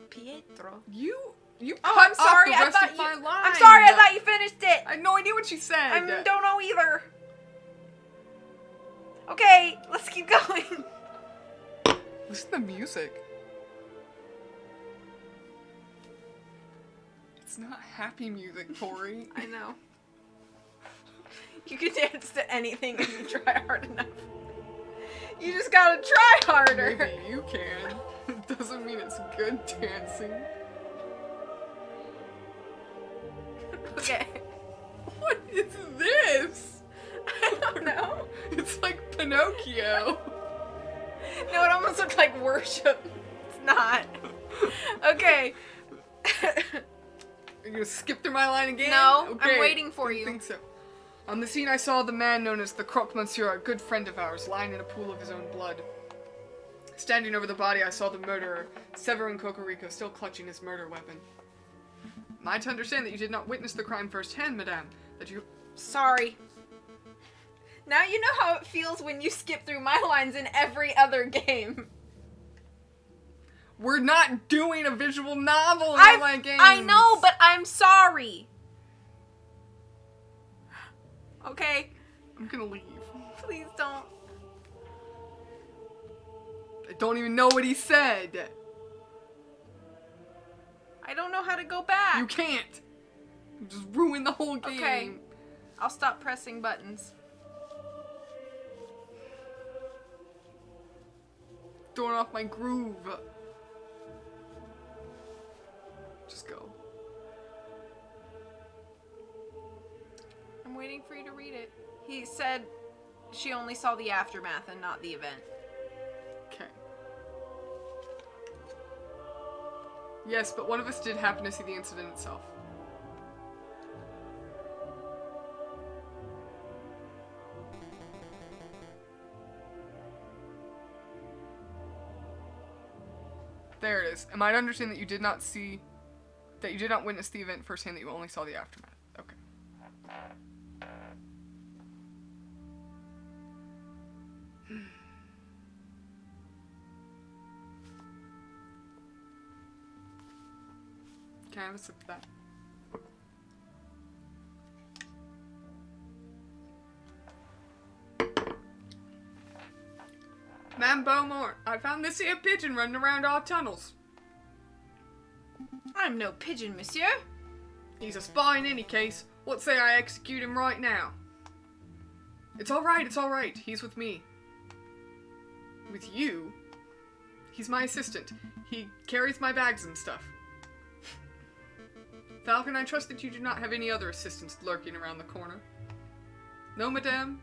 Pietro. You Oh, cut I'm sorry. off the I rest thought of you. my line. I'm sorry. I thought you finished it. I had no idea what she said. I don't know either. Okay, let's keep going. Listen to the music. It's not happy music, Tori. I know. You can dance to anything if you try hard enough. You just gotta try harder. Maybe you can. It doesn't mean it's good dancing. Okay. What is this? I don't know. It's like Pinocchio. No, it almost looked like worship. It's not. Okay. Are you gonna skip through my line again? No, I'm Okay, waiting for didn't you. think so. On the scene, I saw the man known as the Croque Monsieur, a good friend of ours, lying in a pool of his own blood. Standing over the body, I saw the murderer, Severin Kokoriko, still clutching his murder weapon. Am I to understand that you did not witness the crime firsthand, madame? That you... Sorry. Now you know how it feels when you skip through my lines in every other game. We're not doing a visual novel in all my games! I know, but I'm sorry. Okay? I'm gonna leave. Please don't. I don't even know what he said. I don't know how to go back. You can't. You just ruined the whole game. Okay. I'll stop pressing buttons. Throwing off my groove. Just go. I'm waiting for you to read it. He said she only saw the aftermath and not the event. Okay. Yes, but one of us did happen to see the incident itself. There it is. Am I to understand that you did not witness the event firsthand, that you only saw the aftermath? Okay. Can I have a sip of that? Ma'am Beaumont, I found this here pigeon running around our tunnels. I'm no pigeon, monsieur. He's a spy in any case. What say I execute him right now? It's alright. He's with me. With you? He's my assistant. He carries my bags and stuff. Falcon, I trust that you do not have any other assistants lurking around the corner. No, madame?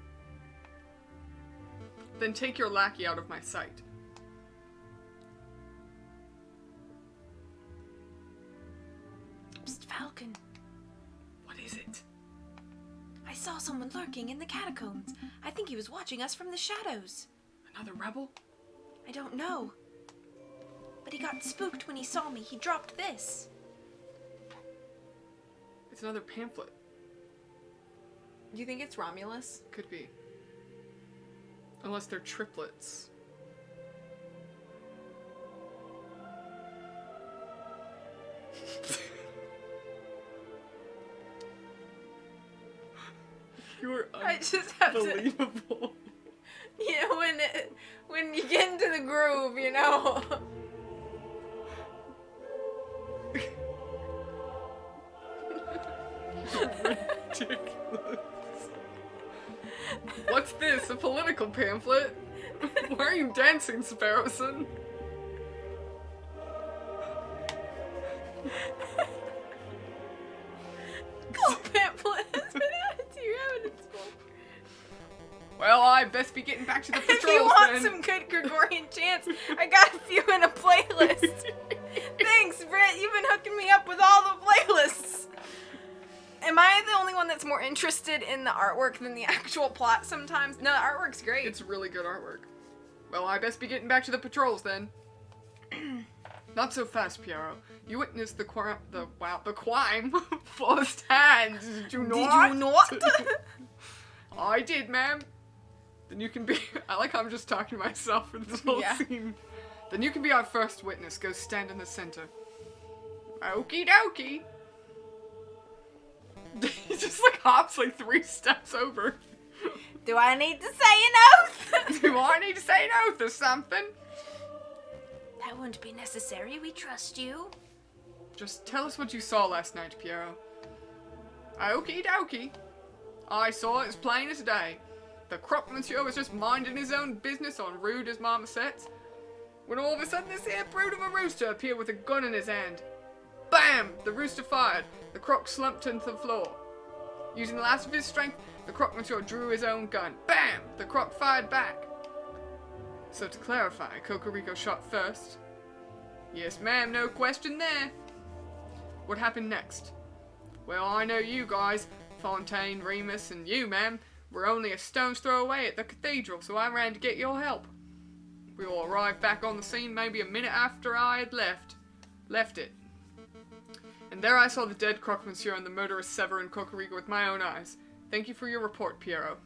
Then take your lackey out of my sight. Psst, Falcon. What is it? I saw someone lurking in the catacombs. I think he was watching us from the shadows. Another rebel? I don't know. But he got spooked when he saw me. He dropped this. It's another pamphlet. Do you think it's Romulus? Could be. Unless they're triplets. You're I just have to, unbelievable. you know, when you get into the groove, you know. Ridiculous. What's this? A political pamphlet? Why are you dancing, Sparrowson? Cool pamphlet has been added to your evidence book. Well, I best be getting back to the If you patrols want then. some good Gregorian chants, I got a few in a playlist. Thanks, Britt. You've been hooking me up with all the playlists. Am I the only one that's more interested in the artwork than the actual plot sometimes? No, the artwork's great. It's really good artwork. Well, I best be getting back to the patrols then. Not so fast, Piero. You witnessed the crime firsthand, did you not? Did you not? I did, ma'am. Then you can be. I like how I'm just talking to myself for this whole Yeah. scene. Then you can be our first witness. Go stand in the center. Okie dokie. He just like hops like 3 steps over. Do I need to say an oath? Do I need to say an oath or something? That won't be necessary. We trust you. Just tell us what you saw last night, Piero. Okie dokie. I saw it as plain as day. The croque monsieur was just minding his own business on rude as Mama sets, when all of a sudden this here brute of a rooster appeared with a gun in his hand. Bam! The rooster fired. The croque slumped into the floor. Using the last of his strength, the croque monsieur drew his own gun. Bam! The croque fired back. So to clarify, Cocorico shot first. Yes, ma'am, no question there. What happened next? Well, I know you guys, Fontaine, Remus, and you, ma'am, were only a stone's throw away at the cathedral, so I ran to get your help. We all arrived back on the scene maybe a minute after I had left it. And there I saw the dead croque monsieur and the murderous Severin Cocorico with my own eyes. Thank you for your report, Piero.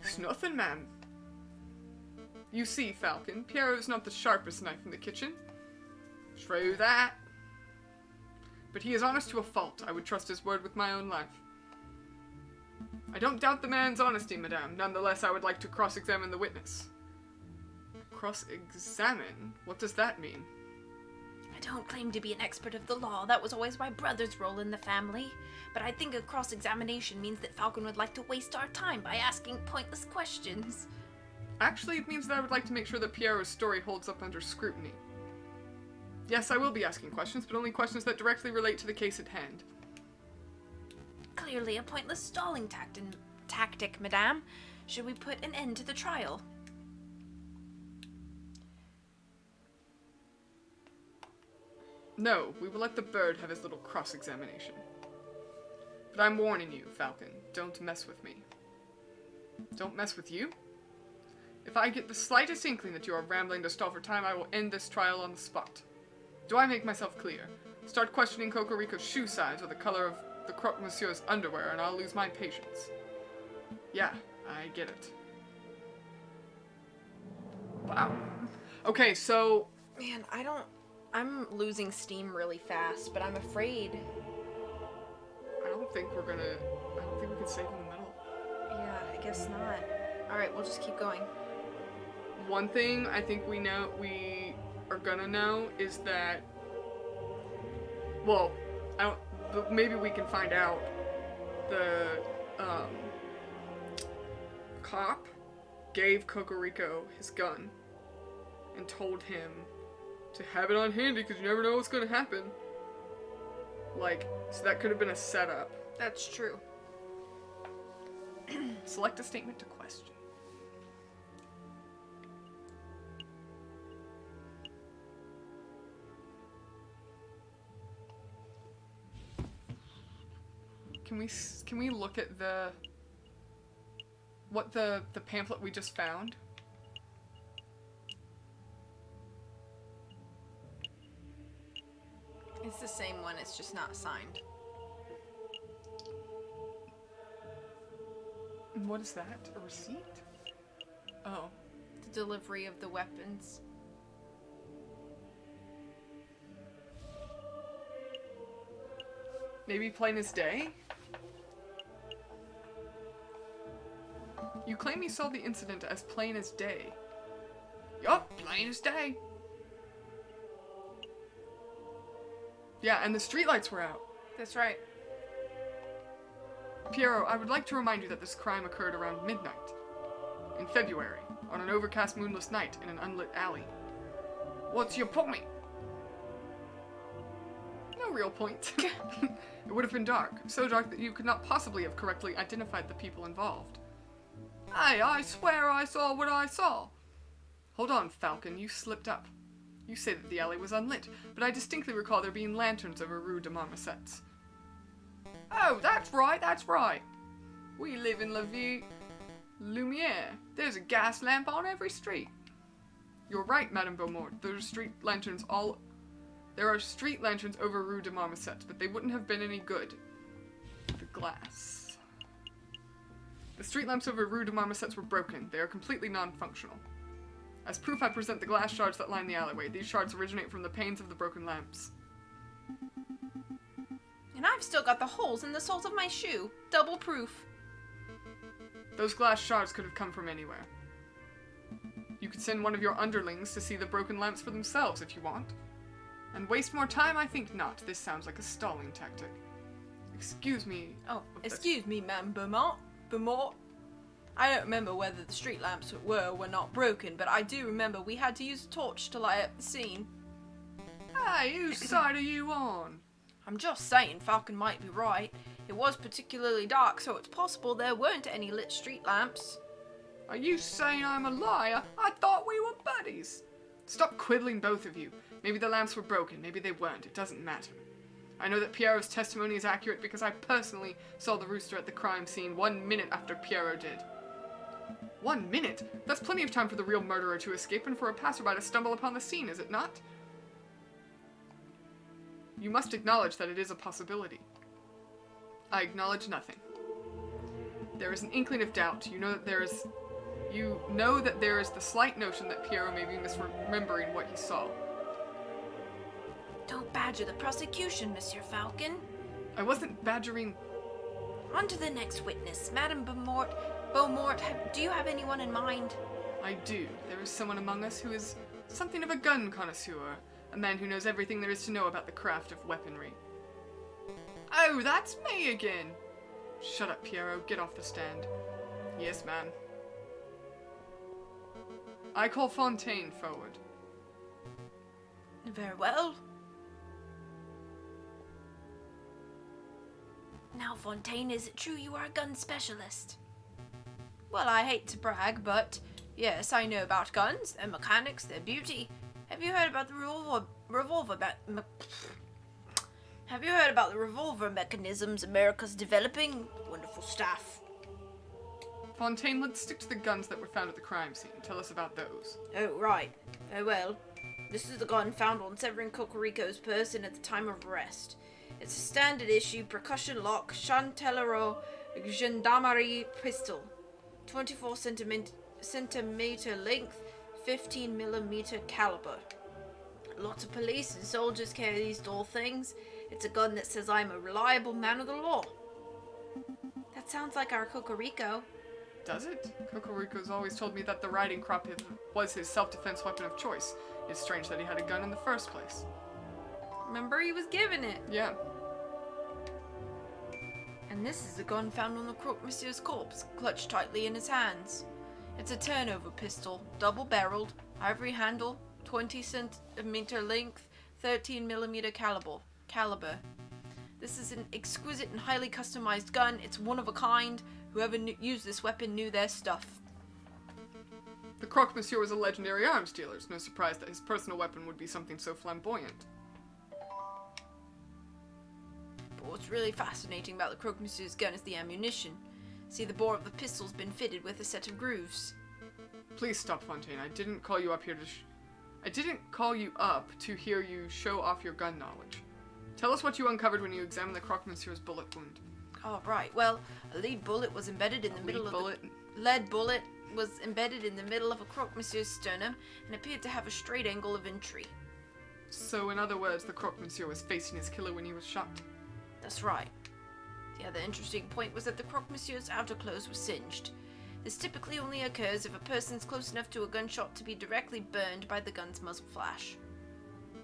It's nothing, ma'am. You see, Falcon, Piero's not the sharpest knife in the kitchen. True that. But he is honest to a fault. I would trust his word with my own life. I don't doubt the man's honesty, madame. Nonetheless, I would like to cross-examine the witness. Cross-examine? What does that mean? I don't claim to be an expert of the law. That was always my brother's role in the family. But I think a cross-examination means that Falcon would like to waste our time by asking pointless questions. Actually, it means that I would like to make sure that Piero's story holds up under scrutiny. Yes, I will be asking questions, but only questions that directly relate to the case at hand. Clearly a pointless stalling tactic, madame. Should we put an end to the trial? No, we will let the bird have his little cross-examination. But I'm warning you, Falcon, don't mess with me. Don't mess with you? If I get the slightest inkling that you are rambling to stall for time, I will end this trial on the spot. Do I make myself clear? Start questioning Cocorico's shoe size or the color of the croque monsieur's underwear, and I'll lose my patience. Yeah, I get it. Wow. Okay, so... Man, I'm losing steam really fast, but I'm afraid. I don't think we can save in the middle. Yeah, I guess not. Alright, we'll just keep going. One thing I think we are gonna know is that, well, but maybe we can find out. The cop gave Cocorico his gun and told him to have it on handy because you never know what's gonna happen. Like, so that could have been a setup. That's true. Select a statement to question. Can we look at the pamphlet we just found? It's the same one, it's just not signed. And what is that? A receipt? Oh. The delivery of the weapons. Maybe plain as day? You claim you saw the incident as plain as day. Yup, plain as day. Yeah, and the streetlights were out. That's right. Piero, I would like to remind you that this crime occurred around midnight. In February, on an overcast moonless night in an unlit alley. What's your point? No real point. It would have been dark, so dark that you could not possibly have correctly identified the people involved. Hey, I swear I saw what I saw. Hold on, Falcon, you slipped up. You say that the alley was unlit, but I distinctly recall there being lanterns over Rue de Marmosets. Oh, that's right, that's right. We live in La Vie Lumiere. There's a gas lamp on every street. You're right, Madame Beaumont. There are street lanterns over Rue de Marmosets, but they wouldn't have been any good. The glass. The street lamps over Rue de Marmosets were broken. They are completely non-functional. As proof, I present the glass shards that line the alleyway. These shards originate from the panes of the broken lamps. And I've still got the holes in the soles of my shoe. Double proof. Those glass shards could have come from anywhere. You could send one of your underlings to see the broken lamps for themselves if you want. And waste more time? I think not. This sounds like a stalling tactic. Excuse me. Oh, excuse me, Madame Beaumont. I don't remember whether the street lamps were or were not broken, but I do remember we had to use a torch to light up the scene. Hey, whose side are you on? I'm just saying, Falcon might be right. It was particularly dark, so it's possible there weren't any lit street lamps. Are you saying I'm a liar? I thought we were buddies. Stop quibbling, both of you. Maybe the lamps were broken, maybe they weren't. It doesn't matter. I know that Piero's testimony is accurate because I personally saw the rooster at the crime scene 1 minute after Piero did. 1 minute? That's plenty of time for the real murderer to escape and for a passerby to stumble upon the scene, is it not? You must acknowledge that it is a possibility. I acknowledge nothing. There is an inkling of doubt. You know that there is the slight notion that Piero may be misremembering what he saw. Don't badger the prosecution, Monsieur Falcon. I wasn't badgering. On to the next witness. Madame Beaumont, do you have anyone in mind? I do. There is someone among us who is something of a gun connoisseur, A man who knows everything there is to know about the craft of weaponry. Oh, that's me again. Shut up, Piero. Get off the stand. Yes, ma'am. I call Fontaine forward. Very well. Now, Fontaine, is it true you are a gun specialist? Well, I hate to brag, but yes, I know about guns, their mechanics, their beauty. Have you heard about the revolver mechanisms America's developing? Wonderful stuff. Fontaine, let's stick to the guns that were found at the crime scene. Tell us about those. Oh, right. Oh, well. This is the gun found on Severin Cocorico's person at the time of arrest. It's a standard issue percussion lock Chantelero gendarmerie pistol. 24 centimeter length, 15 millimeter caliber. Lots of police and soldiers carry these dull things. It's a gun that says I'm a reliable man of the law. That sounds like our Cocorico. Does it? Cocorico's always told me that the riding crop was his self-defense weapon of choice. It's strange that he had a gun in the first place. Remember, he was given it. Yeah. And this is the gun found on the croque monsieur's corpse, clutched tightly in his hands. It's a turnover pistol, double-barreled, ivory handle, 20 centimeter length, 13 millimeter caliber. This is an exquisite and highly customized gun. It's one of a kind. Whoever used this weapon knew their stuff. The croque monsieur was a legendary arms dealer. It's no surprise that his personal weapon would be something so flamboyant. But what's really fascinating about the croque monsieur's gun is the ammunition. See, the bore of the pistol's been fitted with a set of grooves. Please stop, Fontaine. I didn't call you up to hear you show off your gun knowledge. Tell us what you uncovered when you examined the croque monsieur's bullet wound. Oh, right. Well, a lead bullet was embedded in the middle of lead bullet was embedded in the middle of a croque monsieur's sternum and appeared to have a straight angle of entry. So, in other words, the croque monsieur was facing his killer when he was shot. That's right. The other interesting point was that the croque monsieur's outer clothes were singed. This typically only occurs if a person's close enough to a gunshot to be directly burned by the gun's muzzle flash.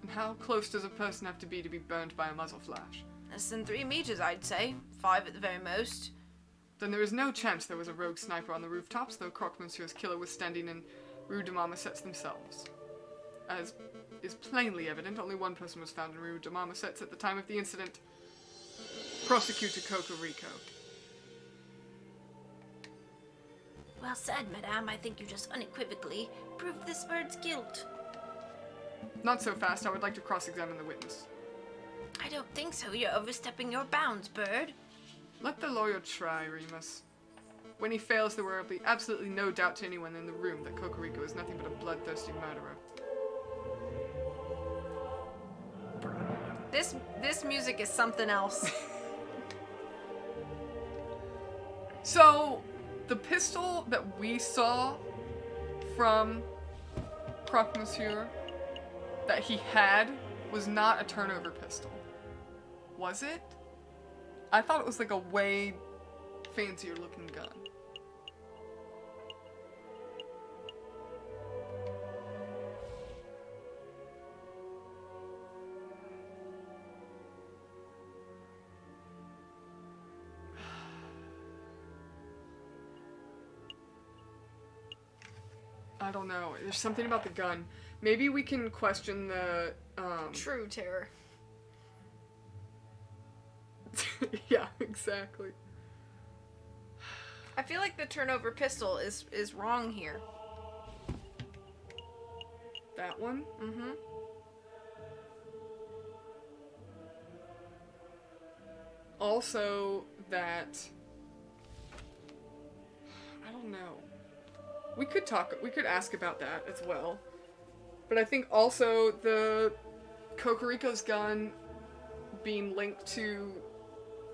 And how close does a person have to be burned by a muzzle flash? Less than 3 meters, I'd say. 5 at the very most. Then there is no chance there was a rogue sniper on the rooftops, though croque monsieur's killer was standing in Rue de Marmosets themselves. As is plainly evident, only one person was found in Rue de Marmosets at the time of the incident. Prosecutor Cocorico. Well said, madame. I think you just unequivocally proved this bird's guilt. Not so fast. I would like to cross-examine the witness. I don't think so. You're overstepping your bounds, bird. Let the lawyer try, Remus. When he fails, there will be absolutely no doubt to anyone in the room that Cocorico is nothing but a bloodthirsty murderer. This music is something else. So, the pistol that we saw from croque monsieur that he had was not a turnover pistol. Was it? I thought it was like a way fancier looking gun. I don't know. There's something about the gun. Maybe we can question the, True terror. yeah, exactly. I feel like the turnover pistol is wrong here. That one? Mm-hmm. Also, that... I don't know. We could ask about that as well. But I think also the Cocorico's gun being linked to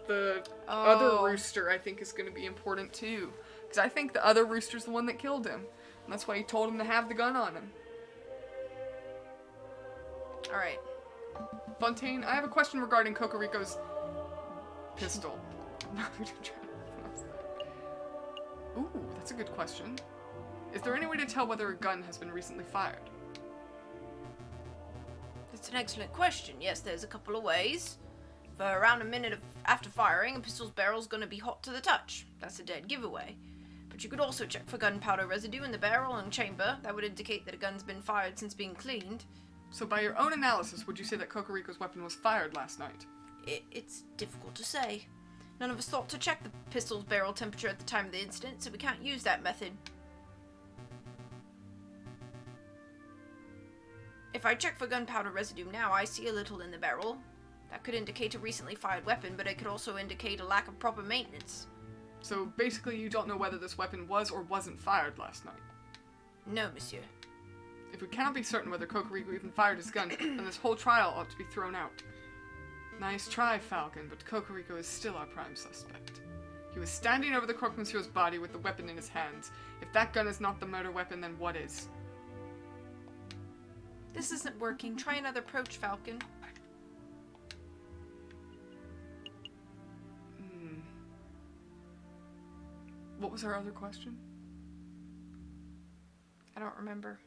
the other rooster, I think, is going to be important too. Because I think the other rooster's the one that killed him. And that's why he told him to have the gun on him. Alright. Fontaine, I have a question regarding Cocorico's pistol. Ooh, that's a good question. Is there any way to tell whether a gun has been recently fired? It's an excellent question. Yes, there's a couple of ways. For around a minute after firing, a pistol's barrel's gonna be hot to the touch. That's a dead giveaway. But you could also check for gunpowder residue in the barrel and chamber. That would indicate that a gun's been fired since being cleaned. So by your own analysis, would you say that Kokoriko's weapon was fired last night? It's difficult to say. None of us thought to check the pistol's barrel temperature at the time of the incident, so we can't use that method. If I check for gunpowder residue now, I see a little in the barrel. That could indicate a recently fired weapon, but it could also indicate a lack of proper maintenance. So basically you don't know whether this weapon was or wasn't fired last night. No, monsieur. If we cannot be certain whether Kokoriko even fired his gun, then this whole trial ought to be thrown out. Nice try, Falcon, but Kokoriko is still our prime suspect. He was standing over the croque monsieur's body with the weapon in his hands. If that gun is not the murder weapon, then what is? This isn't working. Try another approach, Falcon. What was our other question? I don't remember.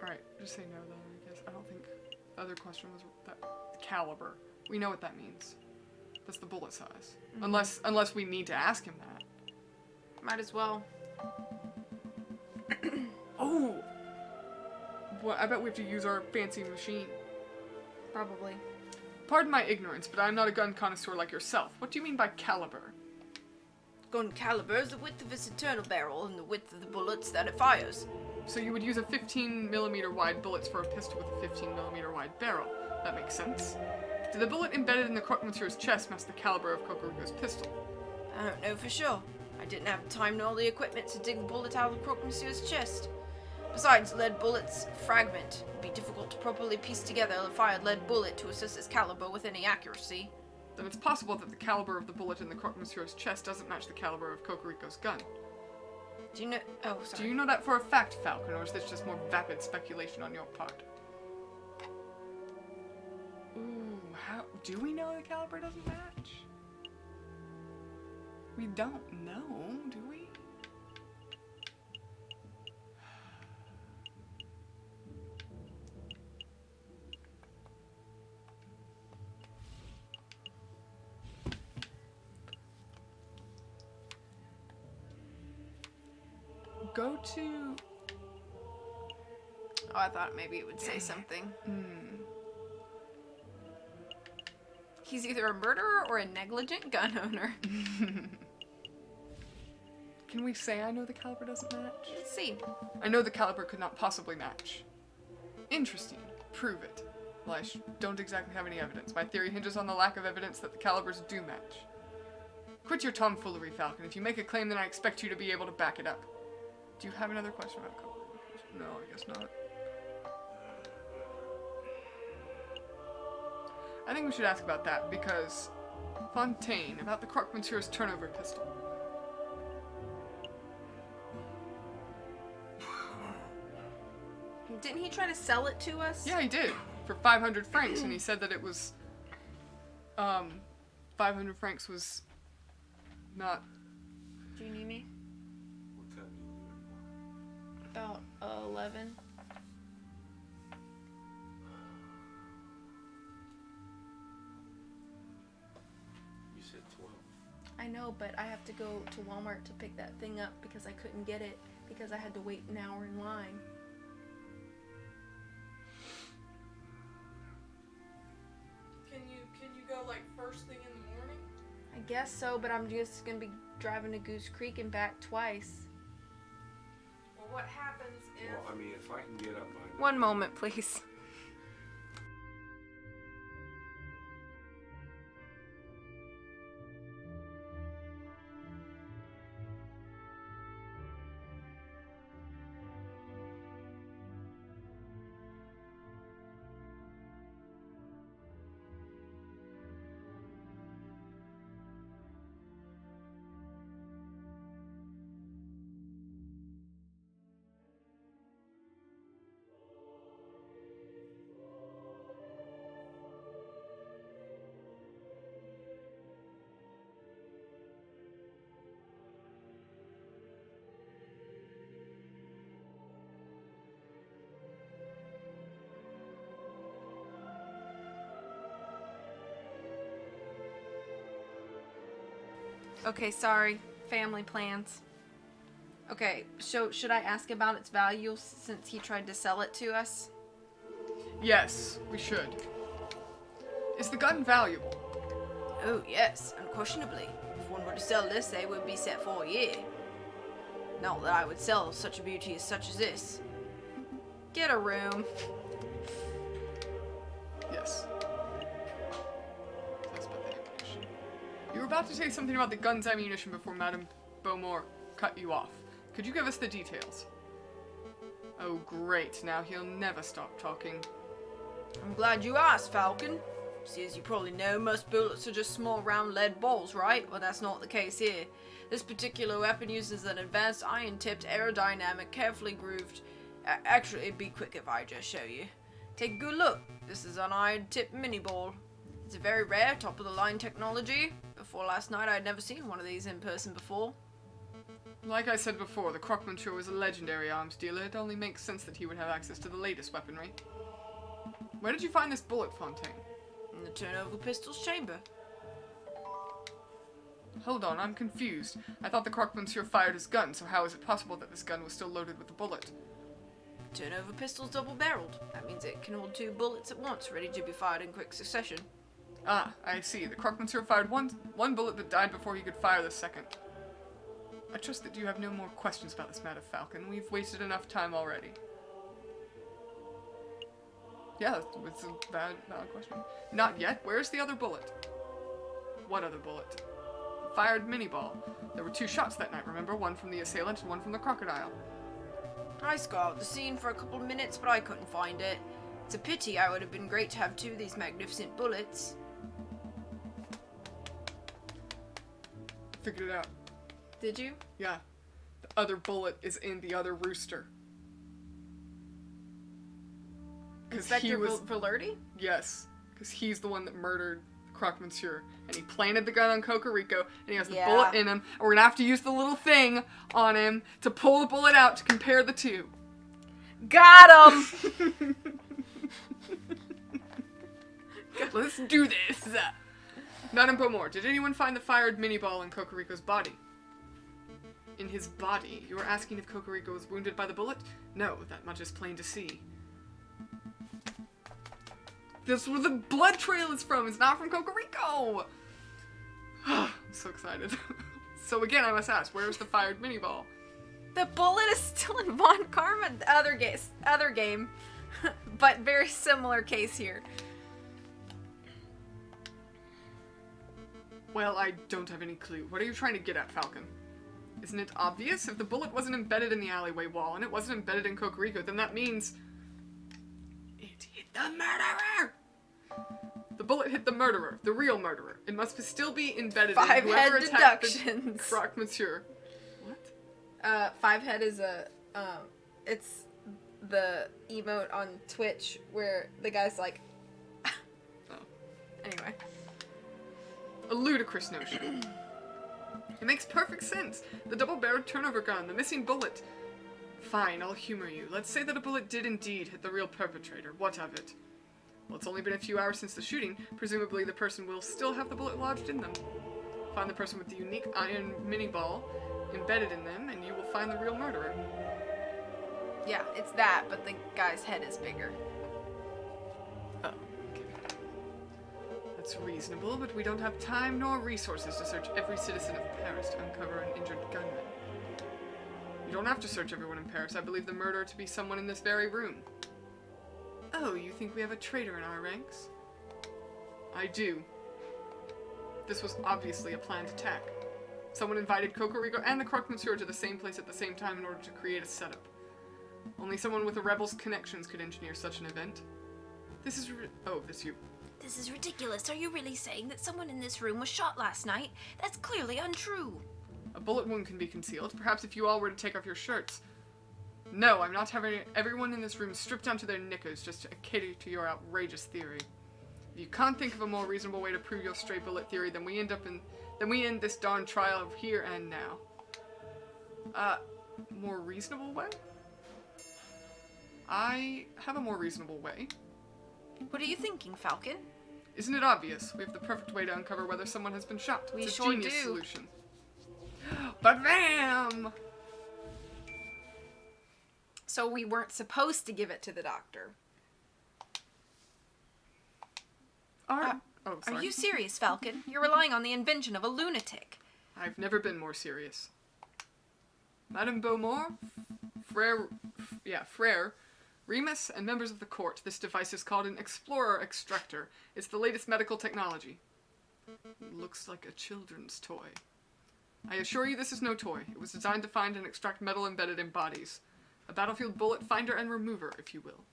Alright, just say no then, I guess. I don't think the other question was that caliber. We know what that means. That's the bullet size. Unless we need to ask him that. Might as well. Oh! Well, I bet we have to use our fancy machine. Probably. Pardon my ignorance, but I'm not a gun connoisseur like yourself. What do you mean by caliber? Gun caliber is the width of its internal barrel and the width of the bullets that it fires. So you would use a 15mm wide bullets for a pistol with a 15mm wide barrel. That makes sense. Did the bullet embedded in the croque monsieur's chest match the caliber of Kokoriko's pistol? I don't know for sure. I didn't have the time nor the equipment to dig the bullet out of the croque monsieur's chest. Besides, lead bullets fragment. It'd be difficult to properly piece together a fired lead bullet to assess its caliber with any accuracy. Then it's possible that the caliber of the bullet in the croque monsieur's chest doesn't match the caliber of Kokoriko's gun. Do you know? Oh, sorry. Do you know that for a fact, Falcon, or is this just more vapid speculation on your part? Ooh, how do we know the caliber doesn't match? We don't know, do we? Go to... Oh, I thought maybe it would say something. He's either a murderer or a negligent gun owner. Can we say I know the caliber doesn't match? Let's see. I know the caliber could not possibly match. Interesting. Prove it. Well, don't exactly have any evidence. My theory hinges on the lack of evidence that the calibers do match. Quit your tomfoolery, Falcon. If you make a claim, then I expect you to be able to back it up. Do you have another question about caliber? No, I guess not. I think we should ask about that, because... Fontaine, about the croque monsieur's turnover pistol. Didn't he try to sell it to us? Yeah, he did. For 500 francs, and he said that it was... 500 francs was... not... Do you need me? What's that mean? About 11. You said 12. I know, but I have to go to Walmart to pick that thing up because I couldn't get it because I had to wait an hour in line. Can you go, like, first thing in the morning? I guess so, but I'm just gonna be driving to Goose Creek and back twice. Well, what happens if... Well, I mean, if I can get up by... One moment, please. Okay, sorry. Family plans. Okay, so should I ask about its value since he tried to sell it to us? Yes, we should. Is the gun valuable? Oh, yes, unquestionably. If one were to sell this, they would be set for a year. Not that I would sell such a beauty as such as this. Get a room. Yes. That's about the ammunition. You were about to say something about the gun's ammunition before Madame Beaumont cut you off. Could you give us the details? Oh, great. Now he'll never stop talking. I'm glad you asked, Falcon. See, as you probably know, most bullets are just small round lead balls, right? Well, that's not the case here. This particular weapon uses an advanced iron-tipped, aerodynamic, carefully grooved... Actually, it'd be quick if I just show you. Take a good look. This is an iron-tipped mini-ball. It's a very rare, top-of-the-line technology. Before last night, I'd never seen one of these in person before. Like I said before, the Croque-Monsieur was a legendary arms dealer. It only makes sense that he would have access to the latest weaponry. Where did you find this bullet fontaine? In the turnover pistol's chamber. Hold on, I'm confused. I thought the Croque-Monsieur fired his gun, so how is it possible that this gun was still loaded with a bullet? Turnover pistol's double-barreled. That means it can hold 2 bullets at once, ready to be fired in quick succession. Ah, I see. The Croque-Monsieur fired one bullet but died before he could fire the second. I trust that you have no more questions about this matter, Falcon. We've wasted enough time already. Yeah, it's a valid question. Not yet. Where's the other bullet? What other bullet? Fired mini-ball. There were 2 shots that night, remember? One from the assailant and one from the crocodile. I scoured the scene for a couple of minutes, but I couldn't find it. It's a pity. I would have been great to have 2 of these magnificent bullets. Figured it out. Did you? Yeah. The other bullet is in the other rooster. Inspector Velarde? Yes. Because he's the one that murdered Croque-Monsieur. And he planted the gun on Cocorico, and he has the bullet in him. And we're gonna have to use the little thing on him to pull the bullet out to compare the 2. Got him! Let's do this! Madame Beaumont, did anyone find the fired mini-ball in Cocorico's body? In his body? You were asking if Cocorico was wounded by the bullet? No, that much is plain to see. That's where the blood trail is from. It's not from Cocorico. I'm so excited. So again, I must ask, where's the fired mini ball? The bullet is still in Von Karma, the other game, but very similar case here. Well, I don't have any clue. What are you trying to get at, Falcon? Isn't it obvious? If the bullet wasn't embedded in the alleyway wall and it wasn't embedded in Cocorico, then that means it hit the murderer! The bullet hit the murderer, the real murderer. It must still be embedded in whoever Five-head attacked deductions. the Croque-Monsieur. What? 5-head is it's the emote on Twitch where the guy's like, Oh. Anyway. A ludicrous notion. It makes perfect sense. The double-barreled turnover gun, the missing bullet. Fine, I'll humor you. Let's say that a bullet did indeed hit the real perpetrator. What of it? Well, it's only been a few hours since the shooting. Presumably the person will still have the bullet lodged in them. Find the person with the unique iron mini-ball embedded in them, and you will find the real murderer. Yeah, it's that, but the guy's head is bigger. Oh, okay. That's reasonable, but we don't have time nor resources to search every citizen of Paris to uncover an injured gunman. You don't have to search everyone in Paris. I believe the murderer to be someone in this very room. Oh, you think we have a traitor in our ranks? I do. This was obviously a planned attack. Someone invited Cocorico and the Croque-Monsieur to the same place at the same time in order to create a setup. Only someone with a rebel's connections could engineer such an event. This is oh, this you. This is ridiculous. Are you really saying that someone in this room was shot last night? That's clearly untrue. A bullet wound can be concealed. Perhaps if you all were to take off your shirts. No, I'm not having everyone in this room stripped down to their knickers just to cater to your outrageous theory. If you can't think of a more reasonable way to prove your stray bullet theory, then we end this darn trial here and now. More reasonable way? I have a more reasonable way. What are you thinking, Falcon? Isn't it obvious? We have the perfect way to uncover whether someone has been shot. We It's a sure genius do. solution. Ba-bam! So we weren't supposed to give it to the doctor. Are Are you serious, Falcon? You're relying on the invention of a lunatic. I've never been more serious. Madame Beaumont, Frere, Remus, and members of the court, this device is called an Explorer Extractor. It's the latest medical technology. Looks like a children's toy. I assure you this is no toy. It was designed to find and extract metal embedded in bodies. A battlefield bullet finder and remover, if you will.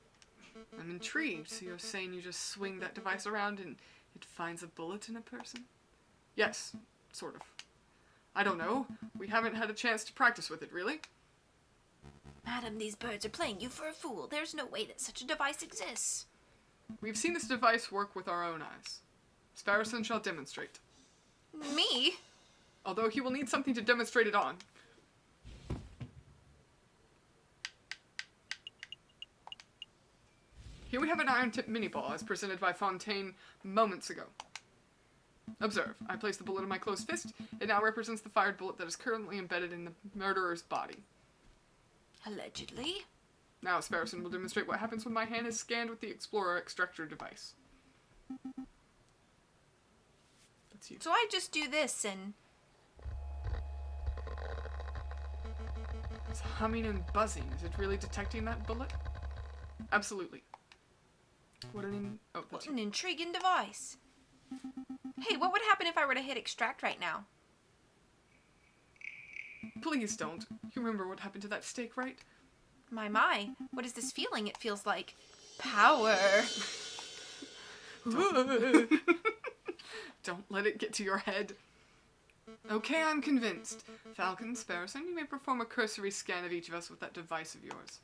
I'm intrigued. So you're saying you just swing that device around and it finds a bullet in a person? Yes, sort of. I don't know. We haven't had a chance to practice with it, really. Madam, these birds are playing you for a fool. There's no way that such a device exists. We've seen this device work with our own eyes. Sparrowson shall demonstrate. Me? Although he will need something to demonstrate it on. Here we have an iron-tipped mini-ball as presented by Fontaine moments ago. Observe, I place the bullet in my closed fist. It now represents the fired bullet that is currently embedded in the murderer's body. Allegedly. Now Sparrowson will demonstrate what happens when my hand is scanned with the Explorer Extractor device. That's you. So I just do this and... It's humming and buzzing. Is it really detecting that bullet? Absolutely. What that's What you. an intriguing device. Hey, what would happen if I were to hit extract right now? Please don't. You remember what happened to that steak, right? My. What is this feeling? It feels like power. Don't let it get to your head. Okay, I'm convinced. Falcon, Sparrowson, you may perform a cursory scan of each of us with that device of yours.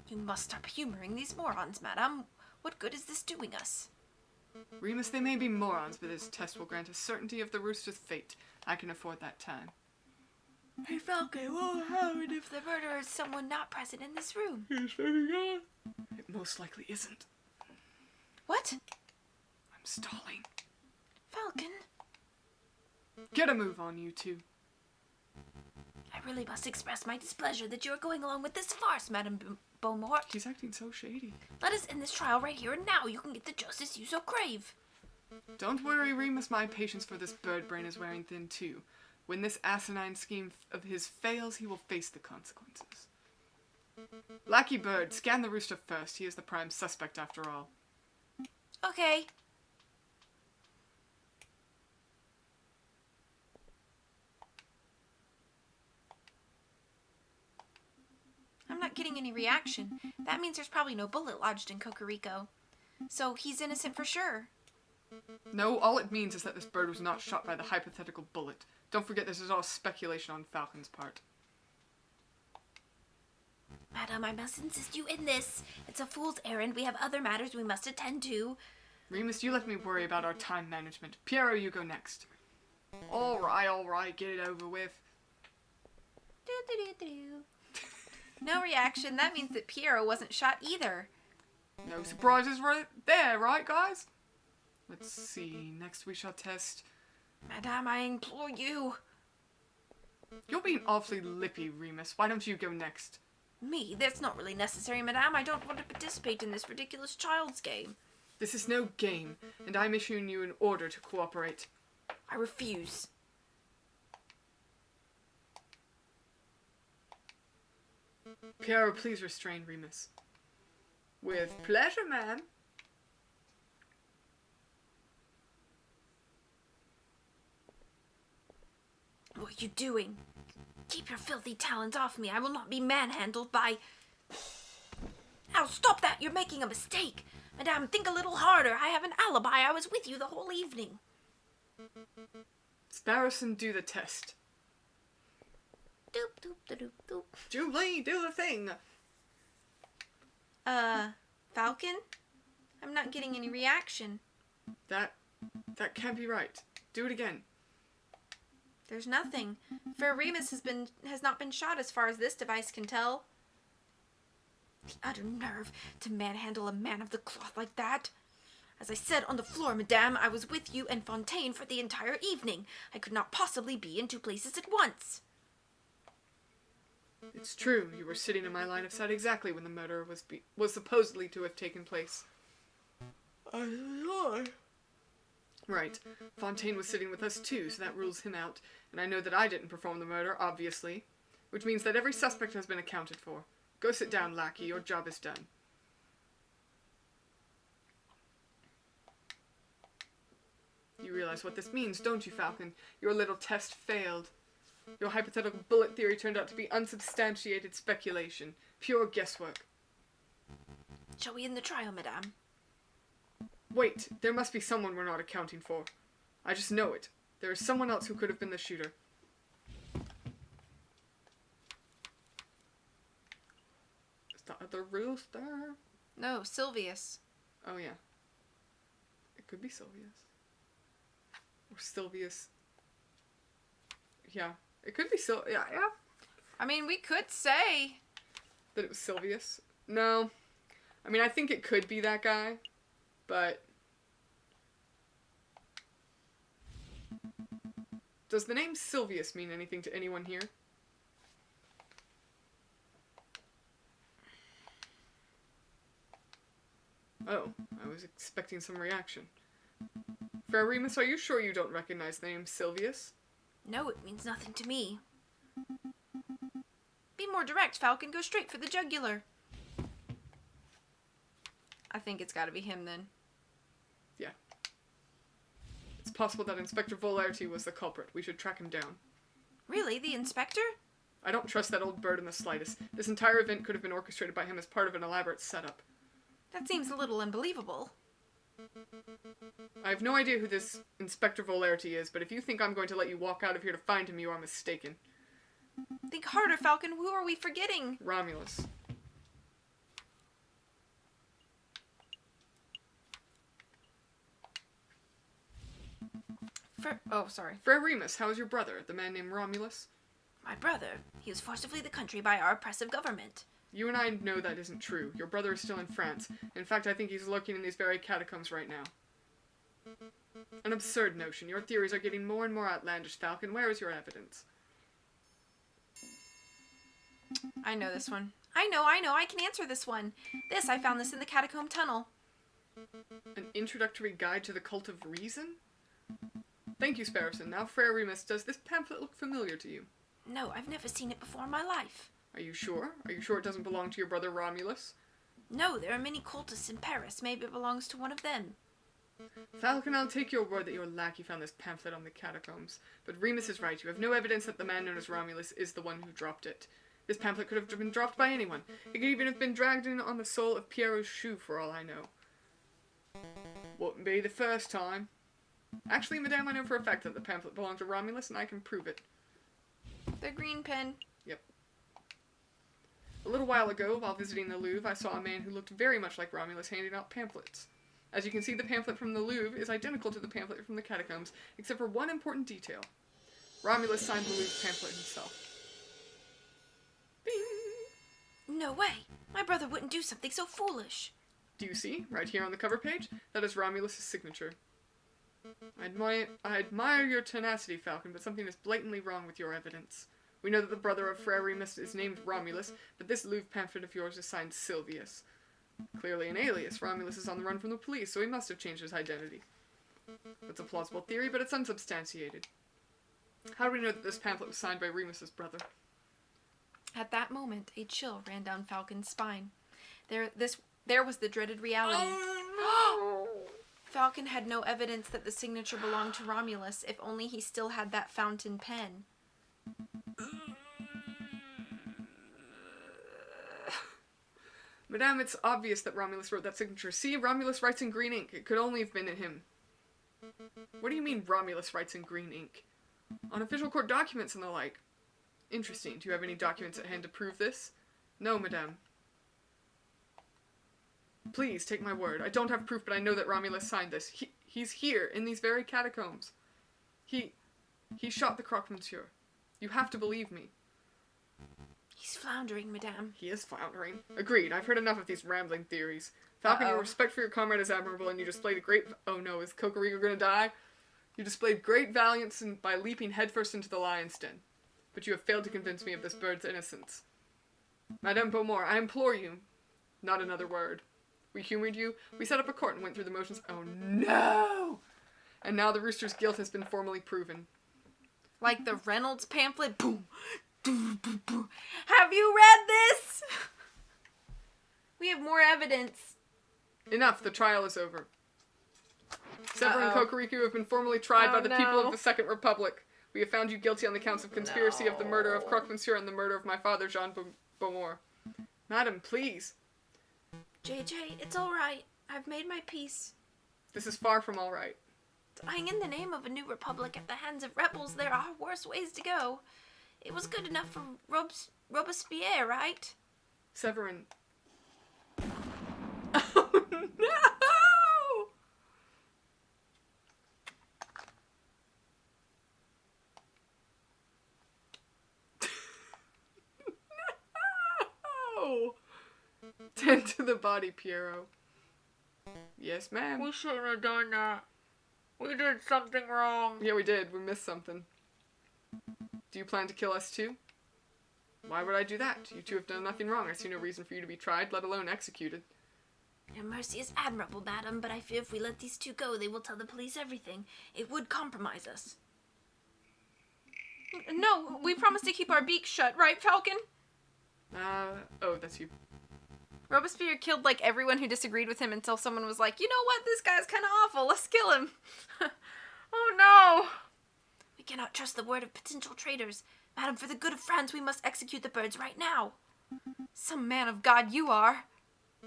You must stop humoring these morons, madam. What good is this doing us? Remus, they may be morons, but this test will grant us certainty of the rooster's fate. I can afford that time. Hey, Falcon, what would happen if the murderer is someone not present in this room? It most likely isn't. What? I'm stalling. Falcon? Get a move on, you two. I really must express my displeasure that you are going along with this farce, Madame Beaumont. He's acting so shady. Let us end this trial right here and now. You can get the justice you so crave. Don't worry, Remus, my patience for this bird brain is wearing thin too. When this asinine scheme of his fails, he will face the consequences. Lackey Bird, scan the rooster first. He is the prime suspect after all. Okay. I'm not getting any reaction. That means there's probably no bullet lodged in Cocorico. So he's innocent for sure. No, all it means is that this bird was not shot by the hypothetical bullet. Don't forget this is all speculation on Falcon's part. Madam, I must insist you in this. It's a fool's errand. We have other matters we must attend to. Remus, you let me worry about our time management. Piero, you go next. Alright, get it over with. No reaction. That means that Piero wasn't shot either. No surprises right there, right, guys? Let's see. Next we shall test... Madame, I implore you. You're being awfully lippy, Remus. Why don't you go next? Me? That's not really necessary, madame. I don't want to participate in this ridiculous child's game. This is no game, and I'm issuing you an order to cooperate. I refuse. Piero, please restrain Remus. With pleasure, ma'am. What are you doing? Keep your filthy talons off me. I will not be manhandled by... Ow, stop that! You're making a mistake! Madame, think a little harder. I have an alibi. I was with you the whole evening. Sparrowson, do the test. Doop, doop, da, doop, doop. Julie, do the thing! Falcon? I'm not getting any reaction. That can't be right. Do it again. There's nothing. For Remus has not been shot as far as this device can tell. The utter nerve to manhandle a man of the cloth like that. As I said on the floor, madame, I was with you and Fontaine for the entire evening. I could not possibly be in two places at once. It's true, you were sitting in my line of sight exactly when the murder was supposedly to have taken place. Right. Fontaine was sitting with us too, so that rules him out. And I know that I didn't perform the murder, obviously. Which means that every suspect has been accounted for. Go sit down, lackey. Your job is done. You realize what this means, don't you, Falcon? Your little test failed. Your hypothetical bullet theory turned out to be unsubstantiated speculation. Pure guesswork. Shall we end the trial, madame? Wait, there must be someone we're not accounting for. I just know it. There is someone else who could have been the shooter. Is that the real star? No, Sylvius. Oh, yeah. It could be Sylvius. Or Sylvius. Yeah. It could be yeah. I mean, we could say. That it was Sylvius. No. I mean, I think it could be that guy. But... does the name Sylvius mean anything to anyone here? Oh, I was expecting some reaction. Fair Remus, are you sure you don't recognize the name Sylvius? No, it means nothing to me. Be more direct, Falcon. Go straight for the jugular. I think it's gotta be him then. Yeah. It's possible that Inspector Volarity was the culprit. We should track him down. Really? The inspector? I don't trust that old bird in the slightest. This entire event could have been orchestrated by him as part of an elaborate setup. That seems a little unbelievable. I have no idea who this Inspector Volarity is, but if you think I'm going to let you walk out of here to find him, you are mistaken. Think harder, Falcon. Who are we forgetting? Romulus. Sorry. Fair Remus, how is your brother, the man named Romulus? My brother, he was forced to flee the country by our oppressive government. You and I know that isn't true. Your brother is still in France. In fact, I think he's lurking in these very catacombs right now. An absurd notion. Your theories are getting more and more outlandish, Falcon. Where is your evidence? I know this one. I know. I can answer this one. I found this in the catacomb tunnel. An introductory guide to the cult of reason? Thank you, Sparrowson. Now, Frere Remus, does this pamphlet look familiar to you? No, I've never seen it before in my life. Are you sure? Are you sure it doesn't belong to your brother Romulus? No, there are many cultists in Paris. Maybe it belongs to one of them. Falcon, I'll take your word that your lackey found this pamphlet on the catacombs. But Remus is right. You have no evidence that the man known as Romulus is the one who dropped it. This pamphlet could have been dropped by anyone. It could even have been dragged in on the sole of Pierrot's shoe, for all I know. Wouldn't be the first time. Actually, madame, I know for a fact that the pamphlet belonged to Romulus, and I can prove it. The green pen. Yep. A little while ago, while visiting the Louvre, I saw a man who looked very much like Romulus handing out pamphlets. As you can see, the pamphlet from the Louvre is identical to the pamphlet from the catacombs, except for one important detail. Romulus signed the Louvre pamphlet himself. Bing! No way. My brother wouldn't do something so foolish. Do you see, right here on the cover page? That is Romulus' signature. I admire your tenacity, Falcon, but something is blatantly wrong with your evidence. We know that the brother of Frere Remus is named Romulus, but this Louvre pamphlet of yours is signed Sylvius. Clearly an alias. Romulus is on the run from the police, so he must have changed his identity. That's a plausible theory, but it's unsubstantiated. How do we know that this pamphlet was signed by Remus's brother? At that moment, a chill ran down Falcon's spine. There was the dreaded reality. Falcon had no evidence that the signature belonged to Romulus, if only he still had that fountain pen. Madame, it's obvious that Romulus wrote that signature. See, Romulus writes in green ink. It could only have been in him. What do you mean Romulus writes in green ink? On official court documents and the like. Interesting. Do you have any documents at hand to prove this? No, madame. Please, take my word. I don't have proof, but I know that Romulus signed this. He's here, in these very catacombs. He shot the croque-monsieur. You have to believe me. He's floundering, madame. He is floundering. Agreed. I've heard enough of these rambling theories. Falcon, your respect for your comrade is admirable, and you displayed a great... Oh no, is Kokorigo gonna die? You displayed great valiance by leaping headfirst into the lion's den. But you have failed to convince me of this bird's innocence. Madame Beaumont, I implore you. Not another word. We humored you. We set up a court and went through the motions. Oh no! And now the rooster's guilt has been formally proven. Like the Reynolds pamphlet. Boom. Boom, boom, boom. Have you read this? We have more evidence. Enough, the trial is over. Sever and Uh-oh. Kokoriku have been formally tried by Oh, the people no. of the Second Republic. We have found you guilty on the counts of conspiracy of the murder of Croque Monsieur and the murder of my father, Jean Beaumont. Madam, please. JJ, it's alright. I've made my peace. This is far from all right. Dying in the name of a new republic at the hands of rebels, there are worse ways to go. It was good enough for Robespierre, right? Severin. Oh no! No! Tend to the body, Piero. Yes, ma'am. We shouldn't have done that. We did something wrong. Yeah, we did. We missed something. Do you plan to kill us too? Why would I do that? You two have done nothing wrong. I see no reason for you to be tried, let alone executed. Your mercy is admirable, madam, but I fear if we let these two go, they will tell the police everything. It would compromise us. No, we promised to keep our beaks shut, right, Falcon? Oh, that's you. Robespierre killed like everyone who disagreed with him until someone was like, you know what, this guy's kind of awful, let's kill him. Oh no. We cannot trust the word of potential traitors. Madam, for the good of France, we must execute the birds right now. Some man of God you are.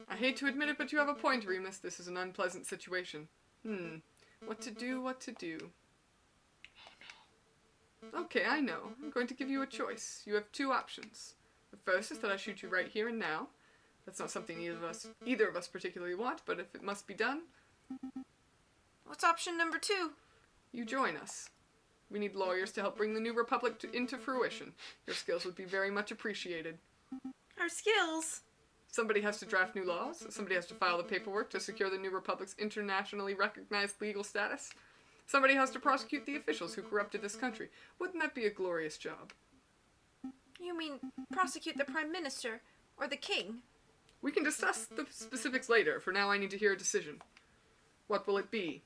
I hate to admit it, but you have a point, Remus. This is an unpleasant situation. What to do, what to do. Okay, I know. I'm going to give you a choice. You have two options. The first is that I shoot you right here and now. That's not something either of us particularly want, but if it must be done, What's option number 2? you join us. We need lawyers to help bring the new republic into fruition. Your skills would be very much appreciated. Our skills. Somebody has to draft new laws. Somebody has to file the paperwork to secure the new republic's internationally recognized legal status. Somebody has to prosecute the officials who corrupted this country. Wouldn't that be a glorious job? You mean prosecute the Prime Minister or the King? We can discuss the specifics later. For now, I need to hear a decision. What will it be?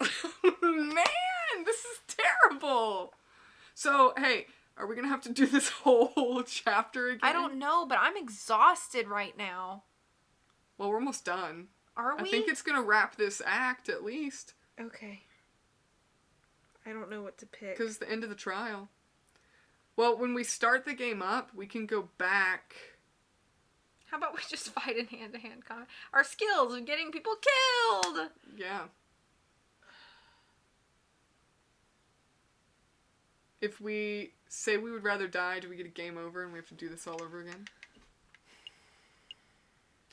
Man, this is terrible! So, hey, are we gonna have to do this whole chapter again? I don't know, but I'm exhausted right now. Well, we're almost done. Are we? I think it's gonna wrap this act, at least. Okay. I don't know what to pick. Because it's the end of the trial. Well, when we start the game up, we can go back. How about we just fight in hand-to-hand combat? Our skills of getting people killed! Yeah. If we say we would rather die, do we get a game over and we have to do this all over again?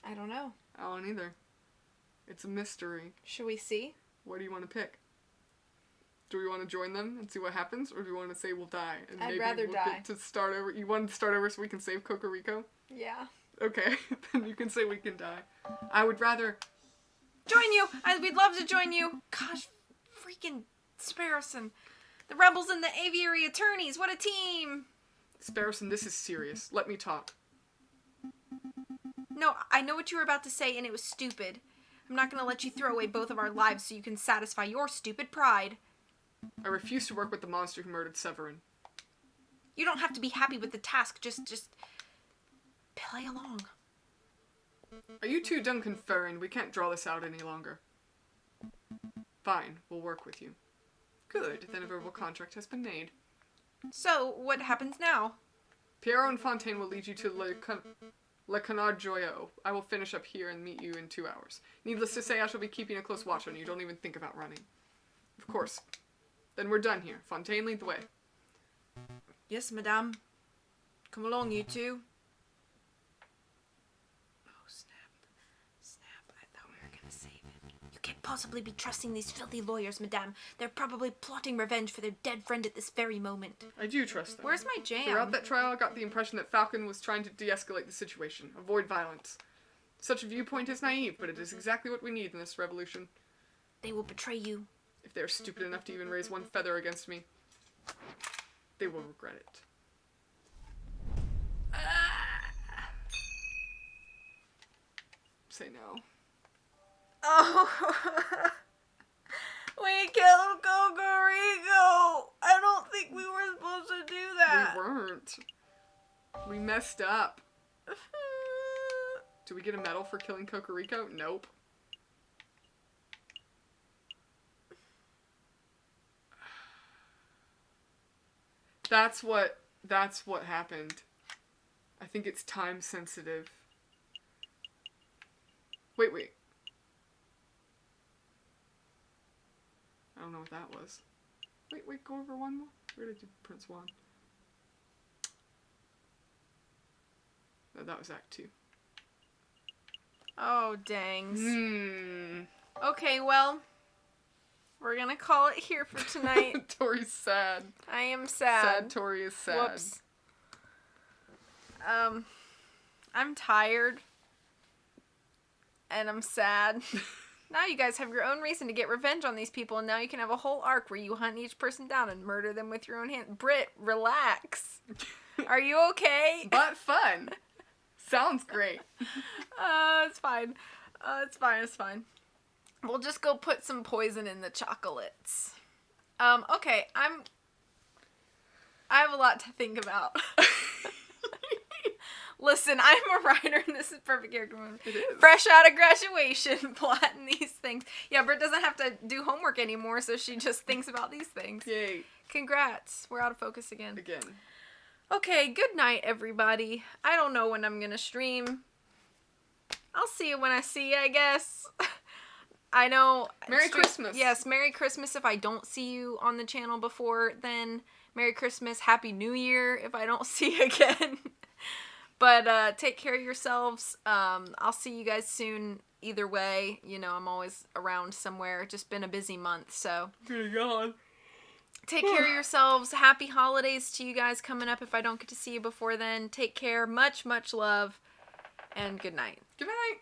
I don't know. I don't either. It's a mystery. Should we see? What do you want to pick? Do we want to join them and see what happens, or do we want to say we'll die? And I'd rather we'll die. Get to start over. You want to start over so we can save Cocorico? Yeah. Okay, then you can say we can die. I would rather... Join you! We'd love to join you! Gosh, freaking Sparrowson. The rebels and the Aviary attorneys, what a team! Sparrowson, this is serious. Let me talk. No, I know what you were about to say, and it was stupid. I'm not gonna let you throw away both of our lives so you can satisfy your stupid pride. I refuse to work with the monster who murdered Severin. You don't have to be happy with the task, just play along. Are you two done conferring? We can't draw this out any longer. Fine, we'll work with you. Good, then a verbal contract has been made. So, what happens now? Piero and Fontaine will lead you to Le Canard Joyeux. I will finish up here and meet you in 2 hours. Needless to say, I shall be keeping a close watch on you. Don't even think about running. Of course. Then we're done here. Fontaine, lead the way. Yes, madame. Come along, you two. Oh, snap, I thought we were gonna save it. You can't possibly be trusting these filthy lawyers, madame. They're probably plotting revenge for their dead friend at this very moment. I do trust them. Where's my jam? Throughout that trial, I got the impression that Falcon was trying to de-escalate the situation, avoid violence. Such a viewpoint is naive, but it is exactly what we need in this revolution. They will betray you. If they are stupid enough to even raise one feather against me, they will regret it. Say no. Oh. We killed Cocorico. I don't think we were supposed to do that. We weren't. We messed up. Do we get a medal for killing Cocorico? Nope. That's what happened. I think it's time sensitive. Wait. I don't know what that was. Wait, go over one more. Where did Prince Juan? No, that was Act 2. Oh, dangs. Hmm. Okay, well, we're gonna call it here for tonight. Tori's sad. I am sad. Sad Tori is sad. Whoops. I'm tired. And I'm sad. Now you guys have your own reason to get revenge on these people, and now you can have a whole arc where you hunt each person down and murder them with your own hand. Britt, relax. Are you okay? But fun. Sounds great. It's fine. It's fine. We'll just go put some poison in the chocolates. Okay, I have a lot to think about. Listen, I'm a writer, and this is perfect character moment. It is. Fresh out of graduation, plotting these things. Yeah, Britt doesn't have to do homework anymore, so she just thinks about these things. Yay. Congrats. We're out of focus again. Again. Okay, good night, everybody. I don't know when I'm gonna stream. I'll see you when I see you, I guess. I know. Merry Christmas. Yes, Merry Christmas if I don't see you on the channel before then. Merry Christmas, Happy New Year if I don't see you again. But take care of yourselves. I'll see you guys soon either way. You know, I'm always around somewhere. Just been a busy month, so. Good God. Take care of yourselves. Happy holidays to you guys coming up if I don't get to see you before then. Take care. Much, much love. And good night. Good night.